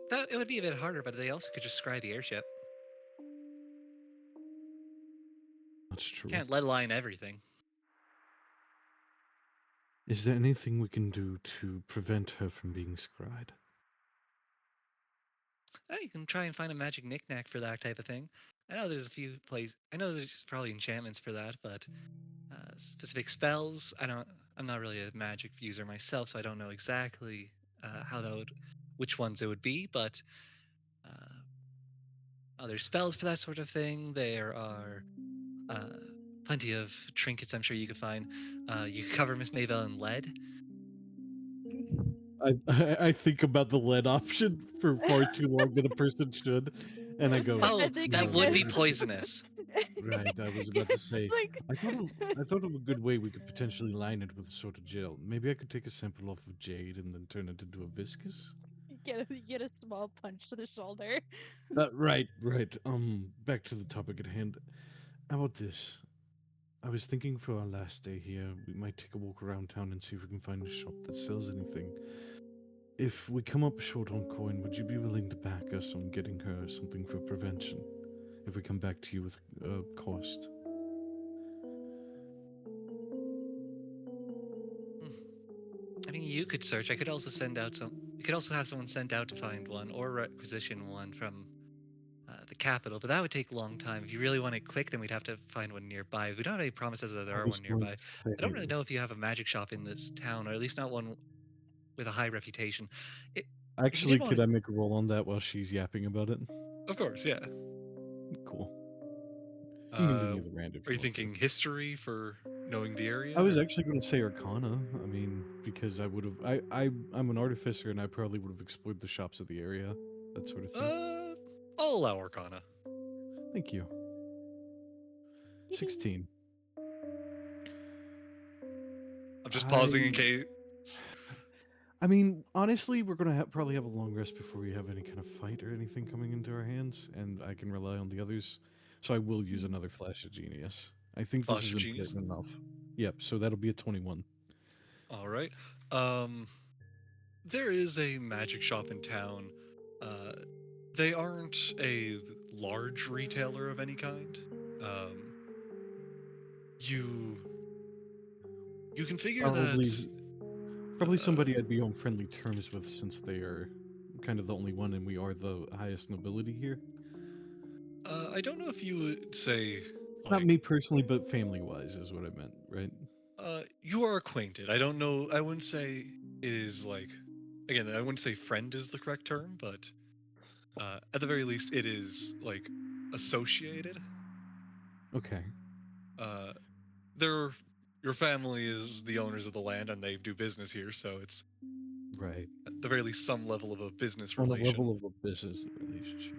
that it would be a bit harder, but they also could just scry the airship. That's true. Can't lead line everything. Is there anything we can do to prevent her from being scryed? Oh, you can try and find a magic knickknack for that type of thing. I know there's a few places. I know there's probably enchantments for that, but specific spells, I'm not really a magic user myself, so I don't know exactly which ones it would be. But there's spells for that sort of thing. There are plenty of trinkets. I'm sure you could find. You could cover Miss Maybell in lead. I think about the lead option for far too long than a person should, and I go, Oh, I think that I would be get- poisonous. right. I was about to say. Like, I thought of a good way we could potentially line it with a sort of gel. Maybe I could take a sample off of jade and then turn it into a viscous. get a small punch to the shoulder. Right. Back to the topic at hand. How about this? I was thinking for our last day here, we might take a walk around town and see if we can find a shop that sells anything. If we come up short on coin, would you be willing to back us on getting her something for prevention? If we come back to you with cost. I mean, you could search. I could also send out some. You could also have someone sent out to find one or requisition one from the capital, but that would take a long time. If you really want it quick, then we'd have to find one nearby. We don't have any promises that there I are was one going nearby. to I don't really say, know if you have a magic shop in this town, or at least not one with a high reputation. If you actually, did want could to, I make a roll on that while she's yapping about it? of course, yeah. Cool. You can do the other round if Are you you want to. thinking history for knowing the area? I was or- actually going to say Arcana. I mean, because I would have. I'm an artificer, and I probably would have explored the shops of the area, that sort of thing. I'll allow Arcana. Thank you. 16. I'm just pausing in I- case. I mean, honestly, we're gonna probably have a long rest before we have any kind of fight or anything coming into our hands, and I can rely on the others. So I will use another flash of genius. I think this Flash is of genius? important enough. Yep. So that'll be a 21. All right. There is a magic shop in town. They aren't a large retailer of any kind. You can figure that. Probably somebody I'd be on friendly terms with, since they are kind of the only one, and we are the highest nobility here. I don't know if you would say. Not me personally, but family-wise is what I meant, right? You are acquainted. I don't know. I wouldn't say it is like. Again, I wouldn't say friend is the correct term, but at the very least, it is like associated. Okay. They're your family is the owners of the land, and they do business here, so it's Right. at the very least some level of a business On the relation. level of a business relationship.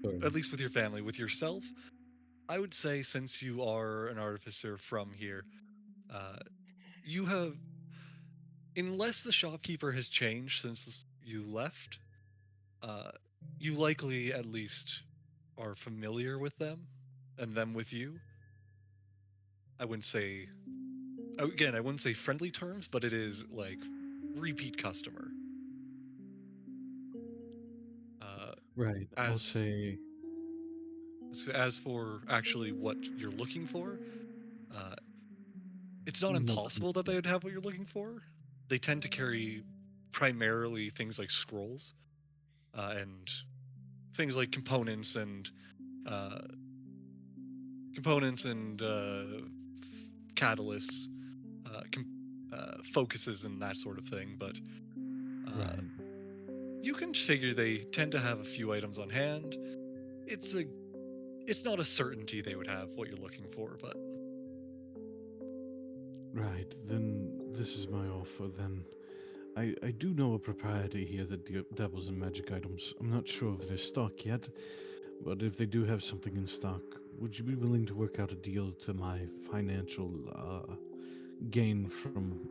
Okay. At least with your family. With yourself, I would say, since you are an artificer from here, you have, unless the shopkeeper has changed since you left, you likely at least are familiar with them, and them with you. I wouldn't say, again, I wouldn't say friendly terms, but it is like repeat customer. Right. I'll say. As for actually what you're looking for, it's not No impossible that they concern. would have what you're looking for. They tend to carry primarily things like scrolls and things like uh, components and catalysts, focuses and that sort of thing. But Right. you can figure they tend to have a few items on hand. It's not a certainty they would have what you're looking for, but Right. Then this is my offer. Then I do know a proprietor here that dabbles in magic items. I'm not sure of their stock yet, but if they do have something in stock, would you be willing to work out a deal to my financial gain from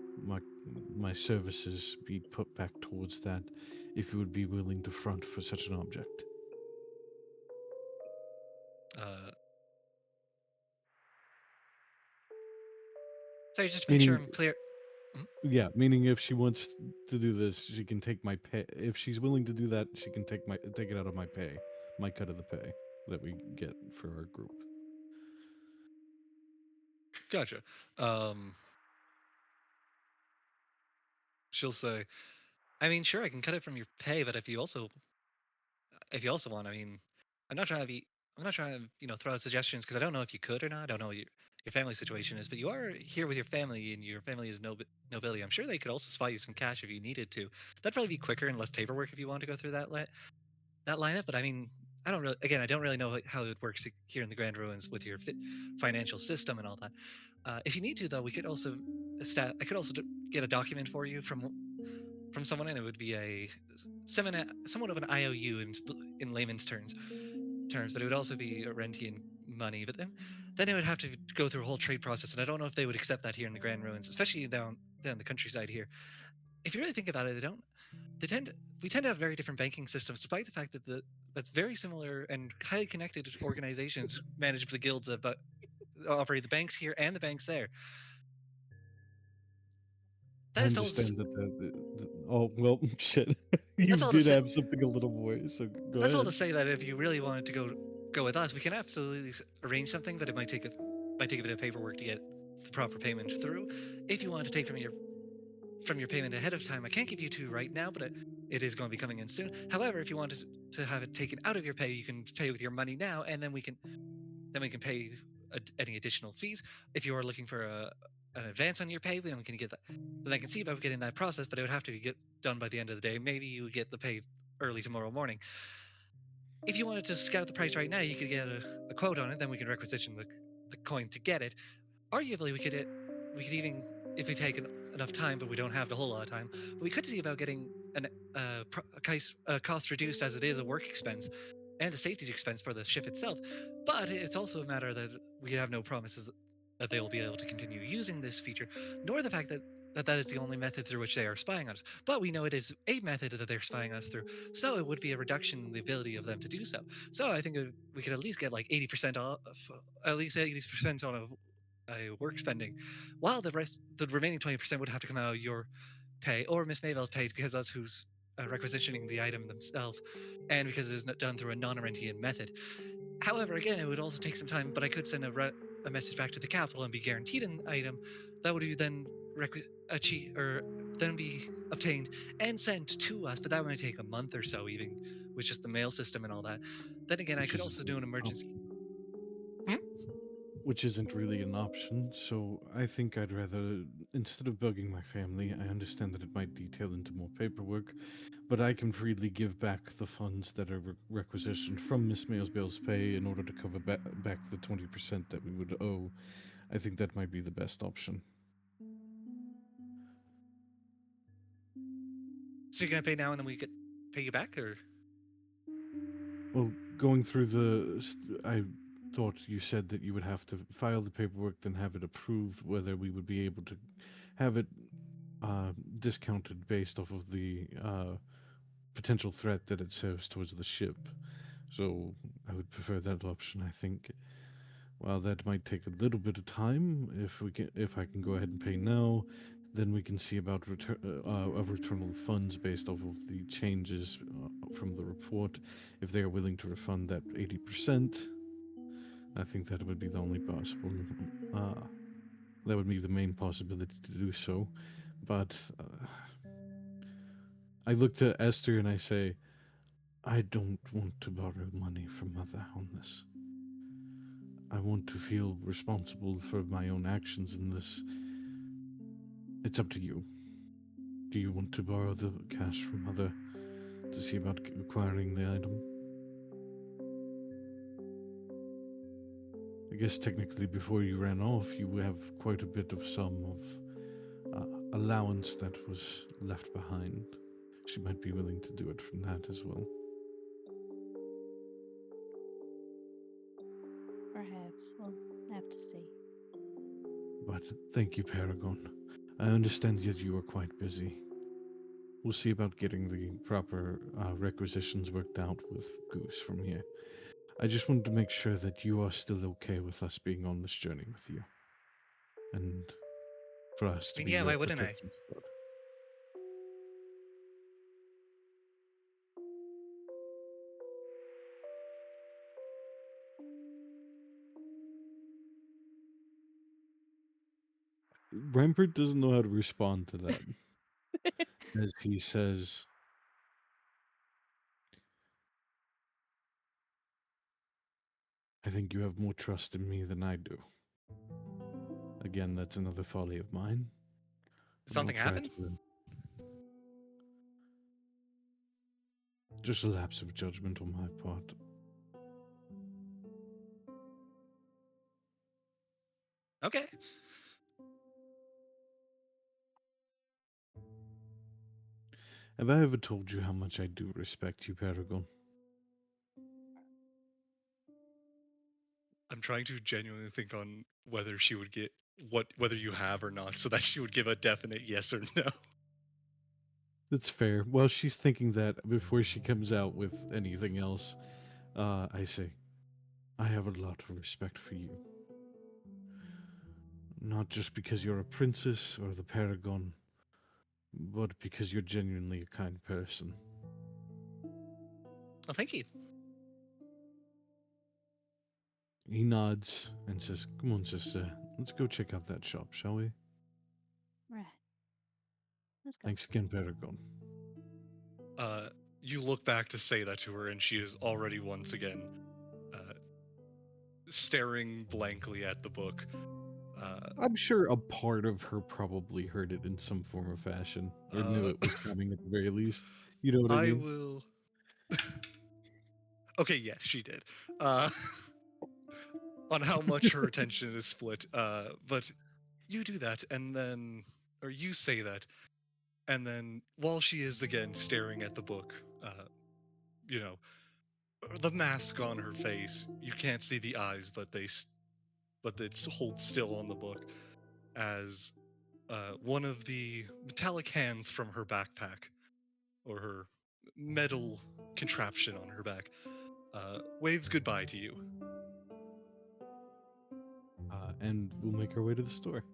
my services be put back towards that if you would be willing to front for such an object? Uh, sorry, just to make sure Meaning, I'm clear. Mhm. yeah, meaning if she wants to do this, she can take my pay. If she's willing to do that, she can take it out of my pay, my cut of the pay that we get for our group. Gotcha. She'll say, I mean, sure, I can cut it from your pay, but if you also want, I mean, I'm not trying to be, I'm not trying to, throw out suggestions because I don't know if you could or not. I don't know what your family situation is, but you are here with your family, and your family is nobility. I'm sure they could also supply you some cash if you needed to. That'd probably be quicker and less paperwork if you want to go through that lineup. But I mean, I don't really know how it works here in the Grand Ruins with your financial system and all that. If you need to, though, we could also I could also get a document for you from someone, and it would be somewhat of an IOU in layman's terms, but it would also be a Rentian money. But then it would have to go through a whole trade process, and I don't know if they would accept that here in the Grand Ruins, especially down the countryside here. If you really think about it, they don't. We tend to have very different banking systems, despite the fact that that's very similar and highly connected organizations manage the guilds that operate the banks here and the banks there. I That is all. understand that oh well, shit. You That's all to did say. have something a little more, so go That's all ahead. to say that if you really wanted to go with us, we can absolutely arrange something, but it might take a bit of paperwork to get the proper payment through. If you want to take from your payment ahead of time, I can't give you two right now, but it is going to be coming in soon. However, if you wanted to have it taken out of your pay, you can pay with your money now, and then we can pay any additional fees. If you are looking for an advance on your pay, then we can get that. Then I can see about getting that process, but it would have to get done by the end of the day. Maybe you would get the pay early tomorrow morning. If you wanted to scout the price right now, you could get a quote on it. Then we can requisition the coin to get it. Arguably, we could even, if we take enough time, but we don't have a whole lot of time, but we could see about getting a cost reduced, as it is a work expense and a safety expense for the ship itself. But it's also a matter that we have no promises that they will be able to continue using this feature, nor the fact that is the only method through which they are spying on us. But we know it is a method that they're spying us through, so it would be a reduction in the ability of them to do so. So I think we could at least get like 80% off, at least 80% on a work spending, while the remaining 20% would have to come out of your pay or Miss Maybell's pay, because that's who's requisitioning the item themselves, and because it's not done through a non-Arentian method. However, again, it would also take some time, but I could send a message back to the capital and be guaranteed an item that would be then achieve or then be obtained and sent to us, but that might take a month or so, even with just the mail system and all that. Then again, I Which could isn't also do an really an emergency. option. Hmm? Which isn't really an option, so I think I'd rather, instead of bugging my family, I understand that it might detail into more paperwork, but I can freely give back the funds that are requisitioned from Miss Maybell's pay in order to cover back the 20% that we would owe. I think that might be the best option. So you're gonna pay now and then we could pay you back, or? Well, going through I thought you said that you would have to file the paperwork, then have it approved, whether we would be able to have it discounted based off of the potential threat that it serves towards the ship. So I would prefer that option. I think. While that might take a little bit of time, if I can go ahead and pay now, then we can see about of return of funds based off of the changes from the report. If they are willing to refund that 80%, I think that would be the only possible. That would be the main possibility to do so. But I look to Esther and I say, I don't want to borrow money from Mother on this. I want to feel responsible for my own actions in this. It's up to you. Do you want to borrow the cash from Mother to see about acquiring the item? I guess technically before you ran off, you have quite a bit of sum of allowance that was left behind, she might be willing to do it from that as well. Perhaps. We'll have to see. But thank you, Paragon. I understand that you are quite busy. We'll see about getting the proper requisitions worked out with Goose from here. I just wanted to make sure that you are still okay with us being on this journey with you. And for us I to mean, be yeah, your why wouldn't I? protection squad. Rampart doesn't know how to respond to that. As he says, I think you have more trust in me than I do. Again, that's another folly of mine. Did something I'll try happen? to- Just a lapse of judgment on my part. Okay. Have I ever told you how much I do respect you, Paragon? I'm trying to genuinely think on whether she would get whether you have or not, so that she would give a definite yes or no. That's fair. Well, she's thinking that before she comes out with anything else, I say, I have a lot of respect for you. Not just because you're a princess or the Paragon, but because you're genuinely a kind person. Well, thank you. He nods and says, Come on, sister, let's go check out that shop, shall we? Right. Let's go. Thanks again, Paragon. You look back to say that to her, and she is already once again staring blankly at the book. I'm sure a part of her probably heard it in some form or fashion, or knew it was coming at the very least. You know what I I mean? will. Okay, yes, she did. On how much her attention is split. But you do that, and then, or you say that, and then while she is again staring at the book, you know, the mask on her face, you can't see the eyes, but but it's holds still on the book as one of the metallic hands from her backpack or her metal contraption on her back waves goodbye to you. And we'll make our way to the store.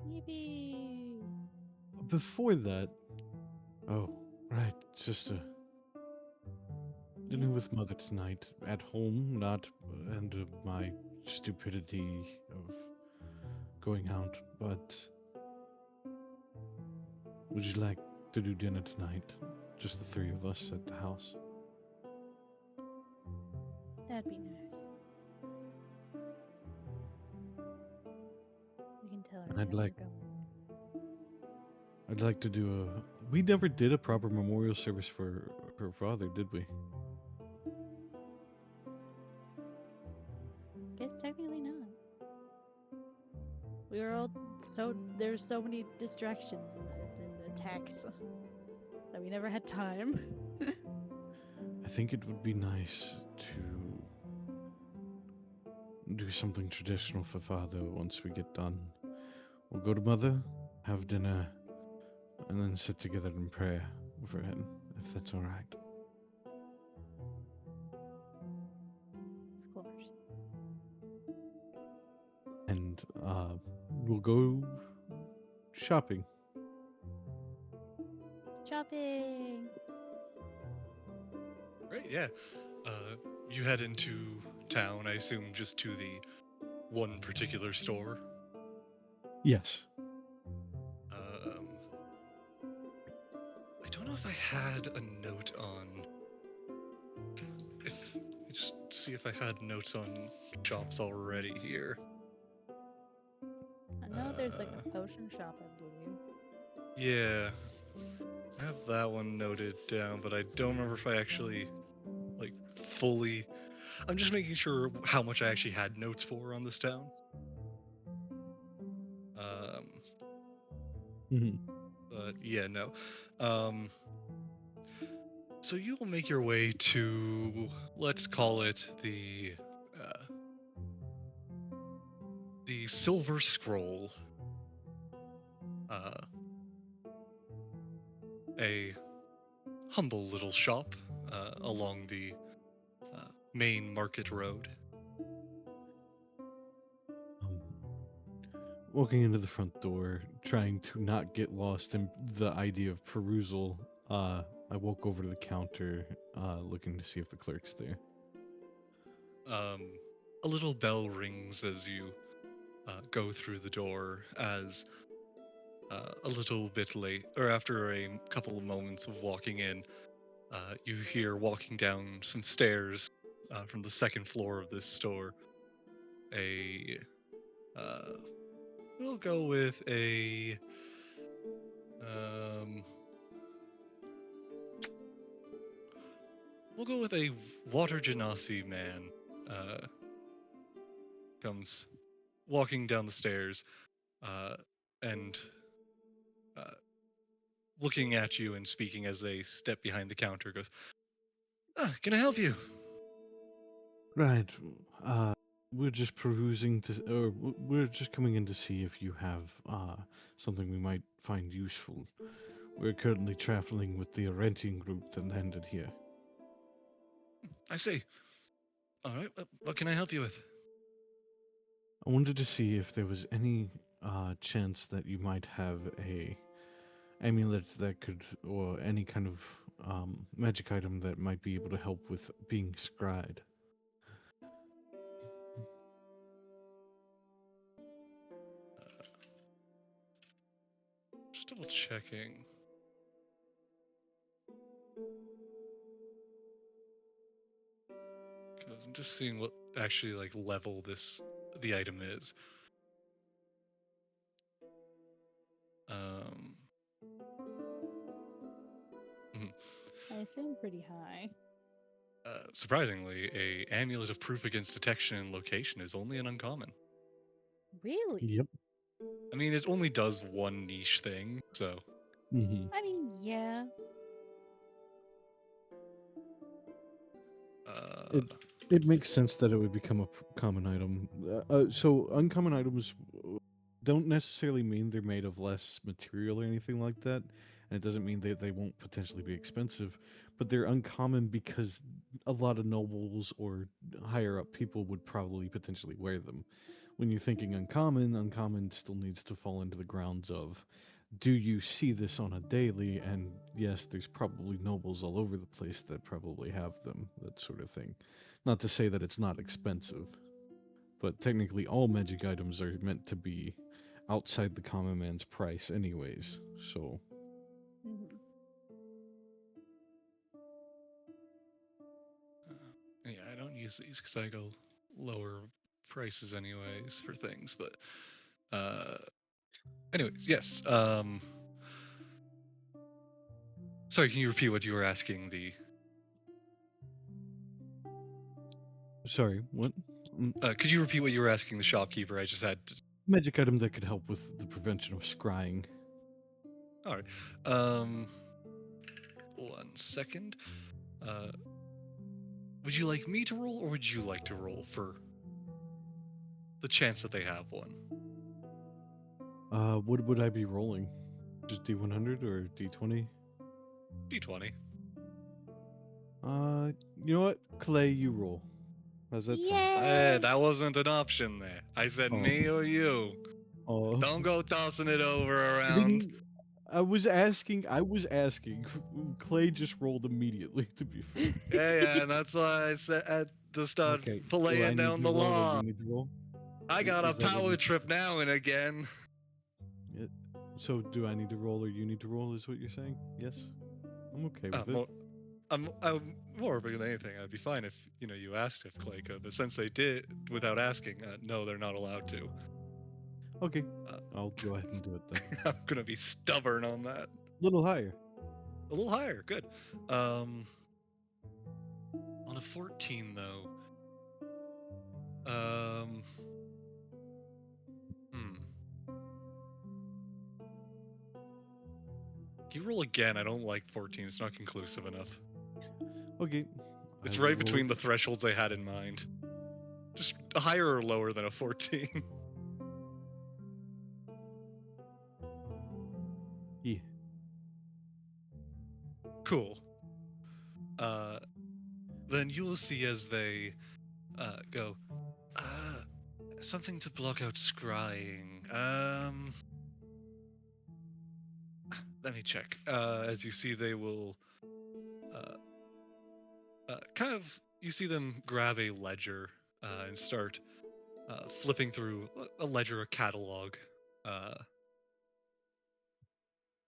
Yippee! Before that, oh, right, sister. Dinner with mother tonight at home, not and my stupidity of going out, but would you like to do dinner tonight? Just the three of us at the house. That'd be nice. We can tell her And I'd that like- we're going. I'd like to do a. We never did a proper memorial service for her father, did we? Guess technically not. We were all there's so many distractions and attacks that we never had time. I think it would be nice to do something traditional for father once we get done. We'll go to mother, have dinner, and then sit together and pray for him, if that's all right. Of course. And we'll go shopping. Shopping. Right? Yeah. You head into town, I assume, just to the one particular store. Yes. I don't know if I had a note on. If just see if I had notes on shops already here. I know there's like a potion shop, I believe. Yeah, I have that one noted down, but I don't remember if I actually like fully. I'm just making sure how much I actually had notes for on this town. Mhm. But yeah, no. So you will make your way to, let's call it uh, the Silver Scroll, uh, a humble little shop along the main market road. Um, Walking into the front door, trying to not get lost in the idea of perusal, I walk over to the counter, looking to see if the clerk's there. A little bell rings as you go through the door, as a little bit late, or after a couple of moments of walking in, you hear walking down some stairs from the second floor of this store. Uh, we'll go with a um, we'll go with a water genasi man. Comes walking down the stairs, uh, and uh, looking at you and speaking as they step behind the counter. Goes, can I help you? Right. Uh, we're just perusing to, or we're just coming in to see if you have something we might find useful. We're currently traveling with the renting group that landed here. I see. All right. What can I help you with? I wanted to see if there was any chance that you might have a amulet that could, or any kind of magic item that might be able to help with being scryed. Just double checking. Because I'm just seeing what actually like level the item is. Um, mhm. I assume pretty high. Surprisingly, a amulet of proof against detection and location is only an uncommon. Really? Yep. I mean, it only does one niche thing, so. Mm-hmm. I mean, yeah. Uh, It makes sense that it would become a common item. So uncommon items don't necessarily mean they're made of less material or anything like that, and it doesn't mean they won't potentially be expensive, but they're uncommon because a lot of nobles or higher up people would probably potentially wear them. When you're thinking uncommon, uncommon still needs to fall into the grounds of, do you see this on a daily? And yes, there's probably nobles all over the place that probably have them, that sort of thing. Not to say that it's not expensive, but technically all magic items are meant to be outside the common man's price, anyways. So, Hmm. yeah, I don't use these because I go lower prices anyways for things, but anyways, yes. Sorry, can you repeat what you were asking? sorry, what? Could you repeat what you were asking the shopkeeper? I just had. Magic item that could help with the prevention of scrying. All right. Um, 1 second. Would you like me to roll, or would you like to roll for the chance that they have one? What would I be rolling? Just D100 or D20? D20. You know what? Clay, you roll. How's that sound? Hey, Yay! that wasn't an option there. I said Oh. me or you. Oh. Don't go tossing it over I around. mean, I was asking. Clay just rolled immediately, to be fair. Yeah, and that's why I said at the start, Okay. Do I filleting need down to the roll or law. you need to roll? I got a Is that what power you- trip now and again. So do I need to roll or you need to roll? Is what you're saying? Yes. I'm okay with it. I'm more than anything. I'd be fine if you asked if Clay could, but since they did without asking, no, they're not allowed to. Okay. I'll go ahead and do it then. I'm gonna be stubborn on that. A little higher. A little higher, good. On a 14 though. Hmm. Can you roll again? I don't like 14. It's not conclusive enough. Okay. It's I right will between roll. the thresholds I had in mind. Just higher or lower than a 14. Yeah. Cool. Then you'll see as they go, something to block out scrying. Let me check. As you see, they will you see them grab a ledger and start flipping through a ledger, a catalog,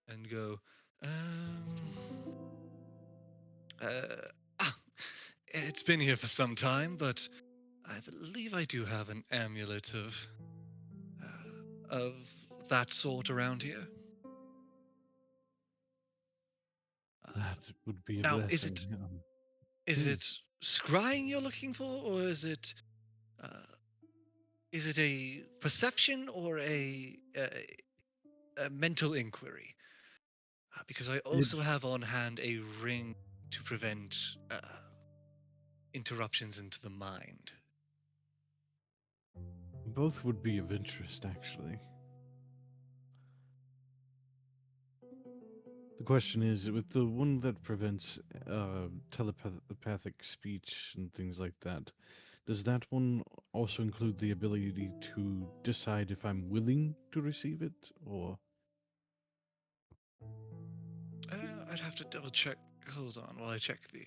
and go, uh, ah, it's been here for some time, but I believe I do have an amulet of that sort around here. That would be a Now, blessing. is it scrying you're looking for, or is it a perception or a mental inquiry? Because I also have on hand a ring to prevent interruptions into the mind. Both would be of interest, actually. The question is, with the one that prevents telepathic speech and things like that, does that one also include the ability to decide if I'm willing to receive it, or? I'd have to double check. Hold on while I check the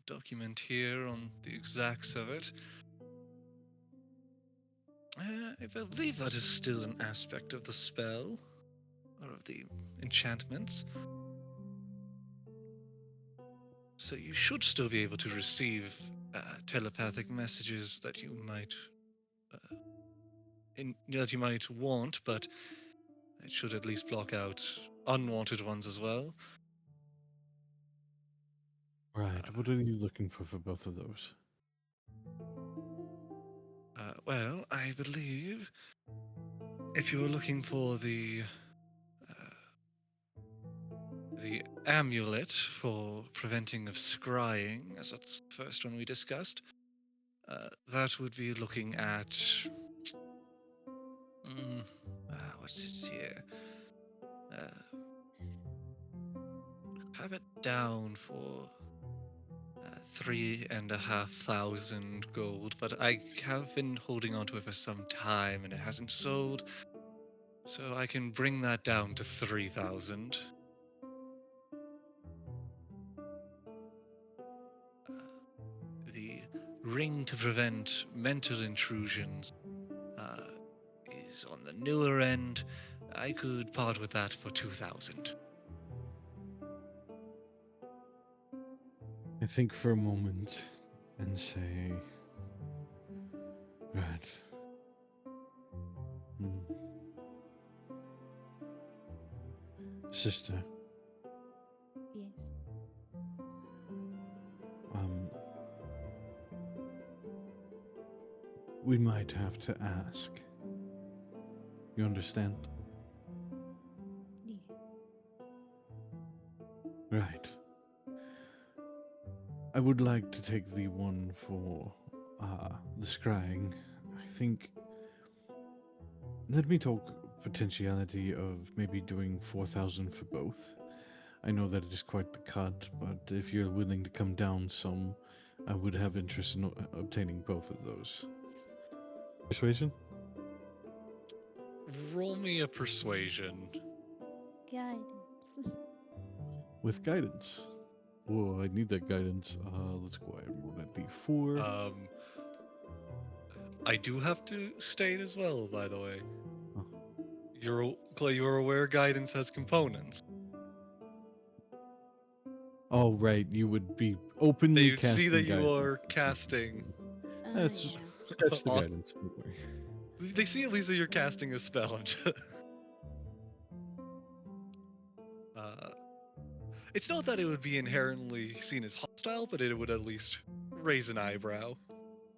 document here on the exacts of it. I believe that is still an aspect of the spell, or of the enchantments. So you should still be able to receive telepathic messages that you might want, but it should at least block out unwanted ones as well. Right. What are you looking for both of those? Well, I believe if you were looking for the amulet for preventing of scrying, as that's the first one we discussed, that would be looking at what's it here? Have it down for 3,500 gold, but I have been holding on to it for some time and it hasn't sold, so I can bring that down to 3,000. The ring to prevent mental intrusions is on the newer end. I could part with that for 2,000. I think for a moment and say, right. Sister. Yes. We might have to ask. You understand? Yeah. Right. I would like to take the one for the scrying. I think. Let me talk potentiality of maybe doing 4,000 for both. I know that it is quite the cut, but if you're willing to come down some, I would have interest in obtaining both of those. Persuasion? Roll me a persuasion. Guidance. With guidance. Whoa, I need that guidance. Let's go ahead and roll that d4. I do have to state as well, by the way. Oh. You're aware guidance has components. Oh, right. You would be openly They'd casting see that you guidance. are casting. That's Yeah. scratch the guidance. Don't worry. They see at least that you're casting a spell. It's not that it would be inherently seen as hostile, but it would at least raise an eyebrow.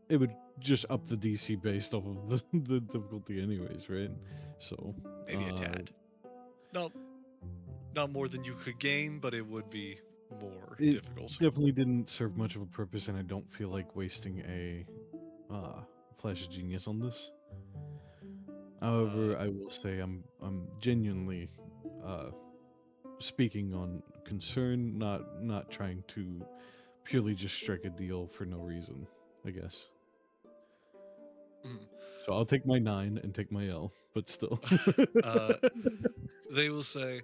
It would just up the DC based off of the difficulty anyways, right? So Maybe a tad. No. not more than you could gain, but it would be more It difficult. definitely didn't serve much of a purpose, and I don't feel like wasting a flash of genius on this. However, I will say I'm genuinely speaking on concern, not trying to purely just strike a deal for no reason, I guess. Mhm. So I'll take my 9 and take my L, but still. They will say,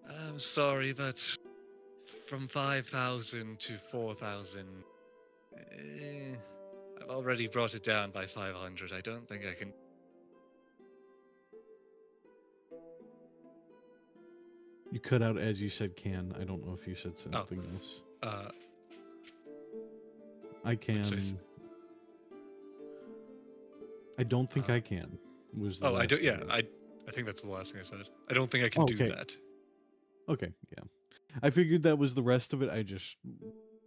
"I'm sorry, but from 5,000 to 4,000, I've already brought it down by 500. I don't think I can." You cut out as you said can. I don't know if you said something else. Uh, I can. s- I don't think Uh, I can. Was the oh, I last don't. Yeah, word. I think that's the last thing I said. I don't think I can Oh, do okay. that. Okay, yeah. I figured that was the rest of it. I just,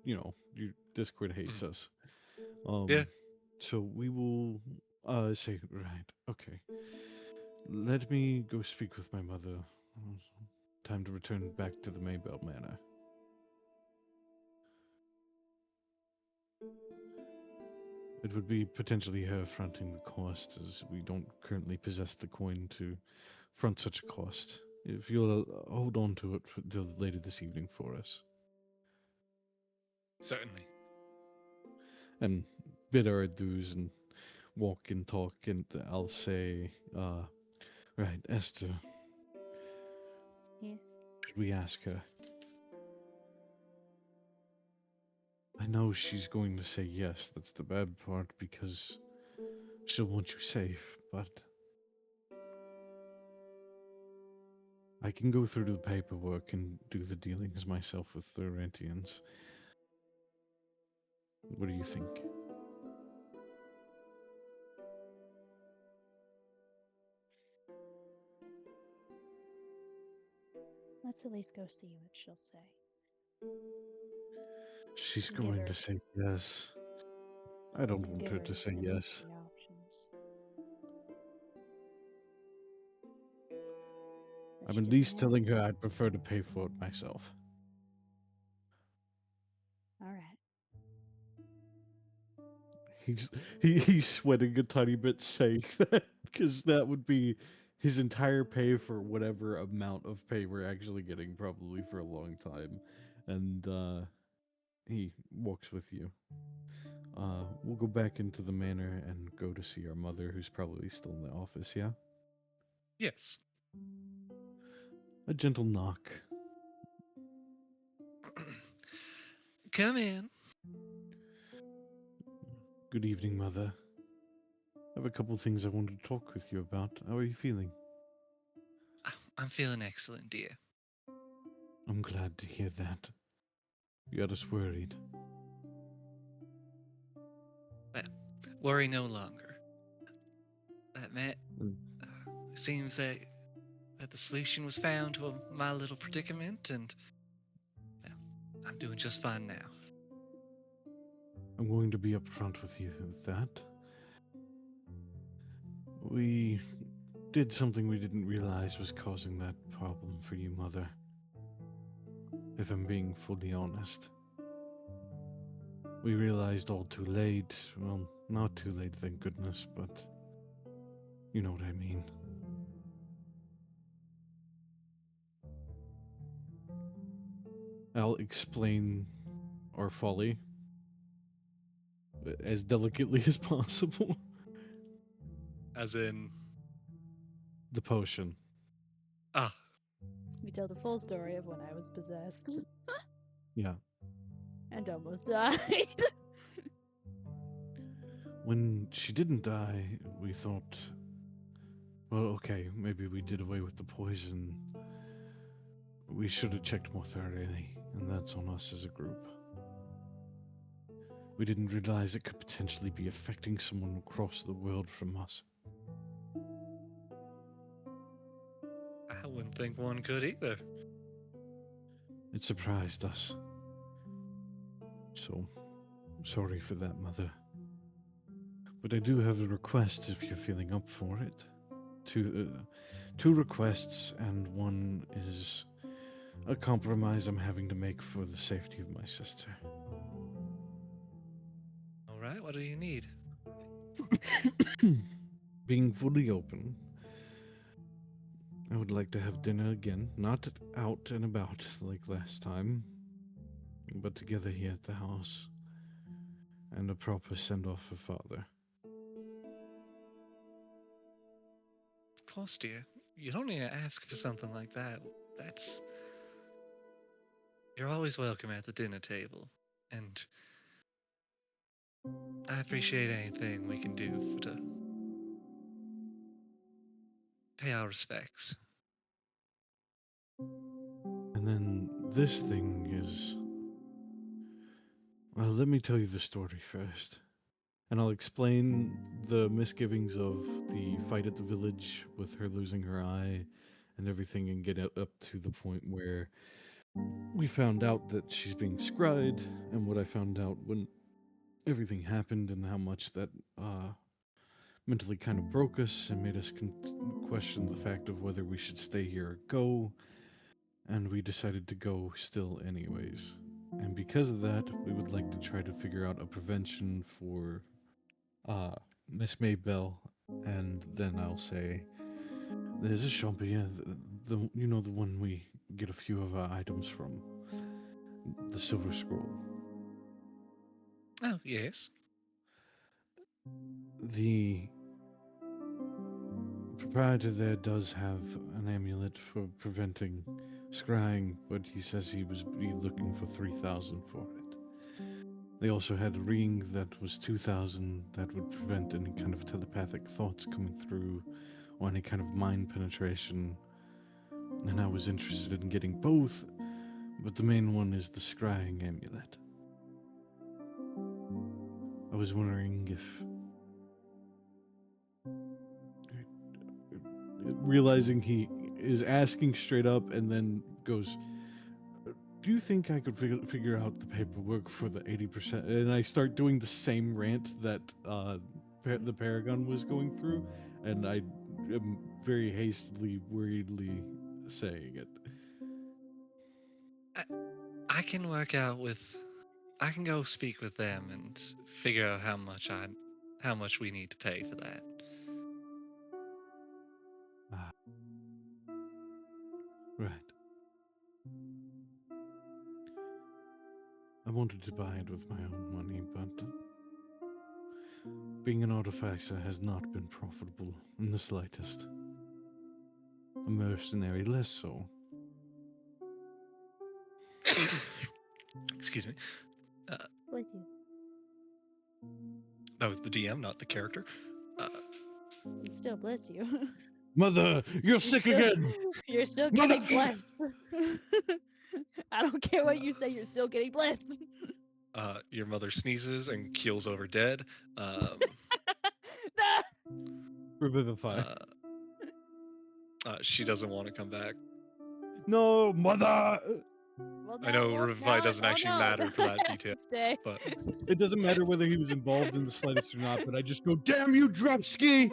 your Discord hates us. Yeah. So we will say right. Okay. Let me go speak with my mother. Time to return back to the Maybell Manor. It would be potentially her fronting the cost, as we don't currently possess the coin to front such a cost. If you'll hold on to it till later this evening for us. Certainly. And bid our adieus and walk and talk, and I'll say, right, Esther, Yes. should we ask her? I know she's going to say yes, that's the bad part, because she'll want you safe, but I can go through the paperwork and do the dealings myself with the Rentians. What do you think? Let's at least go see what she'll say. She's Give going her- to say yes. I don't want Give her her to say at least yes. the options. That I'm she at doesn't least have. telling her I'd prefer to pay for it myself. All right. He's sweating a tiny bit saying that, because that would be his entire pay for whatever amount of pay we're actually getting, probably for a long time. And he walks with you. We'll go back into the manor and go to see our mother, who's probably still in the office, yeah? Yes. A gentle knock. Come in. Good evening, Mother. I have a couple things I wanted to talk with you about. How are you feeling? I'm feeling excellent, dear. I'm glad to hear that. You had us worried. Well, worry no longer. That meant Mm. it seems that the solution was found to my little predicament, and well, I'm doing just fine now. I'm going to be upfront with you with that. We did something we didn't realize was causing that problem for you, Mother. If I'm being fully honest. We realized all too late. Well, not too late, thank goodness, but you know what I mean. I'll explain our folly as delicately as possible. As in, The potion. ah, We tell the full story of when I was possessed Yeah. and almost died. When she didn't die, we thought, well, okay, maybe we did away with the poison. We should have checked more thoroughly, and that's on us as a group. We didn't realize it could potentially be affecting someone across the world from us. I wouldn't think one could either. It surprised us. So, sorry for that, Mother. But I do have a request if you're feeling up for it. two requests, and one is a compromise I'm having to make for the safety of my sister. All right, what do you need? Being fully open, I would like to have dinner again, not out and about like last time, but together here at the house, and a proper send off for father. Of course, dear. You don't need to ask for something like that. That's. You're always welcome at the dinner table. And I appreciate anything we can do to pay our respects. And then this thing is. Well, let me tell you the story first. And I'll explain the misgivings of the fight at the village with her losing her eye and everything, and get up to the point where we found out that she's being scried, and what I found out when everything happened, and how much that mentally kind of broke us and made us question the fact of whether we should stay here or go. And we decided to go still, anyways. And because of that, we would like to try to figure out a prevention for Miss Maybell, and then I'll say, there's a shop here, the you know, the one we get a few of our items from, the Silver Scroll. Oh, yes. The proprietor there does have an amulet for preventing scrying, but he says he was be looking for 3,000 for it. They also had a ring that was 2,000 that would prevent any kind of telepathic thoughts coming through or any kind of mind penetration. And I was interested in getting both, but the main one is the scrying amulet. I was wondering if, realizing he is asking straight up and then goes, do you think I could figure out the paperwork for the 80%? And I start doing the same rant that the Paragon was going through, and I am very hastily, worriedly saying it. I can work out with. I can go speak with them and figure out how much we need to pay for that. Ah, right. I wanted to buy it with my own money, but being an artificer has not been profitable in the slightest. A mercenary, less so. Excuse me. Bless you. That was the DM, not the character. Still bless you. Mother, you're sick still- again! You're still Mother- getting blessed. I don't care what you say, you're still getting blessed. Your mother sneezes and keels over dead. Nah. Revivify. She doesn't want to come back. No, mother! Well, I know well, Revivify doesn't actually matter for that I have detail, to stay. but It doesn't matter whether he was involved in the slightest or not, but I just go, damn you, Dropski!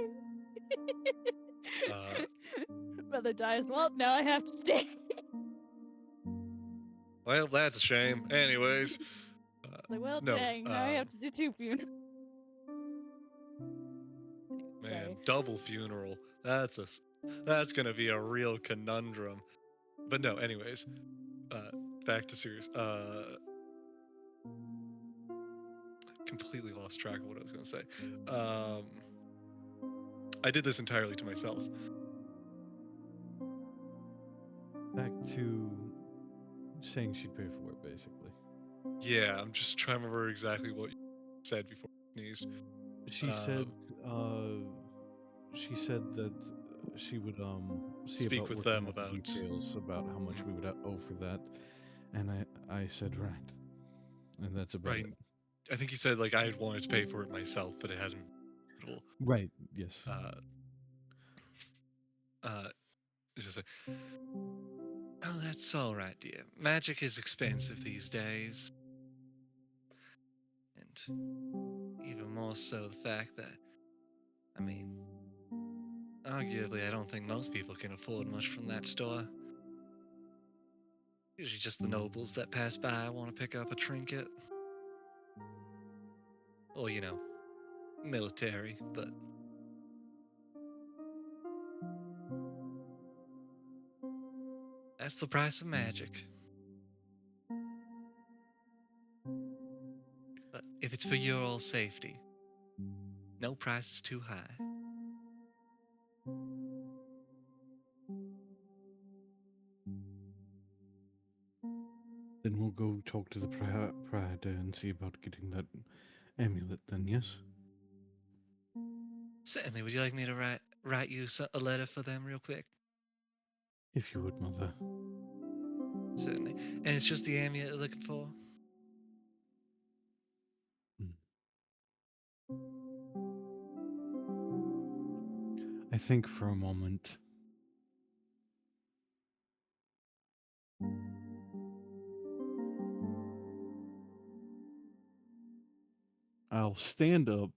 Mother dies. Well, now I have to stay. well, that's a shame. Anyways, It's like, well, no, dang, now I have to do 2 funerals. man, Sorry. double funeral. That's gonna be a real conundrum. But no, anyways, back to serious. Completely lost track of what I was gonna say. I did this entirely to myself. Back to saying she'd pay for it, basically. Yeah, I'm just trying to remember exactly what you said before I sneezed. She said that she would see Speak about with working them out the about- details about how much we would owe for that, and I said right, and that's about Right. it. I think you said like I had wanted to pay for it myself, but it hadn't. Right. Yes. Just like, oh, that's all right, dear. Magic is expensive these days, and even more so the fact that, I mean, Arguably, I don't think most people can afford much from that store. Usually just the nobles that pass by want to pick up a trinket. Or, military, but that's the price of magic. But if it's for your all safety, no price is too high. Then we'll go talk to the Prada and see about getting that amulet then, yes? Certainly, would you like me to write you a letter for them real quick? If you would, Mother. Certainly. And it's just the amulet you're looking for? I think for a moment. I'll stand up,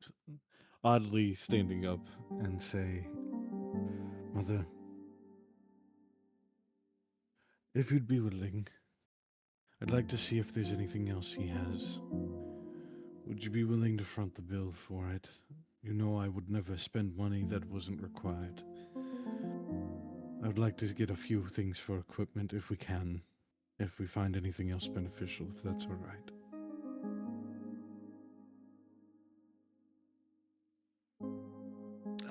oddly standing up, and say, Mother, if you'd be willing, I'd like to see if there's anything else he has. Would you be willing to front the bill for it? You know I would never spend money that wasn't required. I would like to get a few things for equipment if we can. If we find anything else beneficial, if that's all right.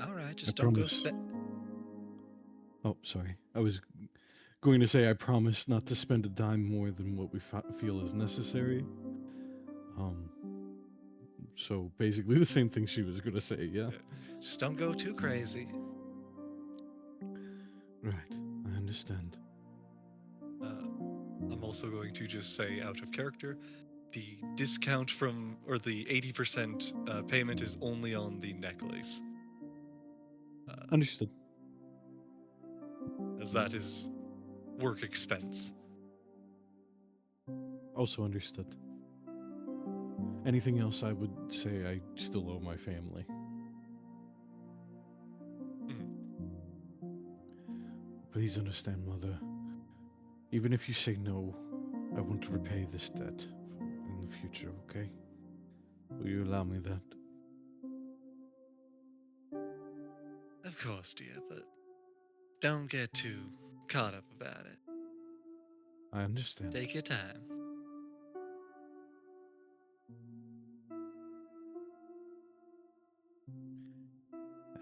All right, just don't go spend. Oh, sorry. I was going to say I promise not to spend a dime more than what we feel is necessary. So basically the same thing she was going to say, yeah? Just don't go too crazy. Right, I understand. I'm also going to just say, out of character, the discount or the 80% payment is only on the necklace. Understood. As that is work expense. Also understood. Anything else I would say I still owe my family. Please understand, Mother. Even if you say no, I want to repay this debt in the future, okay? Will you allow me that? Of course, dear, but don't get too caught up about it. I understand. Take your time.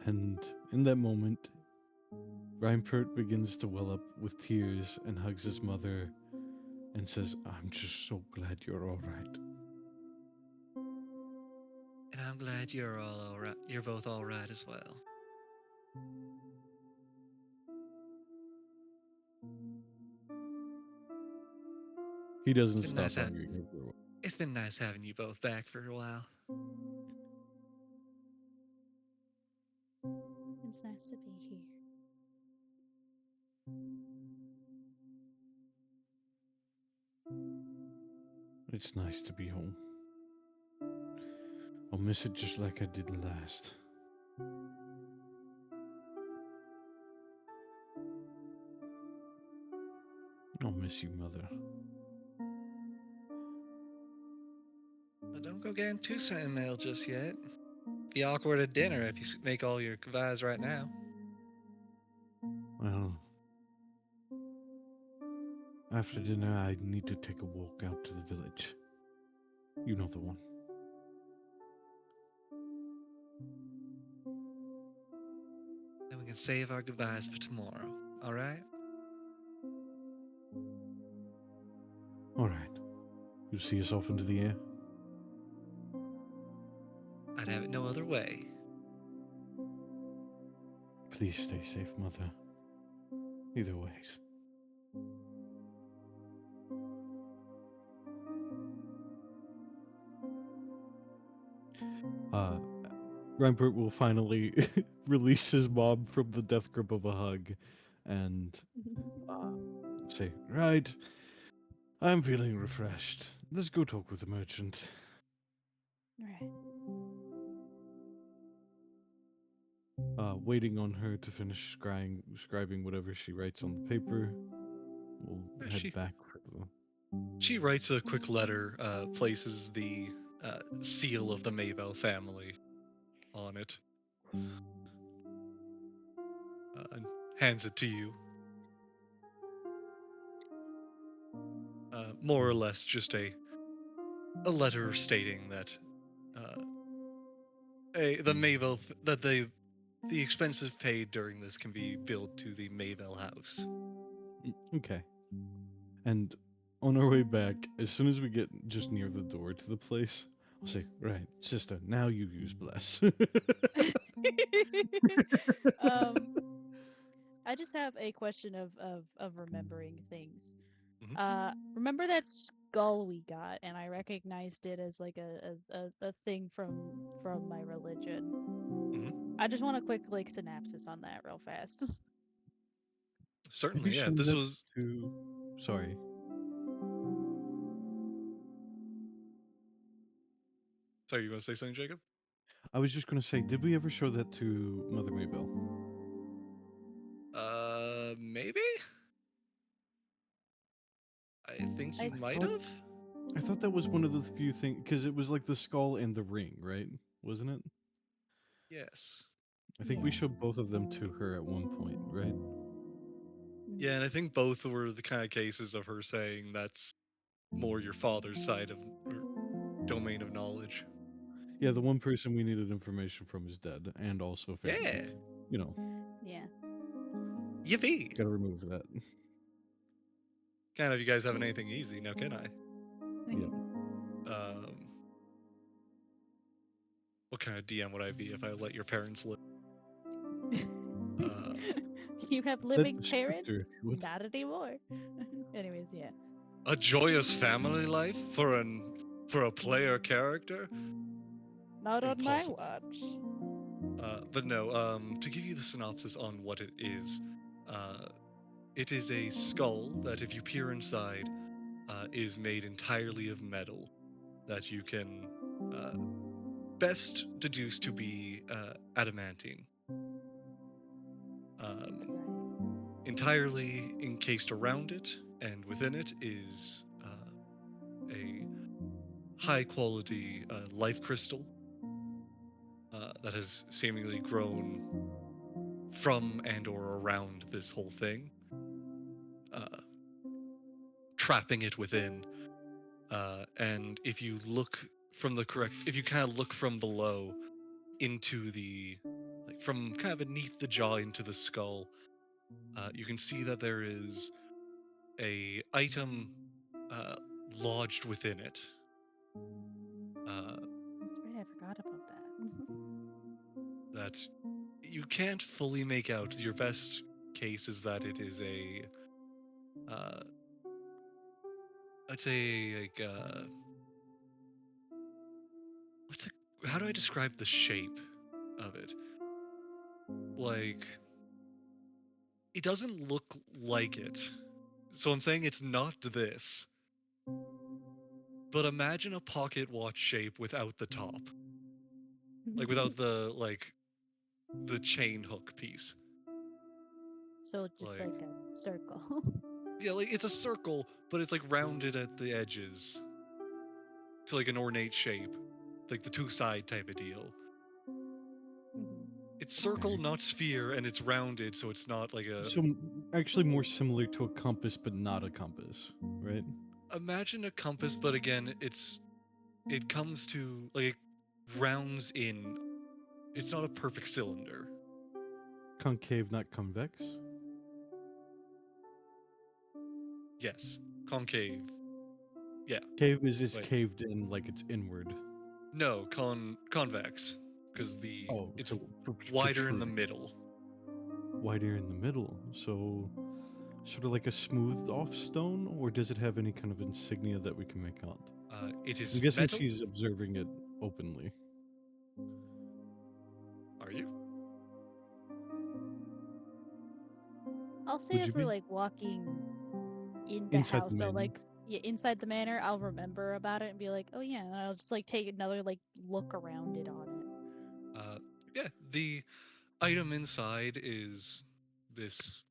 And in that moment, Ryne begins to well up with tears and hugs his mother and says, I'm just so glad you're all right. And I'm glad you're all right. You're both all right as well. He doesn't stop hugging her. It's been nice having you both back for a while. It's nice to be here. It's nice to be home. I'll miss it just like I did last. I'll miss you, Mother. But don't go getting too sentimental just yet. Be awkward at dinner if you make all your goodbyes right now. Well, after dinner, I need to take a walk out to the village. You know the one. Then we can save our goodbyes for tomorrow, alright? Alright. You'll see us off into the air? I'd have it no other way. Please stay safe, Mother. Either ways. Ryne will finally release his mom from the death grip of a hug and say, Right, I'm feeling refreshed. Let's go talk with the merchant. Right. Waiting on her to finish scribing whatever she writes on the paper, we'll Yeah, head back for the. She writes a quick letter, places the seal of the Maybell family on it, and hands it to you. More or less just a letter stating that the Maybell that the expenses paid during this can be billed to the Maybell house. Okay. And on our way back, as soon as we get just near the door to the place, I'll say, "Right, sister, now you use bless." um, I just have a question of remembering things. Remember that skull we got, and I recognized it as like a thing from my religion. I just want a quick like synopsis on that real fast. Have Certainly, you yeah. shown This that was to? Sorry, sorry. You want to say something, Jacob? I was just gonna say, did we ever show that to Mother Maybell? Maybe. I think I you I might thought have. I thought that was one of the few things because it was like the skull and the ring, right? Wasn't it? Yes. I think we Yeah. showed both of them to her at one point, right? Yeah, and I think both were the kind of cases of her saying that's more your father's side of or domain of knowledge. Yeah, the one person we needed information from is dead, and also family. Yeah. You know, Yeah. Yippee! gotta remove that. Can't have you guys having anything easy now, can I? Yeah. Um, what kind of DM would I be if I let your parents live? Uh, You have That living descriptor, parents? what? Not anymore. Anyways, yeah. a joyous family life for a player character? Not on my Impossible. watch. But no, to give you the synopsis on what it is a skull that, if you peer inside, is made entirely of metal that you can best deduce to be adamantine. That's Um, right. entirely encased around it, and within it is a high quality life crystal that has seemingly grown from and or around this whole thing, uh, trapping it within. And if you look if you kind of look from below into like from kind of beneath the jaw into the skull, you can see that there is a item uh, lodged within it. That's right. I forgot about that. That you can't fully make out. Your best case is that it is uh, I'd say like how do I describe the shape of it? Like, it doesn't look like it. So I'm saying it's not this. But imagine a pocket watch shape without the top. Like without the chain hook piece. So just Like, like a circle. yeah, like it's a circle, but it's like rounded at the edges to like an ornate shape. Like the two side type of deal. It's circle, Okay. not sphere, and it's rounded, so it's not like a. So actually more similar to a compass, but not a compass, right? Imagine a compass, but again, it comes to like it rounds in. It's not a perfect cylinder. Concave, not convex. Yes, concave. Yeah. Cave is Wait. caved in like it's inward. No, convex, because Oh, it's so wider in the protruding. middle. Wider in the middle. So sort of like a smoothed off stone, or does it have any kind of insignia that we can make out? It I'm is guessing metal. she's observing it openly. Are you? I'll say Would as you we're be like walking in the inside the house, so manor? like yeah, inside the manor, I'll remember about it and be like, oh yeah, and I'll just like take another like look around it on it. Yeah. The item inside is this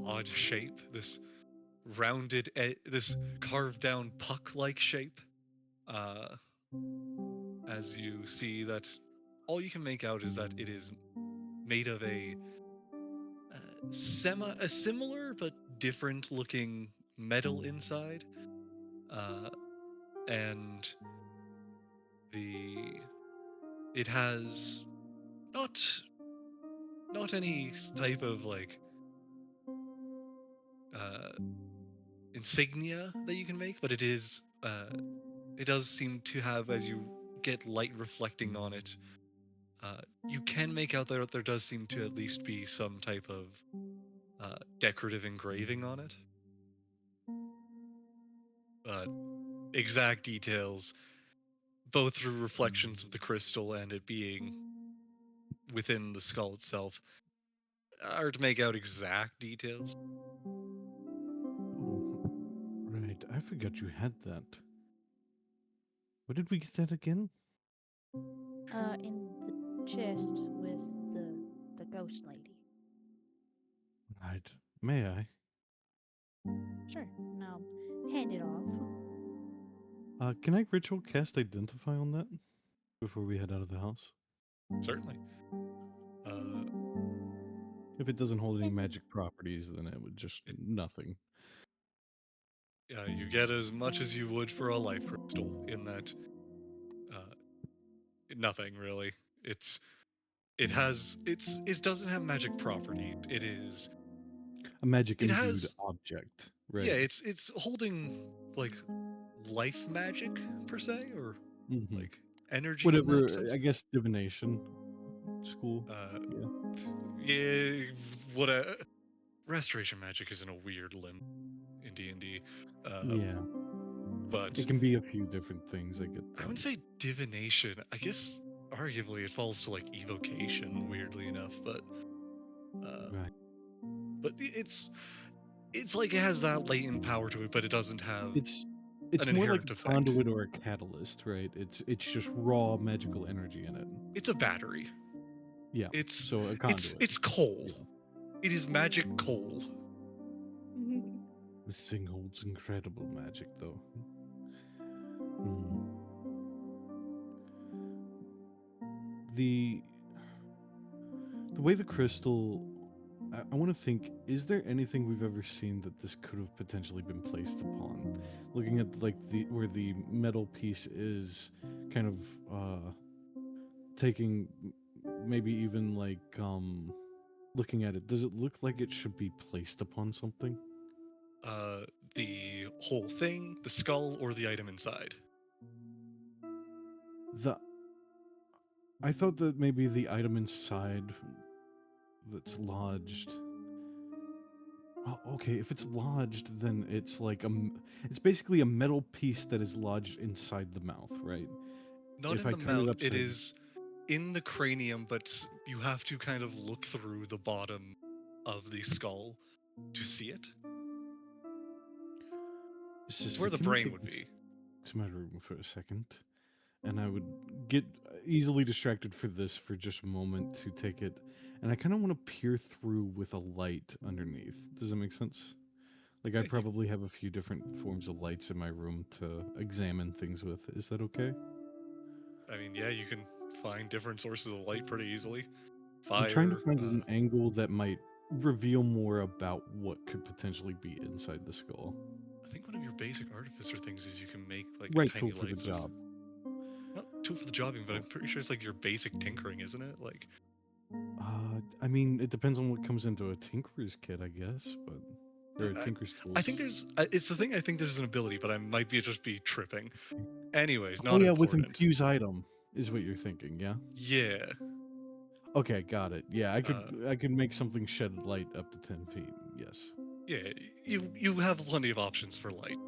odd shape, this rounded, this carved down puck-like shape. As you see that, all you can make out is that it is made of a similar but different looking metal inside, and it has not any type of like insignia that you can make, but it does seem to have, as you get light reflecting on it, you can make out that there does seem to at least be some type of decorative engraving on it. But exact details, both through reflections of the crystal and it being within the skull itself, are to make out exact details. Oh, right. I forgot you had that. Where did we get that again? In the chest with the ghost lady. Right. May I? Sure. Now, hand it off. Can I ritual cast Identify on that before we head out of the house? Certainly. If it doesn't hold any magic properties, then it would just nothing. You get as much as you would for a life crystal in that nothing really. It doesn't have magic properties. A magic It imbued has object, right? Yeah, it's holding like life magic per se, or like energy in that Whatever. sense. I guess divination school. Yeah, restoration magic is in a weird limb in D&D. Yeah, But it can be a few different things. I get that. I wouldn't say divination. I guess arguably it falls to like evocation, weirdly enough. But Right. but it's like it has that latent power to it, but it doesn't have It's an more like inherent a effect. conduit or a catalyst, right? It's just raw magical energy in it. It's a battery. Yeah. So a conduit. It's coal. Yeah. It is magic coal. This thing holds incredible magic, though. The way the crystal, I want to think, is there anything we've ever seen that this could have potentially been placed upon? Looking at like where the metal piece is kind of taking, maybe even like looking at it, does it look like it should be placed upon something? The whole thing, the skull, or the item inside? I thought that maybe the item inside that's lodged. Oh, okay, if it's lodged, then it's like it's basically a metal piece that is lodged inside the mouth, right? Not if in I the turn mouth. it is in the cranium, but you have to kind of look through the bottom of the skull to see it. It's where the brain would be. To my room for a second, and I would get easily distracted for this for just a moment to take it, and I kind of want to peer through with a light underneath. Does that make sense? Like I probably have a few different forms of lights in my room to examine things with. Is that okay? I mean, yeah, you can find different sources of light pretty easily. Fire. I'm trying to find an angle that might reveal more about what could potentially be inside the skull. I think one of your basic artificer things is you can make like right a tiny tool for the job. Not tool for the jobbing, but I'm pretty sure it's like your basic tinkering, isn't it? Like. I mean, it depends on what comes into a tinkerer's kit, I guess, but there are tinker's tools. I think there's. It's the thing. I think there's an ability, but I might just be tripping. Anyways, not important. With infuse item is what you're thinking, yeah? Yeah. Okay, got it. Yeah, I could make something shed light up to 10 feet. Yes. Yeah, you have plenty of options for light.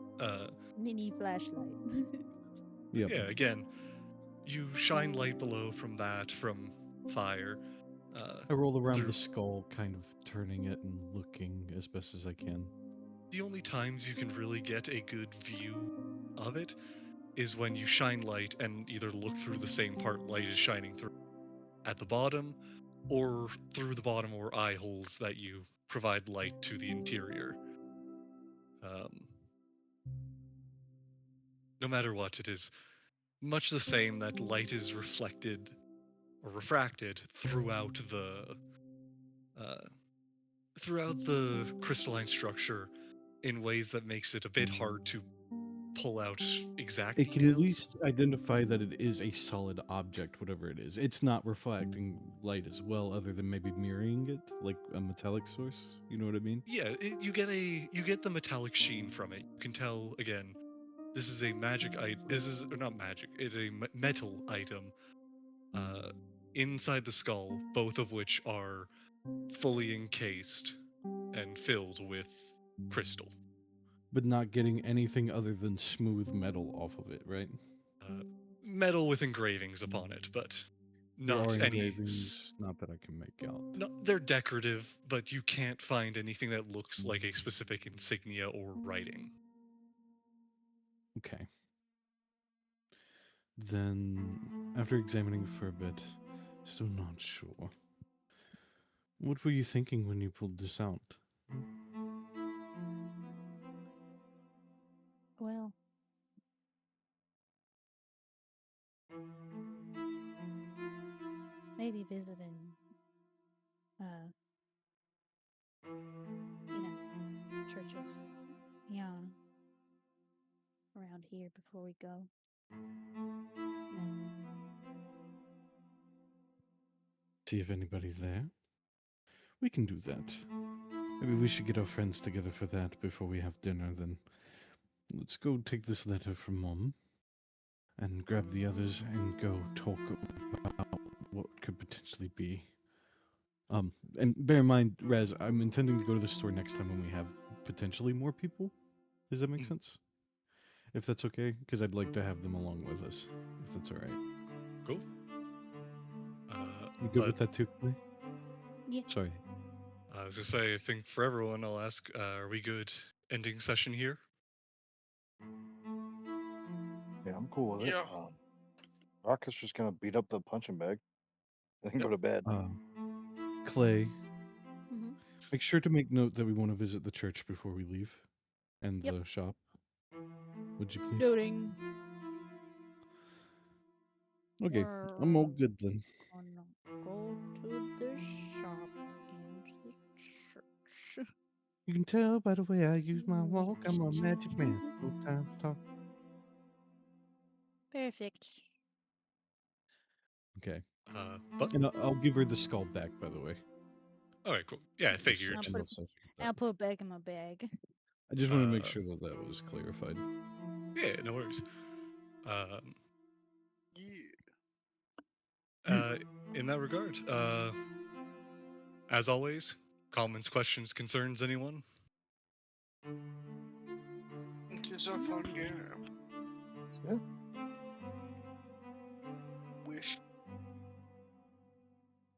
Mini flashlight. Yeah. Again, you shine light below from fire. I roll around the skull, kind of turning it and looking as best as I can. The only times you can really get a good view of it is when you shine light and either look through the same part light is shining through, at the bottom, or through the bottom or eye holes that you provide light to the interior. No matter what, it is much the same that light is reflected or refracted uh, throughout the crystalline structure in ways that makes it a bit hard to pull out exact It can at details. least identify that it is a solid object, whatever it is. It's not reflecting light as well, other than maybe mirroring it, like a metallic source. You know what I mean? Yeah, you get the metallic sheen from it. You can tell again. This is a magic item. This is or not magic. It's a metal item inside the skull, both of which are fully encased and filled with crystal. But not getting anything other than smooth metal off of it, right? Metal with engravings upon it, but There not are any. engravings, not that I can make out. No, they're decorative, but you can't find anything that looks like a specific insignia or writing. Okay. Then, after examining for a bit, still not sure. What were you thinking when you pulled this out? Well, maybe visiting, Church of Yana around here before we go. See if anybody's there. We can do that. Maybe we should get our friends together for that before we have dinner, then. Let's go take this letter from Mom and grab the others and go talk about what could potentially be. And bear in mind, Raz, I'm intending to go to the store next time when we have potentially more people. Does that make sense? If that's okay, because I'd like to have them along with us, if that's all right. Cool. You good with that too, Clay? Yeah. Sorry. I was gonna say, I think for everyone, I'll ask: are we good ending session here? Yeah, I'm cool with it. Yeah. Rock is just gonna beat up the punching bag and then go to bed. Clay, Mm-hmm. make sure to make note that we want to visit the church before we leave, and Yep. the shop. Would you please? Noting. Okay, I'm all good then. Gonna go to the shop and the church. You can tell by the way I use my walk, I'm a magic man. No time to talk. Perfect. Okay. But And I'll give her the skull back, by the way. all right, cool. Yeah, I Just figured. I'll in put love session with that. I'll put it back in my bag. I just want to make sure that that was clarified. Yeah, no worries. Yeah. In that regard, as always, comments, questions, concerns, anyone? It's just a fun game. Yeah. Wish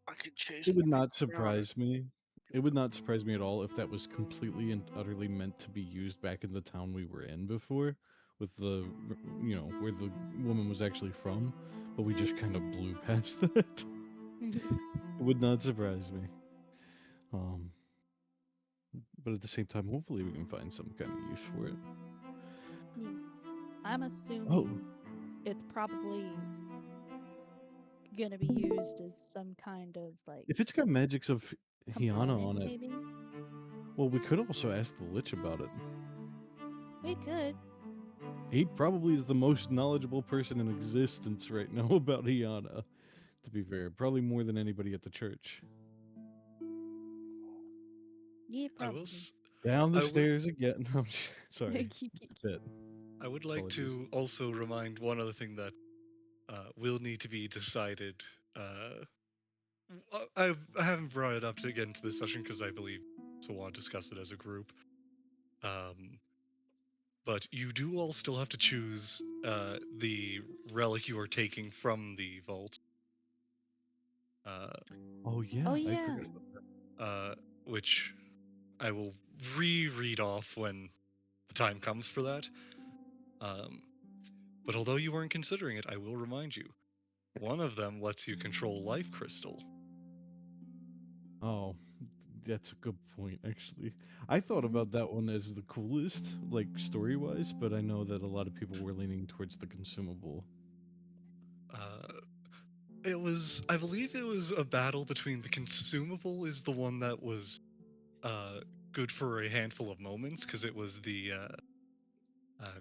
I could chase. It would more not people around. surprise me. It would not surprise me at all if that was completely and utterly meant to be used back in the town we were in before, with the, where the woman was actually from, but we just kind of blew past that. It would not surprise me. But at the same time, hopefully we can find some kind of use for it. Yeah. I'm assuming it's probably gonna be used as some kind of like. If it's got magics of Hyana component, on it, maybe. well, we could also ask the Lich about it. We could. He probably is the most knowledgeable person in existence right now about Hyana, to be fair. Probably more than anybody at the church. Yeah, probably. Down the stairs again. I'm sorry. It's a bit. I would like to also remind one other thing that will need to be decided. I haven't brought it up to get into this session because I believe so want to discuss it as a group. But you do all still have to choose the relic you are taking from the vault. Oh yeah. Oh yeah. I forgot about that. Which I will reread off when the time comes for that. But although you weren't considering it, I will remind you. One of them lets you control life crystal. Oh, that's a good point, actually. I thought about that one as the coolest, like story-wise, but I know that a lot of people were leaning towards the consumable. It was, I believe it was a battle between the consumable is the one that was good for a handful of moments because it was the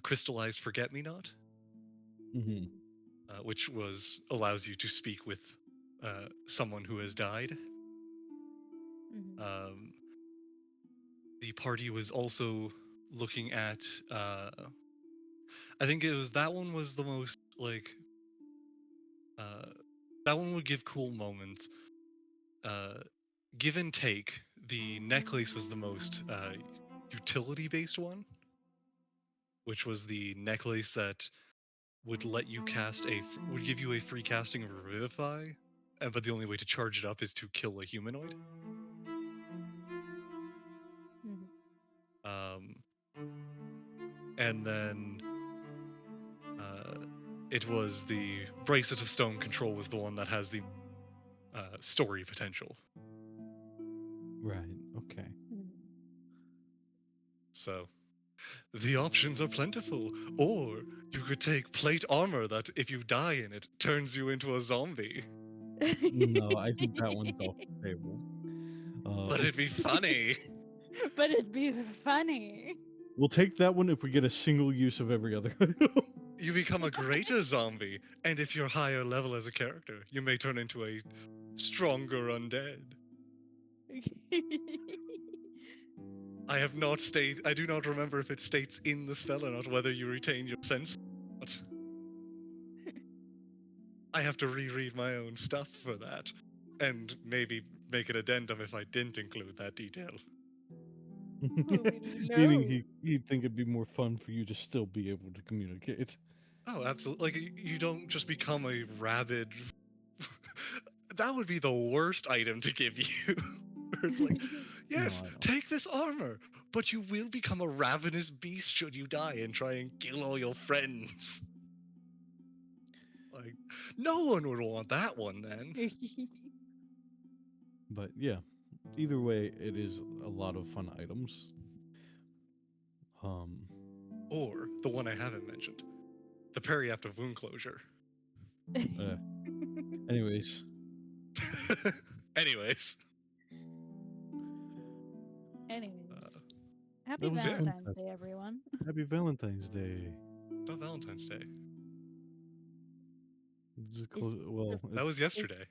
crystallized forget-me-not, Mm-hmm. which allows you to speak with someone who has died. Mhm. The party was also looking at I think it was that one was the most like that one would give cool moments. Give and take, the necklace was the most utility based one, which was the necklace that would let you would give you a free casting of Revivify, but the only way to charge it up is to kill a humanoid. Mhm. Um, and then it was the Bracelet of Stone Control was the one that has the story potential. Right. Okay. Mhm. So the options are plentiful. Or you could take plate armor that, if you die in it, turns you into a zombie. No, I think that one's off the table. But it'd be funny. But it'd be funny. We'll take that one if we get a single use of every other item. You become a greater zombie, and if you're higher level as a character, you may turn into a stronger undead. I do not remember if it states in the spell or not whether you retain your sense or not. I have to reread my own stuff for that, and maybe make an addendum if I didn't include that detail. Meaning No. he'd think it'd be more fun for you to still be able to communicate. Oh, absolutely. Like, you don't just become a rabid. That would be the worst item to give you. Where it's like, yes, No, I don't. take this armor, but you will become a ravenous beast should you die and try and kill all your friends. Like, no one would want that one then. But yeah, either way, it is a lot of fun items. Or the one I haven't mentioned, the periaptive wound closure. Anyways, Anyways, Anyways, happy that was a fun Valentine's time. Day, everyone. Happy Valentine's Day. not Valentine's Day. Just Is well, That was it's yesterday.